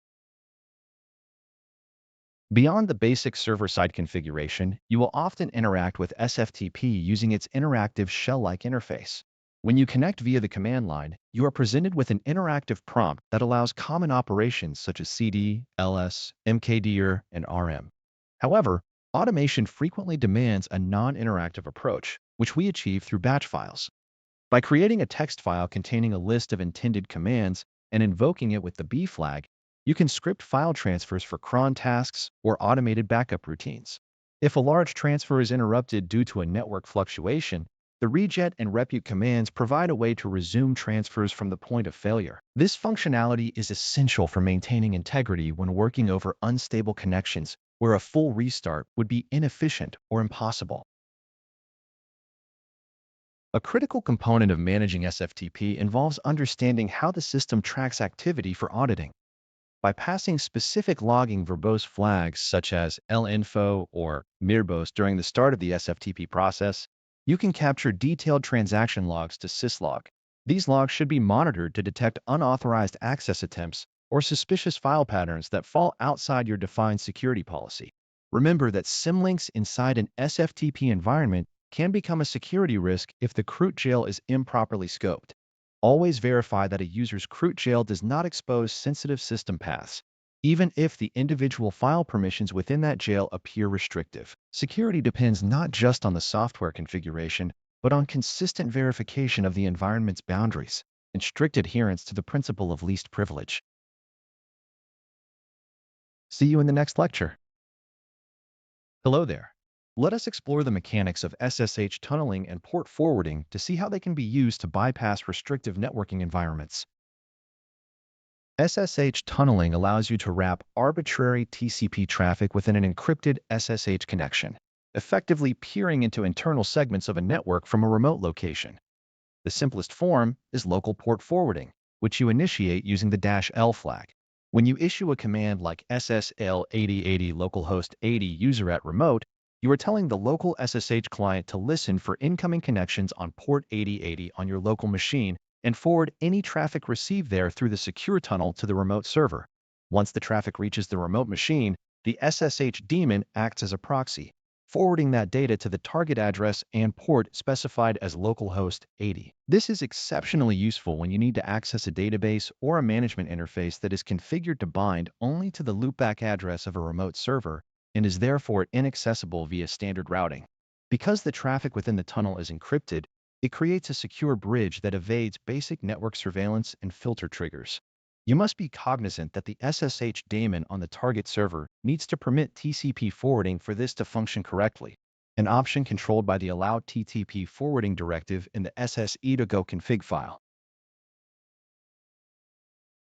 Beyond the basic server-side configuration, you will often interact with SFTP using its interactive shell-like interface. When you connect via the command line, you are presented with an interactive prompt that allows common operations such as cd, ls, mkdir, and rm. However, automation frequently demands a non-interactive approach, which we achieve through batch files. By creating a text file containing a list of intended commands and invoking it with the B flag, you can script file transfers for cron tasks or automated backup routines. If a large transfer is interrupted due to a network fluctuation, the reget and repute commands provide a way to resume transfers from the point of failure. This functionality is essential for maintaining integrity when working over unstable connections where a full restart would be inefficient or impossible. A critical component of managing SFTP involves understanding how the system tracks activity for auditing. By passing specific logging verbose flags such as linfo or mirbos during the start of the SFTP process, you can capture detailed transaction logs to syslog. These logs should be monitored to detect unauthorized access attempts or suspicious file patterns that fall outside your defined security policy. Remember that symlinks inside an SFTP environment can become a security risk if the root jail is improperly scoped. Always verify that a user's root jail does not expose sensitive system paths, even if the individual file permissions within that jail appear restrictive. Security depends not just on the software configuration, but on consistent verification of the environment's boundaries and strict adherence to the principle of least privilege. See you in the next lecture. Hello there. Let us explore the mechanics of SSH tunneling and port forwarding to see how they can be used to bypass restrictive networking environments. SSH tunneling allows you to wrap arbitrary TCP traffic within an encrypted SSH connection, effectively peering into internal segments of a network from a remote location. The simplest form is local port forwarding, which you initiate using the -L flag. When you issue a command like SSL 8080 localhost 80 user at remote, you are telling the local SSH client to listen for incoming connections on port 8080 on your local machine and forward any traffic received there through the secure tunnel to the remote server. Once the traffic reaches the remote machine, the SSH daemon acts as a proxy, forwarding that data to the target address and port specified as localhost 80. This is exceptionally useful when you need to access a database or a management interface that is configured to bind only to the loopback address of a remote server and is therefore inaccessible via standard routing. Because the traffic within the tunnel is encrypted, it creates a secure bridge that evades basic network surveillance and filter triggers. You must be cognizant that the SSH daemon on the target server needs to permit TCP forwarding for this to function correctly, an option controlled by the Allow TTP Forwarding directive in the SSH config file.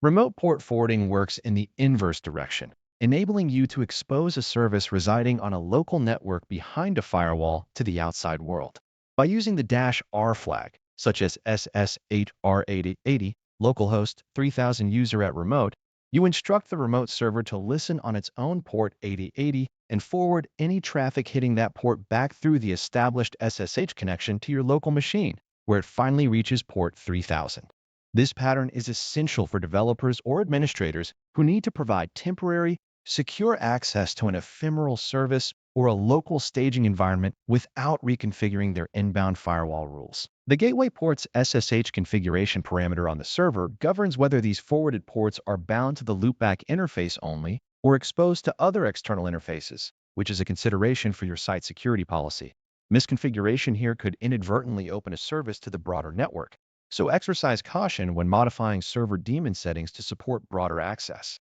Remote port forwarding works in the inverse direction, enabling you to expose a service residing on a local network behind a firewall to the outside world. By using the -R flag, such as SSHR8080, localhost 3000 user at remote, you instruct the remote server to listen on its own port 8080 and forward any traffic hitting that port back through the established SSH connection to your local machine, where it finally reaches port 3000. This pattern is essential for developers or administrators who need to provide temporary, secure access to an ephemeral service or a local staging environment without reconfiguring their inbound firewall rules. The gateway port's SSH configuration parameter on the server governs whether these forwarded ports are bound to the loopback interface only or exposed to other external interfaces, which is a consideration for your site security policy. Misconfiguration here could inadvertently open a service to the broader network, so exercise caution when modifying server daemon settings to support broader access.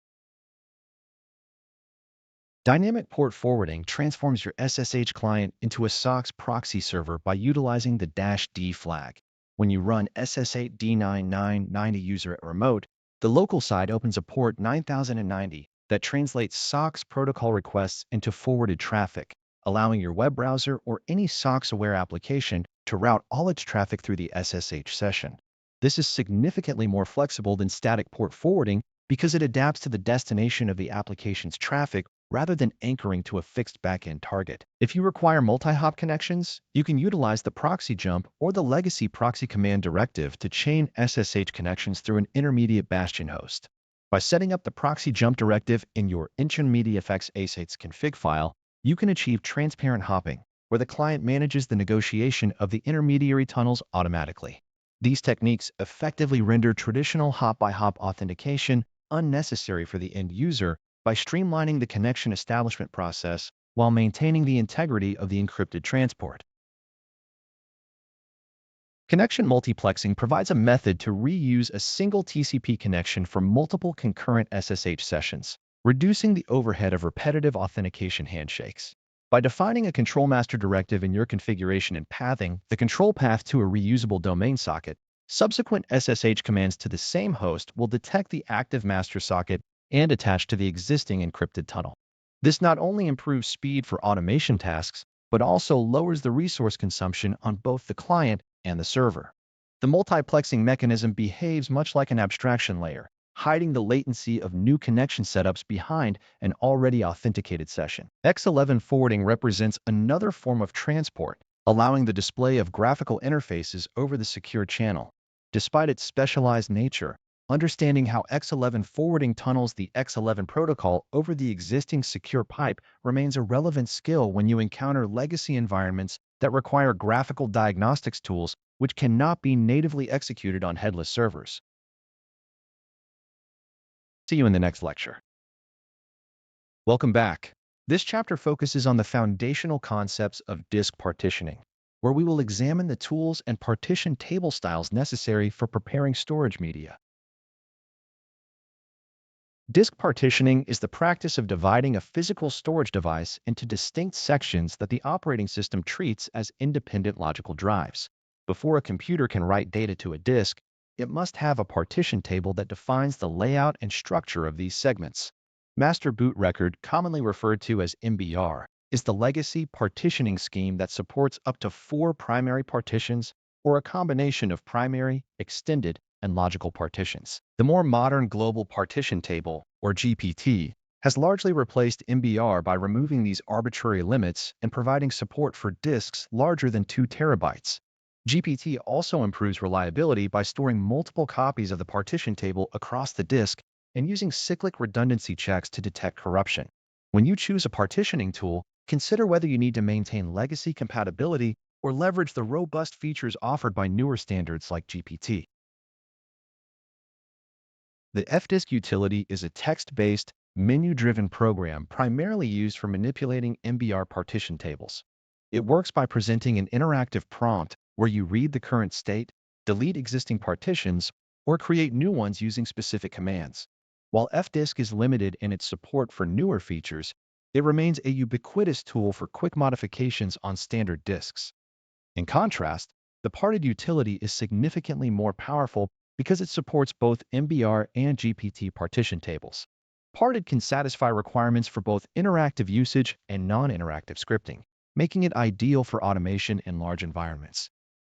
Dynamic port forwarding transforms your SSH client into a SOCKS proxy server by utilizing the -D flag. When you run SSH D9990 user at remote, the local side opens a port 9090 that translates SOCKS protocol requests into forwarded traffic, allowing your web browser or any SOCKS-aware application to route all its traffic through the SSH session. This is significantly more flexible than static port forwarding because it adapts to the destination of the application's traffic rather than anchoring to a fixed backend target. If you require multi-hop connections, you can utilize the proxy jump or the legacy proxy command directive to chain SSH connections through an intermediate bastion host. By setting up the proxy jump directive in your Initramfs assets config file, you can achieve transparent hopping, where the client manages the negotiation of the intermediary tunnels automatically. These techniques effectively render traditional hop-by-hop authentication unnecessary for the end user by streamlining the connection establishment process while maintaining the integrity of the encrypted transport. Connection multiplexing provides a method to reuse a single TCP connection for multiple concurrent SSH sessions, reducing the overhead of repetitive authentication handshakes. By defining a control master directive in your configuration and pathing the control path to a reusable domain socket, subsequent SSH commands to the same host will detect the active master socket and attach to the existing encrypted tunnel. This not only improves speed for automation tasks, but also lowers the resource consumption on both the client and the server. The multiplexing mechanism behaves much like an abstraction layer, hiding the latency of new connection setups behind an already authenticated session. X11 forwarding represents another form of transport, allowing the display of graphical interfaces over the secure channel. Despite its specialized nature, understanding how X11 forwarding tunnels the X11 protocol over the existing secure pipe remains a relevant skill when you encounter legacy environments that require graphical diagnostics tools which cannot be natively executed on headless servers. See you in the next lecture. Welcome back. This chapter focuses on the foundational concepts of disk partitioning, where we will examine the tools and partition table styles necessary for preparing storage media. Disk partitioning is the practice of dividing a physical storage device into distinct sections that the operating system treats as independent logical drives. Before a computer can write data to a disk, it must have a partition table that defines the layout and structure of these segments. Master boot record, commonly referred to as MBR, is the legacy partitioning scheme that supports up to 4 primary partitions or a combination of primary, extended, and logical partitions. The more modern Global Partition Table, or GPT, has largely replaced MBR by removing these arbitrary limits and providing support for disks larger than 2 terabytes. GPT also improves reliability by storing multiple copies of the partition table across the disk and using cyclic redundancy checks to detect corruption. When you choose a partitioning tool, consider whether you need to maintain legacy compatibility or leverage the robust features offered by newer standards like GPT. The fdisk utility is a text-based, menu-driven program primarily used for manipulating MBR partition tables. It works by presenting an interactive prompt where you read the current state, delete existing partitions, or create new ones using specific commands. While fdisk is limited in its support for newer features, it remains a ubiquitous tool for quick modifications on standard disks. In contrast, the parted utility is significantly more powerful because it supports both MBR and GPT partition tables. Parted can satisfy requirements for both interactive usage and non-interactive scripting, making it ideal for automation in large environments.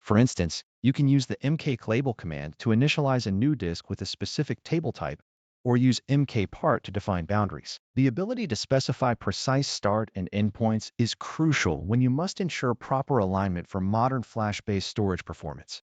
For instance, you can use the mkclabel command to initialize a new disk with a specific table type, or use mkpart to define boundaries. The ability to specify precise start and endpoints is crucial when you must ensure proper alignment for modern flash-based storage performance.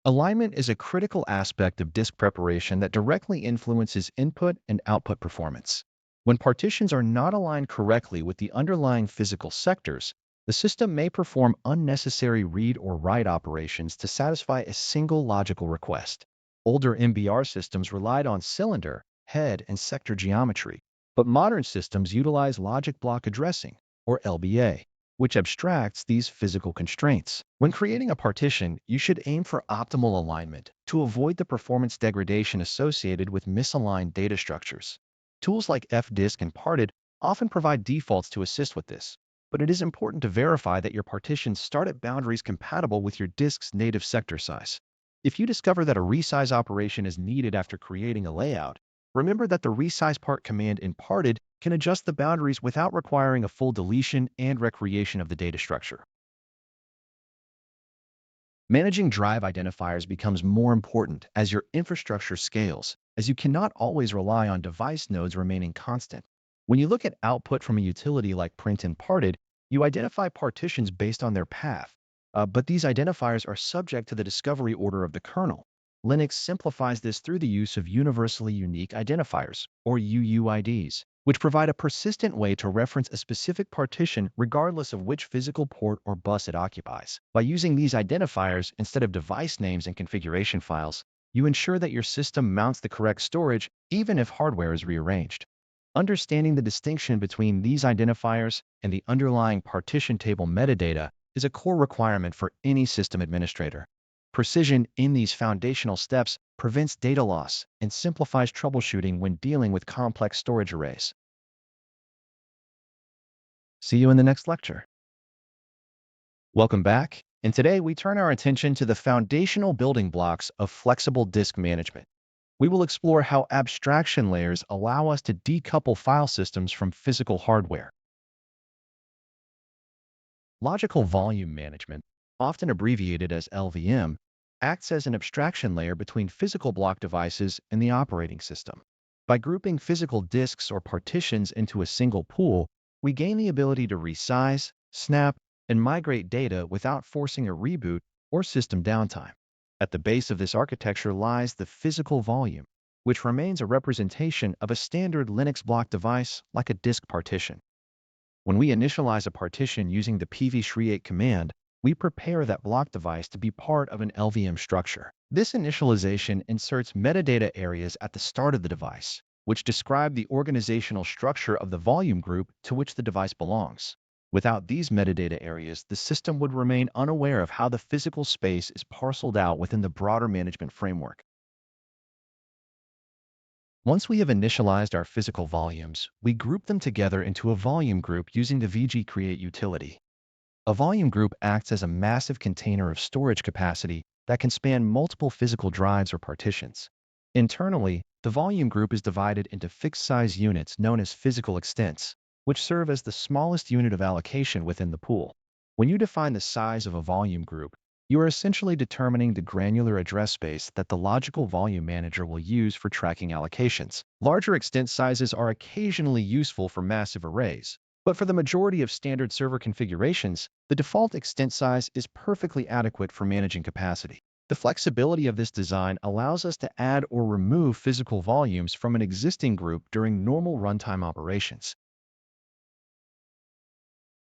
Alignment is a critical aspect of disk preparation that directly influences input and output performance. When partitions are not aligned correctly with the underlying physical sectors, the system may perform unnecessary read or write operations to satisfy a single logical request. Older MBR systems relied on cylinder, head, and sector geometry, but modern systems utilize logic block addressing, or LBA, which abstracts these physical constraints. When creating a partition, you should aim for optimal alignment to avoid the performance degradation associated with misaligned data structures. Tools like fdisk and parted often provide defaults to assist with this, but it is important to verify that your partitions start at boundaries compatible with your disk's native sector size. If you discover that a resize operation is needed after creating a layout, remember that the resize part command in parted can adjust the boundaries without requiring a full deletion and recreation of the data structure. Managing drive identifiers becomes more important as your infrastructure scales, as you cannot always rely on device nodes remaining constant. When you look at output from a utility like print and parted, you identify partitions based on their path, but these identifiers are subject to the discovery order of the kernel. Linux simplifies this through the use of universally unique identifiers, or UUIDs, which provide a persistent way to reference a specific partition regardless of which physical port or bus it occupies. By using these identifiers instead of device names and configuration files, you ensure that your system mounts the correct storage even if hardware is rearranged. Understanding the distinction between these identifiers and the underlying partition table metadata is a core requirement for any system administrator. Precision in these foundational steps prevents data loss and simplifies troubleshooting when dealing with complex storage arrays. See you in the next lecture. Welcome back, and today we turn our attention to the foundational building blocks of flexible disk management. We will explore how abstraction layers allow us to decouple file systems from physical hardware. Logical volume management, often abbreviated as LVM, acts as an abstraction layer between physical block devices and the operating system. By grouping physical disks or partitions into a single pool, we gain the ability to resize, snap, and migrate data without forcing a reboot or system downtime. At the base of this architecture lies the physical volume, which remains a representation of a standard Linux block device like a disk partition. When we initialize a partition using the pvcreate command, we prepare that block device to be part of an LVM structure. This initialization inserts metadata areas at the start of the device, which describe the organizational structure of the volume group to which the device belongs. Without these metadata areas, the system would remain unaware of how the physical space is parceled out within the broader management framework. Once we have initialized our physical volumes, we group them together into a volume group using the vgcreate utility. A volume group acts as a massive container of storage capacity that can span multiple physical drives or partitions. Internally, the volume group is divided into fixed-size units known as physical extents, which serve as the smallest unit of allocation within the pool. When you define the size of a volume group, you are essentially determining the granular address space that the logical volume manager will use for tracking allocations. Larger extent sizes are occasionally useful for massive arrays, but for the majority of standard server configurations, the default extent size is perfectly adequate for managing capacity. The flexibility of this design allows us to add or remove physical volumes from an existing group during normal runtime operations.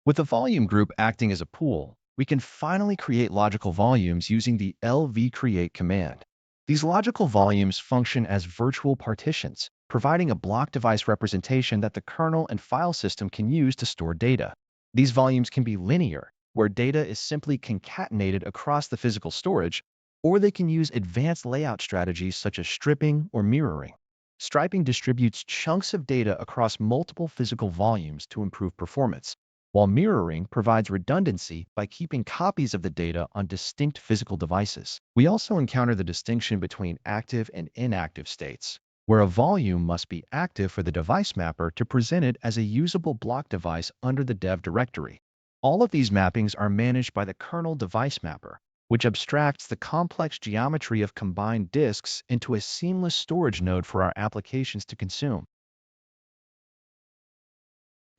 With the volume group acting as a pool, we can finally create logical volumes using the lvcreate command. These logical volumes function as virtual partitions, providing a block device representation that the kernel and file system can use to store data. These volumes can be linear, where data is simply concatenated across the physical storage, or they can use advanced layout strategies such as stripping or mirroring. Striping distributes chunks of data across multiple physical volumes to improve performance, while mirroring provides redundancy by keeping copies of the data on distinct physical devices. We also encounter the distinction between active and inactive states, where a volume must be active for the device mapper to present it as a usable block device under the dev directory. All of these mappings are managed by the kernel device mapper, which abstracts the complex geometry of combined disks into a seamless storage node for our applications to consume.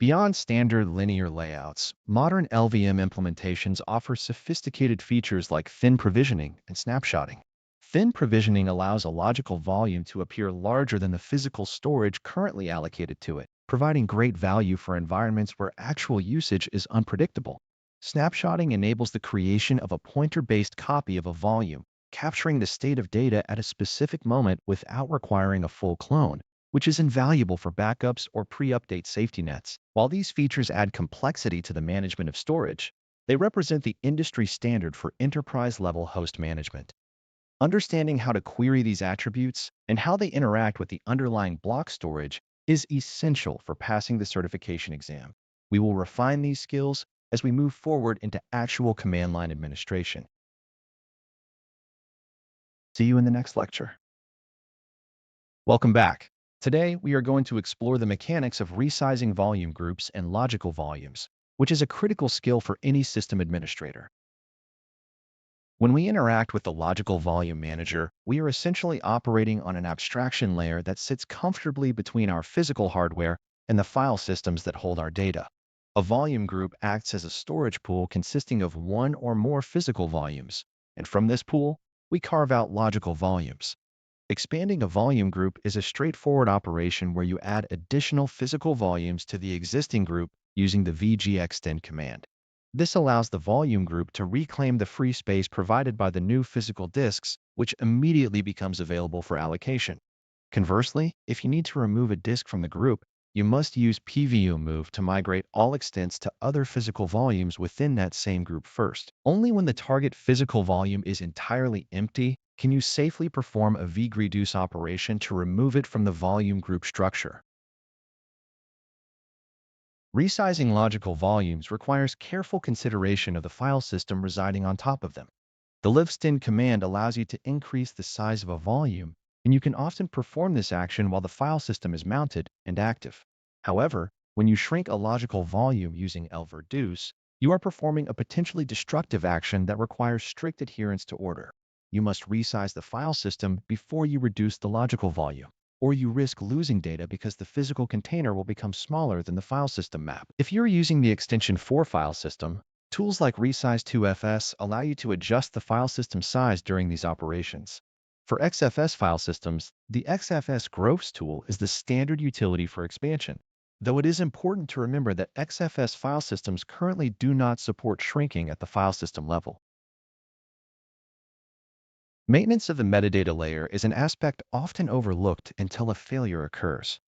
Beyond standard linear layouts, modern LVM implementations offer sophisticated features like thin provisioning and snapshotting. Thin provisioning allows a logical volume to appear larger than the physical storage currently allocated to it, providing great value for environments where actual usage is unpredictable. Snapshotting enables the creation of a pointer-based copy of a volume, capturing the state of data at a specific moment without requiring a full clone, which is invaluable for backups or pre-update safety nets. While these features add complexity to the management of storage, they represent the industry standard for enterprise-level host management. Understanding how to query these attributes and how they interact with the underlying block storage is essential for passing the certification exam. We will refine these skills as we move forward into actual command line administration. See you in the next lecture. Welcome back. Today, we are going to explore the mechanics of resizing volume groups and logical volumes, which is a critical skill for any system administrator. When we interact with the logical volume manager, we are essentially operating on an abstraction layer that sits comfortably between our physical hardware and the file systems that hold our data. A volume group acts as a storage pool consisting of one or more physical volumes, and from this pool, we carve out logical volumes. Expanding a volume group is a straightforward operation where you add additional physical volumes to the existing group using the vgextend command. This allows the volume group to reclaim the free space provided by the new physical disks, which immediately becomes available for allocation. Conversely, if you need to remove a disk from the group, you must use pvmove to migrate all extents to other physical volumes within that same group first. Only when the target physical volume is entirely empty can you safely perform a vgreduce operation to remove it from the volume group structure. Resizing logical volumes requires careful consideration of the file system residing on top of them. The lifstend command allows you to increase the size of a volume, and you can often perform this action while the file system is mounted and active. However, when you shrink a logical volume using lreduce, you are performing a potentially destructive action that requires strict adherence to order. You must resize the file system before you reduce the logical volume, or you risk losing data because the physical container will become smaller than the file system map. If you're using the extension for file system, tools like resize2fs allow you to adjust the file system size during these operations. For XFS file systems, the XFS growths tool is the standard utility for expansion, though it is important to remember that XFS file systems currently do not support shrinking at the file system level. Maintenance of the metadata layer is an aspect often overlooked until a failure occurs.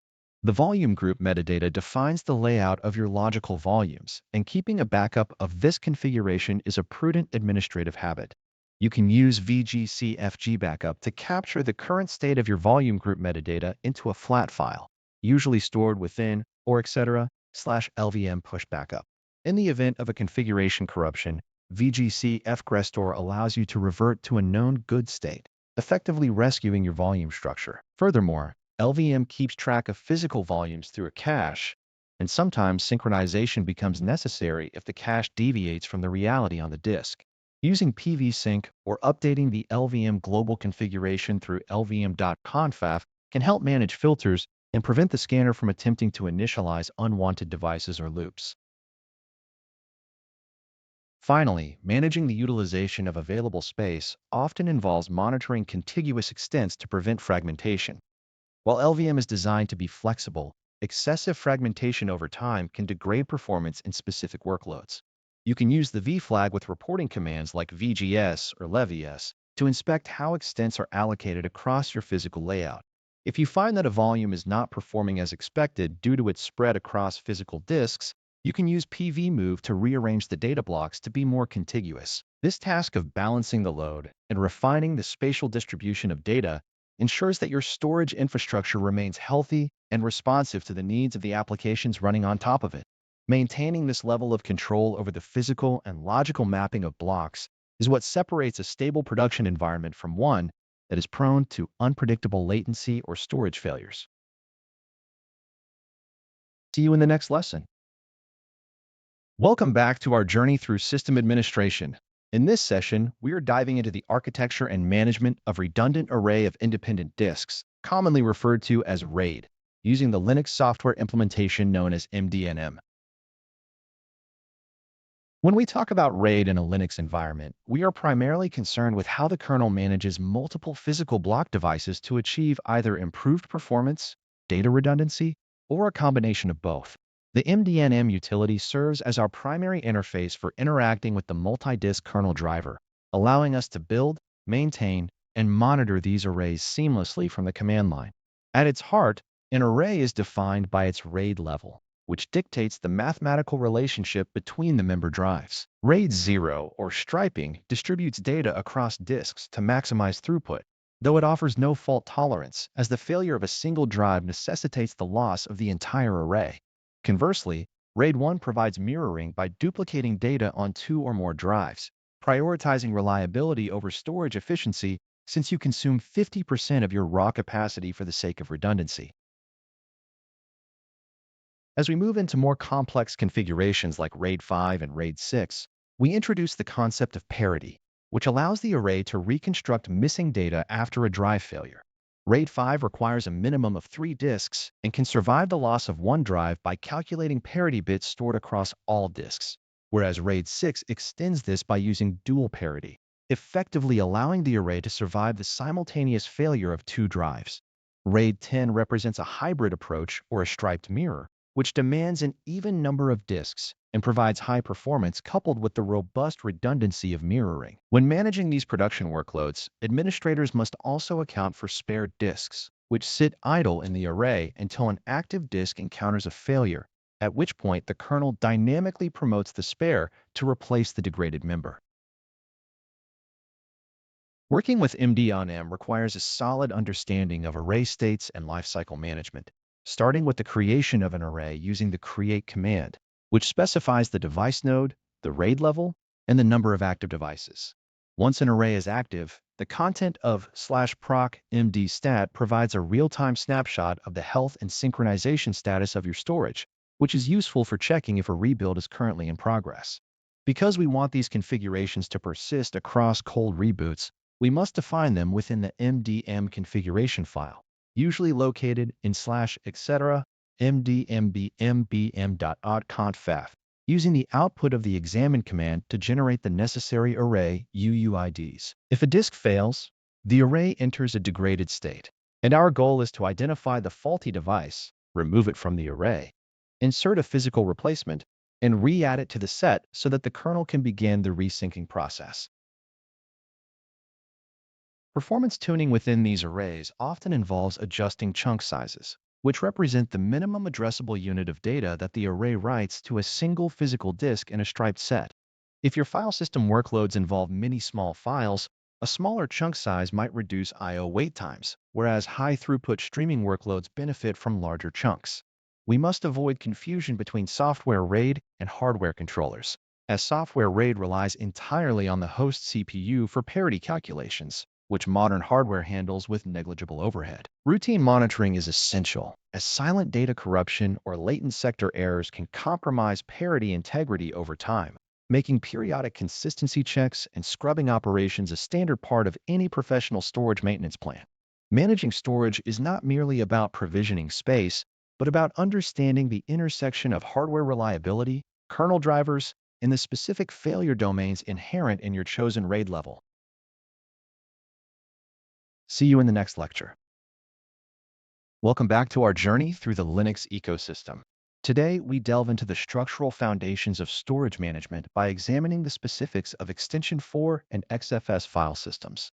The volume group metadata defines the layout of your logical volumes, and keeping a backup of this configuration is a prudent administrative habit. You can use vgcfg backup to capture the current state of your volume group metadata into a flat file, usually stored within or etc/lvm push backup. In the event of a configuration corruption, vgcfgrestore allows you to revert to a known good state, effectively rescuing your volume structure. Furthermore, LVM keeps track of physical volumes through a cache, and sometimes synchronization becomes necessary if the cache deviates from the reality on the disk. Using pvsync or updating the LVM global configuration through lvm.conf can help manage filters and prevent the scanner from attempting to initialize unwanted devices or loops. Finally, managing the utilization of available space often involves monitoring contiguous extents to prevent fragmentation. While LVM is designed to be flexible, excessive fragmentation over time can degrade performance in specific workloads. You can use the vflag with reporting commands like vgs or levies to inspect how extents are allocated across your physical layout. If you find that a volume is not performing as expected due to its spread across physical disks, you can use pvmove to rearrange the data blocks to be more contiguous. This task of balancing the load and refining the spatial distribution of data ensures that your storage infrastructure remains healthy and responsive to the needs of the applications running on top of it. Maintaining this level of control over the physical and logical mapping of blocks is what separates a stable production environment from one that is prone to unpredictable latency or storage failures. See you in the next lesson. Welcome back to our journey through system administration. In this session, we are diving into the architecture and management of redundant array of independent disks, commonly referred to as RAID, using the Linux software implementation known as MDNM. When we talk about RAID in a Linux environment, we are primarily concerned with how the kernel manages multiple physical block devices to achieve either improved performance, data redundancy, or a combination of both. The MDNM utility serves as our primary interface for interacting with the multi-disk kernel driver, allowing us to build, maintain, and monitor these arrays seamlessly from the command line. At its heart, an array is defined by its RAID level, which dictates the mathematical relationship between the member drives. RAID 0, or striping, distributes data across disks to maximize throughput, though it offers no fault tolerance, as the failure of a single drive necessitates the loss of the entire array. Conversely, RAID 1 provides mirroring by duplicating data on 2 or more drives, prioritizing reliability over storage efficiency since you consume 50% of your raw capacity for the sake of redundancy. As we move into more complex configurations like RAID 5 and RAID 6, we introduce the concept of parity, which allows the array to reconstruct missing data after a drive failure. RAID 5 requires a minimum of 3 disks and can survive the loss of one drive by calculating parity bits stored across all disks, whereas RAID 6 extends this by using dual parity, effectively allowing the array to survive the simultaneous failure of 2 drives. RAID 10 represents a hybrid approach or a striped mirror, which demands an even number of disks and provides high performance coupled with the robust redundancy of mirroring. When managing these production workloads, administrators must also account for spare disks, which sit idle in the array until an active disk encounters a failure, at which point the kernel dynamically promotes the spare to replace the degraded member. Working with MDNM requires a solid understanding of array states and lifecycle management, starting with the creation of an array using the create command, which specifies the device node, the RAID level, and the number of active devices. Once an array is active, the content of /proc mdstat provides a real-time snapshot of the health and synchronization status of your storage, which is useful for checking if a rebuild is currently in progress. Because we want these configurations to persist across cold reboots, we must define them within the MDM configuration file, usually located in /etc mdmbmbm.conf, using the output of the examine command to generate the necessary array UUIDs. If a disk fails, the array enters a degraded state, and our goal is to identify the faulty device, remove it from the array, insert a physical replacement, and re-add it to the set so that the kernel can begin the resyncing process. Performance tuning within these arrays often involves adjusting chunk sizes, which represent the minimum addressable unit of data that the array writes to a single physical disk in a striped set. If your file system workloads involve many small files, a smaller chunk size might reduce I/O wait times, whereas high-throughput streaming workloads benefit from larger chunks. We must avoid confusion between software RAID and hardware controllers, as software RAID relies entirely on the host CPU for parity calculations, which modern hardware handles with negligible overhead. Routine monitoring is essential, as silent data corruption or latent sector errors can compromise parity integrity over time, making periodic consistency checks and scrubbing operations a standard part of any professional storage maintenance plan. Managing storage is not merely about provisioning space, but about understanding the intersection of hardware reliability, kernel drivers, and the specific failure domains inherent in your chosen RAID level. See you in the next lecture. Welcome back to our journey through the Linux ecosystem. Today, we delve into the structural foundations of storage management by examining the specifics of Extension 4 and XFS file systems.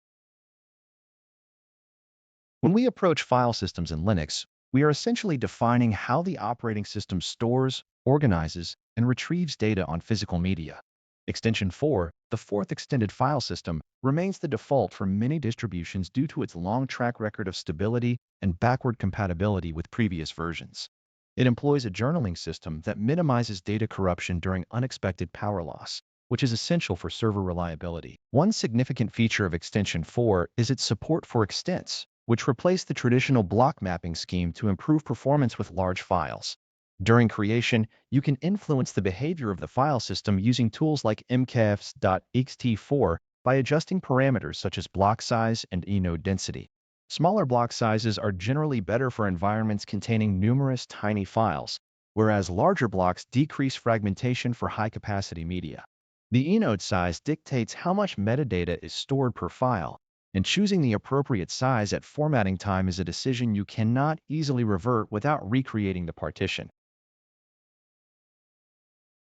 When we approach file systems in Linux, we are essentially defining how the operating system stores, organizes, and retrieves data on physical media. Extension 4, the fourth extended file system, remains the default for many distributions due to its long track record of stability and backward compatibility with previous versions. It employs a journaling system that minimizes data corruption during unexpected power loss, which is essential for server reliability. One significant feature of Extension 4 is its support for extents, which replace the traditional block mapping scheme to improve performance with large files. During creation, you can influence the behavior of the file system using tools like mkfs.xt4 by adjusting parameters such as block size and enode density. Smaller block sizes are generally better for environments containing numerous tiny files, whereas larger blocks decrease fragmentation for high-capacity media. The enode size dictates how much metadata is stored per file, and choosing the appropriate size at formatting time is a decision you cannot easily revert without recreating the partition.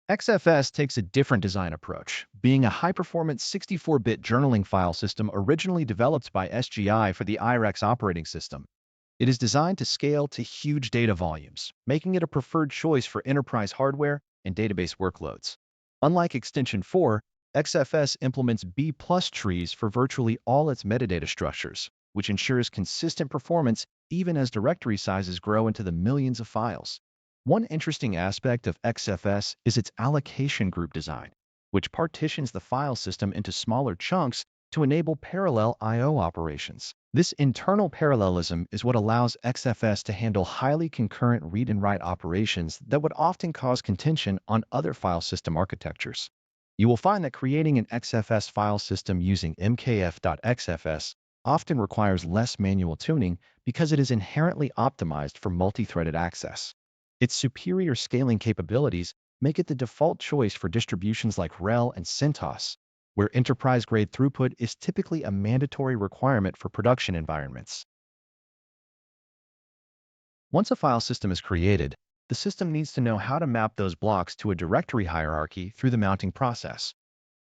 XFS takes a different design approach, being a high-performance 64-bit journaling file system originally developed by SGI for the IREX operating system. It is designed to scale to huge data volumes, making it a preferred choice for enterprise hardware and database workloads. Unlike Extension 4, XFS implements B+ trees for virtually all its metadata structures, which ensures consistent performance even as directory sizes grow into the millions of files. One interesting aspect of XFS is its allocation group design, which partitions the file system into smaller chunks to enable parallel I/O operations. This internal parallelism is what allows XFS to handle highly concurrent read and write operations that would often cause contention on other file system architectures. You will find that creating an XFS file system using mkf.xfs often requires less manual tuning because it is inherently optimized for multi-threaded access. Its superior scaling capabilities make it the default choice for distributions like RHEL and CentOS, where enterprise-grade throughput is typically a mandatory requirement for production environments. Once a file system is created, the system needs to know how to map those blocks to a directory hierarchy through the mounting process.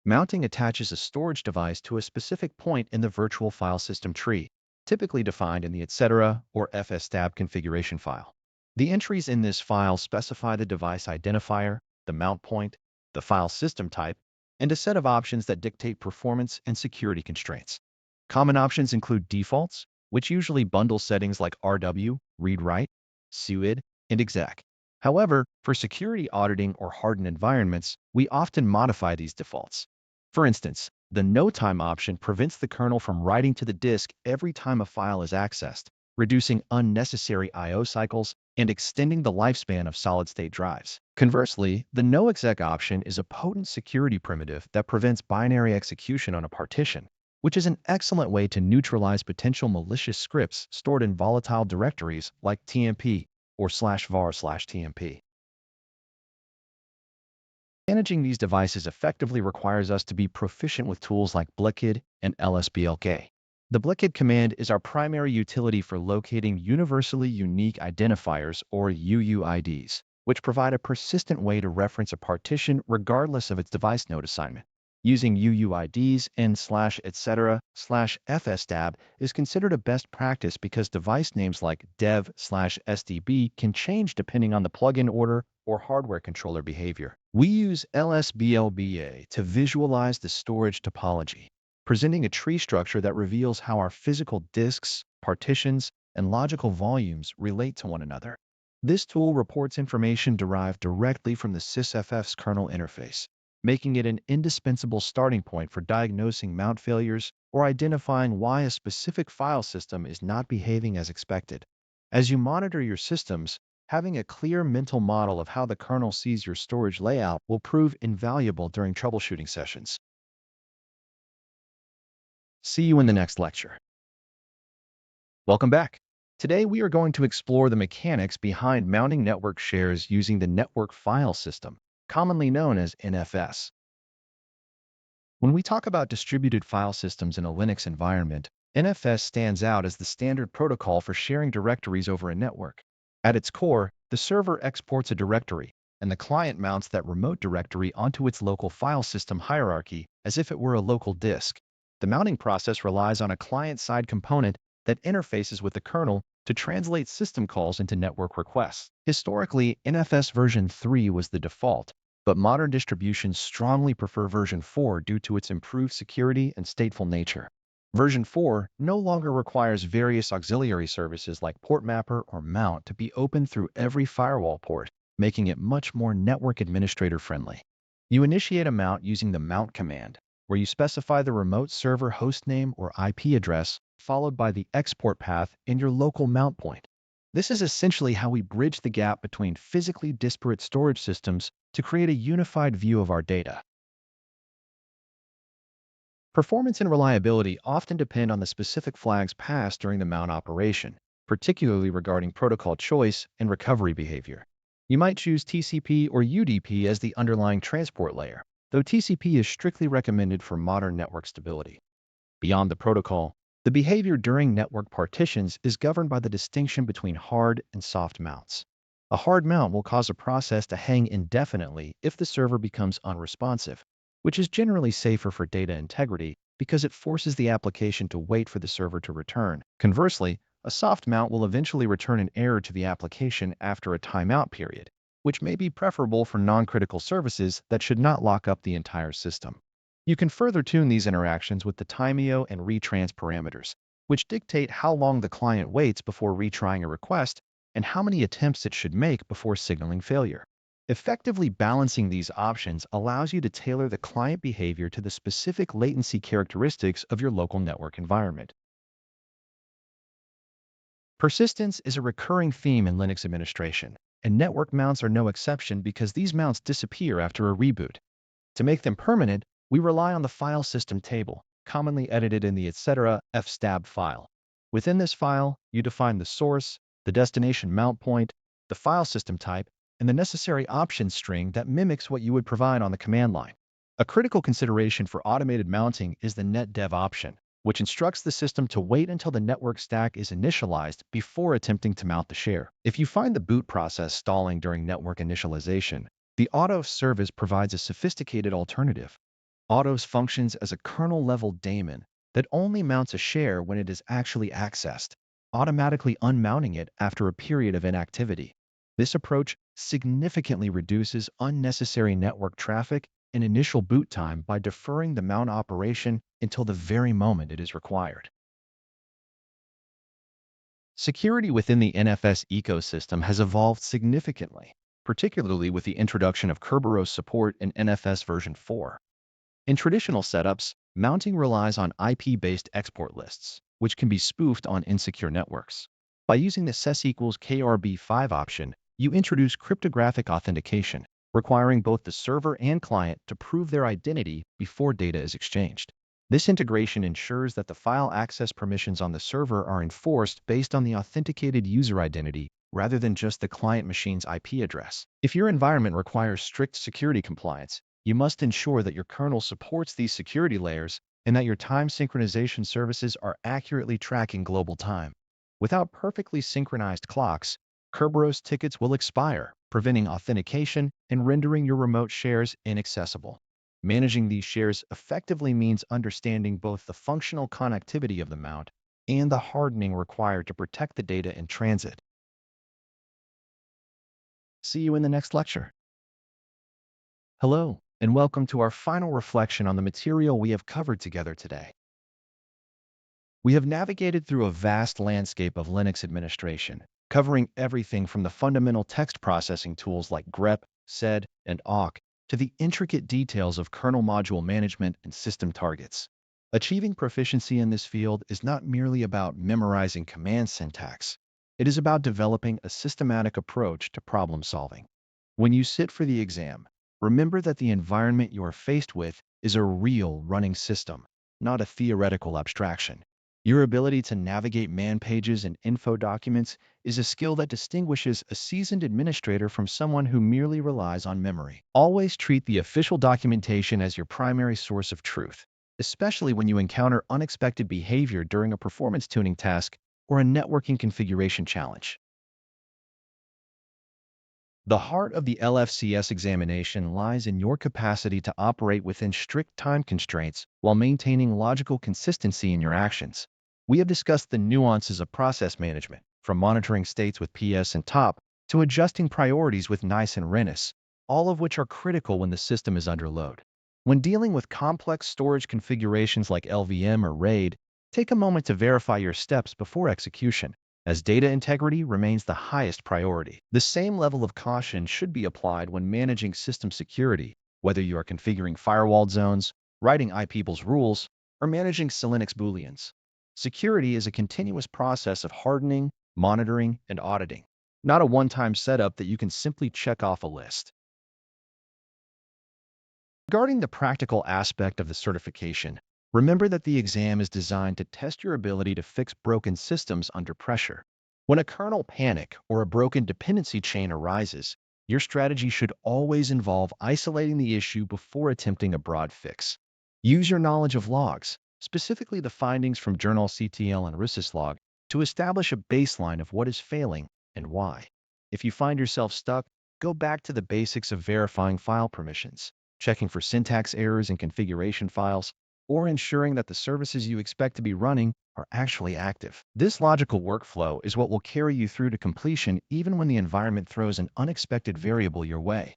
Mounting attaches a storage device to a specific point in the virtual file system tree, typically defined in the etc. or fstab configuration file. The entries in this file specify the device identifier, the mount point, the file system type, and a set of options that dictate performance and security constraints. Common options include defaults, which usually bundle settings like RW, read-write, SUID, and exec. However, for security auditing or hardened environments, we often modify these defaults. For instance, the no time option prevents the kernel from writing to the disk every time a file is accessed, reducing unnecessary I/O cycles and extending the lifespan of solid-state drives. Conversely, the no exec option is a potent security primitive that prevents binary execution on a partition, which is an excellent way to neutralize potential malicious scripts stored in volatile directories like tmp or /var/tmp. Managing these devices effectively requires us to be proficient with tools like Blickid and lsblk. The Blickid command is our primary utility for locating universally unique identifiers, or UUIDs, which provide a persistent way to reference a partition regardless of its device node assignment. Using UUIDs and /etc/fstab is considered a best practice because device names like dev/sdb can change depending on the plugin order or hardware controller behavior. We use lsblba to visualize the storage topology, presenting a tree structure that reveals how our physical disks, partitions, and logical volumes relate to one another. This tool reports information derived directly from the sysff's kernel interface, making it an indispensable starting point for diagnosing mount failures or identifying why a specific file system is not behaving as expected. As you monitor your systems, having a clear mental model of how the kernel sees your storage layout will prove invaluable during troubleshooting sessions. See you in the next lecture. Welcome back. Today we are going to explore the mechanics behind mounting network shares using the network file system, commonly known as NFS. When we talk about distributed file systems in a Linux environment, NFS stands out as the standard protocol for sharing directories over a network. At its core, the server exports a directory, and the client mounts that remote directory onto its local file system hierarchy as if it were a local disk. The mounting process relies on a client-side component that interfaces with the kernel to translate system calls into network requests. Historically, NFS version 3 was the default, but modern distributions strongly prefer version 4 due to its improved security and stateful nature. Version 4 no longer requires various auxiliary services like port mapper or mount to be opened through every firewall port, making it much more network administrator friendly. You initiate a mount using the mount command, where you specify the remote server hostname or IP address, followed by the export path in your local mount point. This is essentially how we bridge the gap between physically disparate storage systems to create a unified view of our data. Performance and reliability often depend on the specific flags passed during the mount operation, particularly regarding protocol choice and recovery behavior. You might choose TCP or UDP as the underlying transport layer, though TCP is strictly recommended for modern network stability. Beyond the protocol, the behavior during network partitions is governed by the distinction between hard and soft mounts. A hard mount will cause a process to hang indefinitely if the server becomes unresponsive, which is generally safer for data integrity because it forces the application to wait for the server to return. Conversely, a soft mount will eventually return an error to the application after a timeout period, which may be preferable for non-critical services that should not lock up the entire system. You can further tune these interactions with the timeo and retrans parameters, which dictate how long the client waits before retrying a request and how many attempts it should make before signaling failure. Effectively balancing these options allows you to tailor the client behavior to the specific latency characteristics of your local network environment. Persistence is a recurring theme in Linux administration, and network mounts are no exception because these mounts disappear after a reboot. To make them permanent, we rely on the file system table, commonly edited in the etc. fstab file. Within this file, you define the source, the destination mount point, the file system type, and the necessary options string that mimics what you would provide on the command line. A critical consideration for automated mounting is the netdev option, which instructs the system to wait until the network stack is initialized before attempting to mount the share. If you find the boot process stalling during network initialization, the autos service provides a sophisticated alternative. Autos functions as a kernel-level daemon that only mounts a share when it is actually accessed, automatically unmounting it after a period of inactivity. This approach significantly reduces unnecessary network traffic and initial boot time by deferring the mount operation until the very moment it is required. Security within the NFS ecosystem has evolved significantly, particularly with the introduction of Kerberos support in NFS version 4. In traditional setups, mounting relies on IP-based export lists, which can be spoofed on insecure networks. By using the ses=krb5 option, you introduce cryptographic authentication, requiring both the server and client to prove their identity before data is exchanged. This integration ensures that the file access permissions on the server are enforced based on the authenticated user identity rather than just the client machine's IP address. If your environment requires strict security compliance, you must ensure that your kernel supports these security layers and that your time synchronization services are accurately tracking global time. Without perfectly synchronized clocks, Kerberos tickets will expire, preventing authentication and rendering your remote shares inaccessible. Managing these shares effectively means understanding both the functional connectivity of the mount and the hardening required to protect the data in transit. See you in the next lecture. Hello, and welcome to our final reflection on the material we have covered together today. We have navigated through a vast landscape of Linux administration, covering everything from the fundamental text processing tools like Grep, Sed, and Awk, to the intricate details of kernel module management and system targets. Achieving proficiency in this field is not merely about memorizing command syntax. It is about developing a systematic approach to problem solving. When you sit for the exam, remember that the environment you are faced with is a real running system, not a theoretical abstraction. Your ability to navigate man pages and info documents is a skill that distinguishes a seasoned administrator from someone who merely relies on memory. Always treat the official documentation as your primary source of truth, especially when you encounter unexpected behavior during a performance tuning task or a networking configuration challenge. The heart of the LFCS examination lies in your capacity to operate within strict time constraints while maintaining logical consistency in your actions. We have discussed the nuances of process management, from monitoring states with PS and top to adjusting priorities with Nice and Renice, all of which are critical when the system is under load. When dealing with complex storage configurations like LVM or RAID, take a moment to verify your steps before execution, as data integrity remains the highest priority. The same level of caution should be applied when managing system security, whether you are configuring firewall zones, writing Iptables rules, or managing Linux booleans. Security is a continuous process of hardening, monitoring, and auditing, not a one-time setup that you can simply check off a list. Regarding the practical aspect of the certification, remember that the exam is designed to test your ability to fix broken systems under pressure. When a kernel panic or a broken dependency chain arises, your strategy should always involve isolating the issue before attempting a broad fix. Use your knowledge of logs, specifically the findings from journalctl and Resolv, to establish a baseline of what is failing and why. If you find yourself stuck, go back to the basics of verifying file permissions, checking for syntax errors in configuration files, or ensuring that the services you expect to be running are actually active. This logical workflow is what will carry you through to completion even when the environment throws an unexpected variable your way.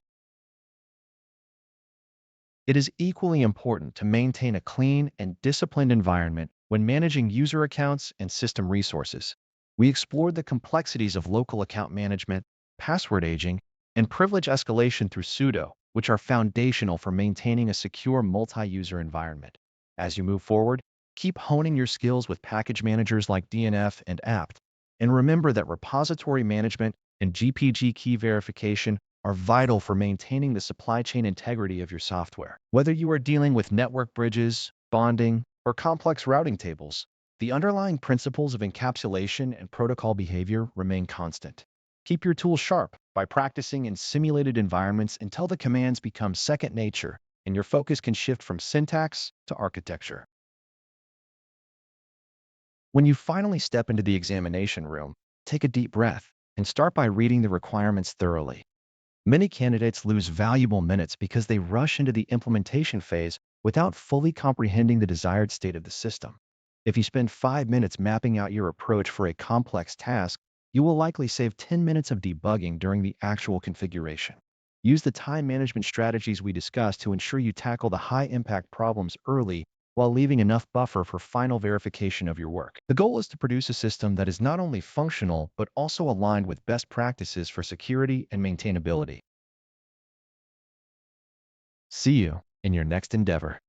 It is equally important to maintain a clean and disciplined environment when managing user accounts and system resources. We explored the complexities of local account management, password aging, and privilege escalation through Sudo, which are foundational for maintaining a secure multi-user environment. As you move forward, keep honing your skills with package managers like DNF and apt, and remember that repository management and GPG key verification are vital for maintaining the supply chain integrity of your software. Whether you are dealing with network bridges, bonding, or complex routing tables, the underlying principles of encapsulation and protocol behavior remain constant. Keep your tools sharp by practicing in simulated environments until the commands become second nature and your focus can shift from syntax to architecture. When you finally step into the examination room, take a deep breath and start by reading the requirements thoroughly. Many candidates lose valuable minutes because they rush into the implementation phase without fully comprehending the desired state of the system. If you spend 5 minutes mapping out your approach for a complex task, you will likely save 10 minutes of debugging during the actual configuration. Use the time management strategies we discussed to ensure you tackle the high-impact problems early while leaving enough buffer for final verification of your work. The goal is to produce a system that is not only functional but also aligned with best practices for security and maintainability. See you in your next endeavor.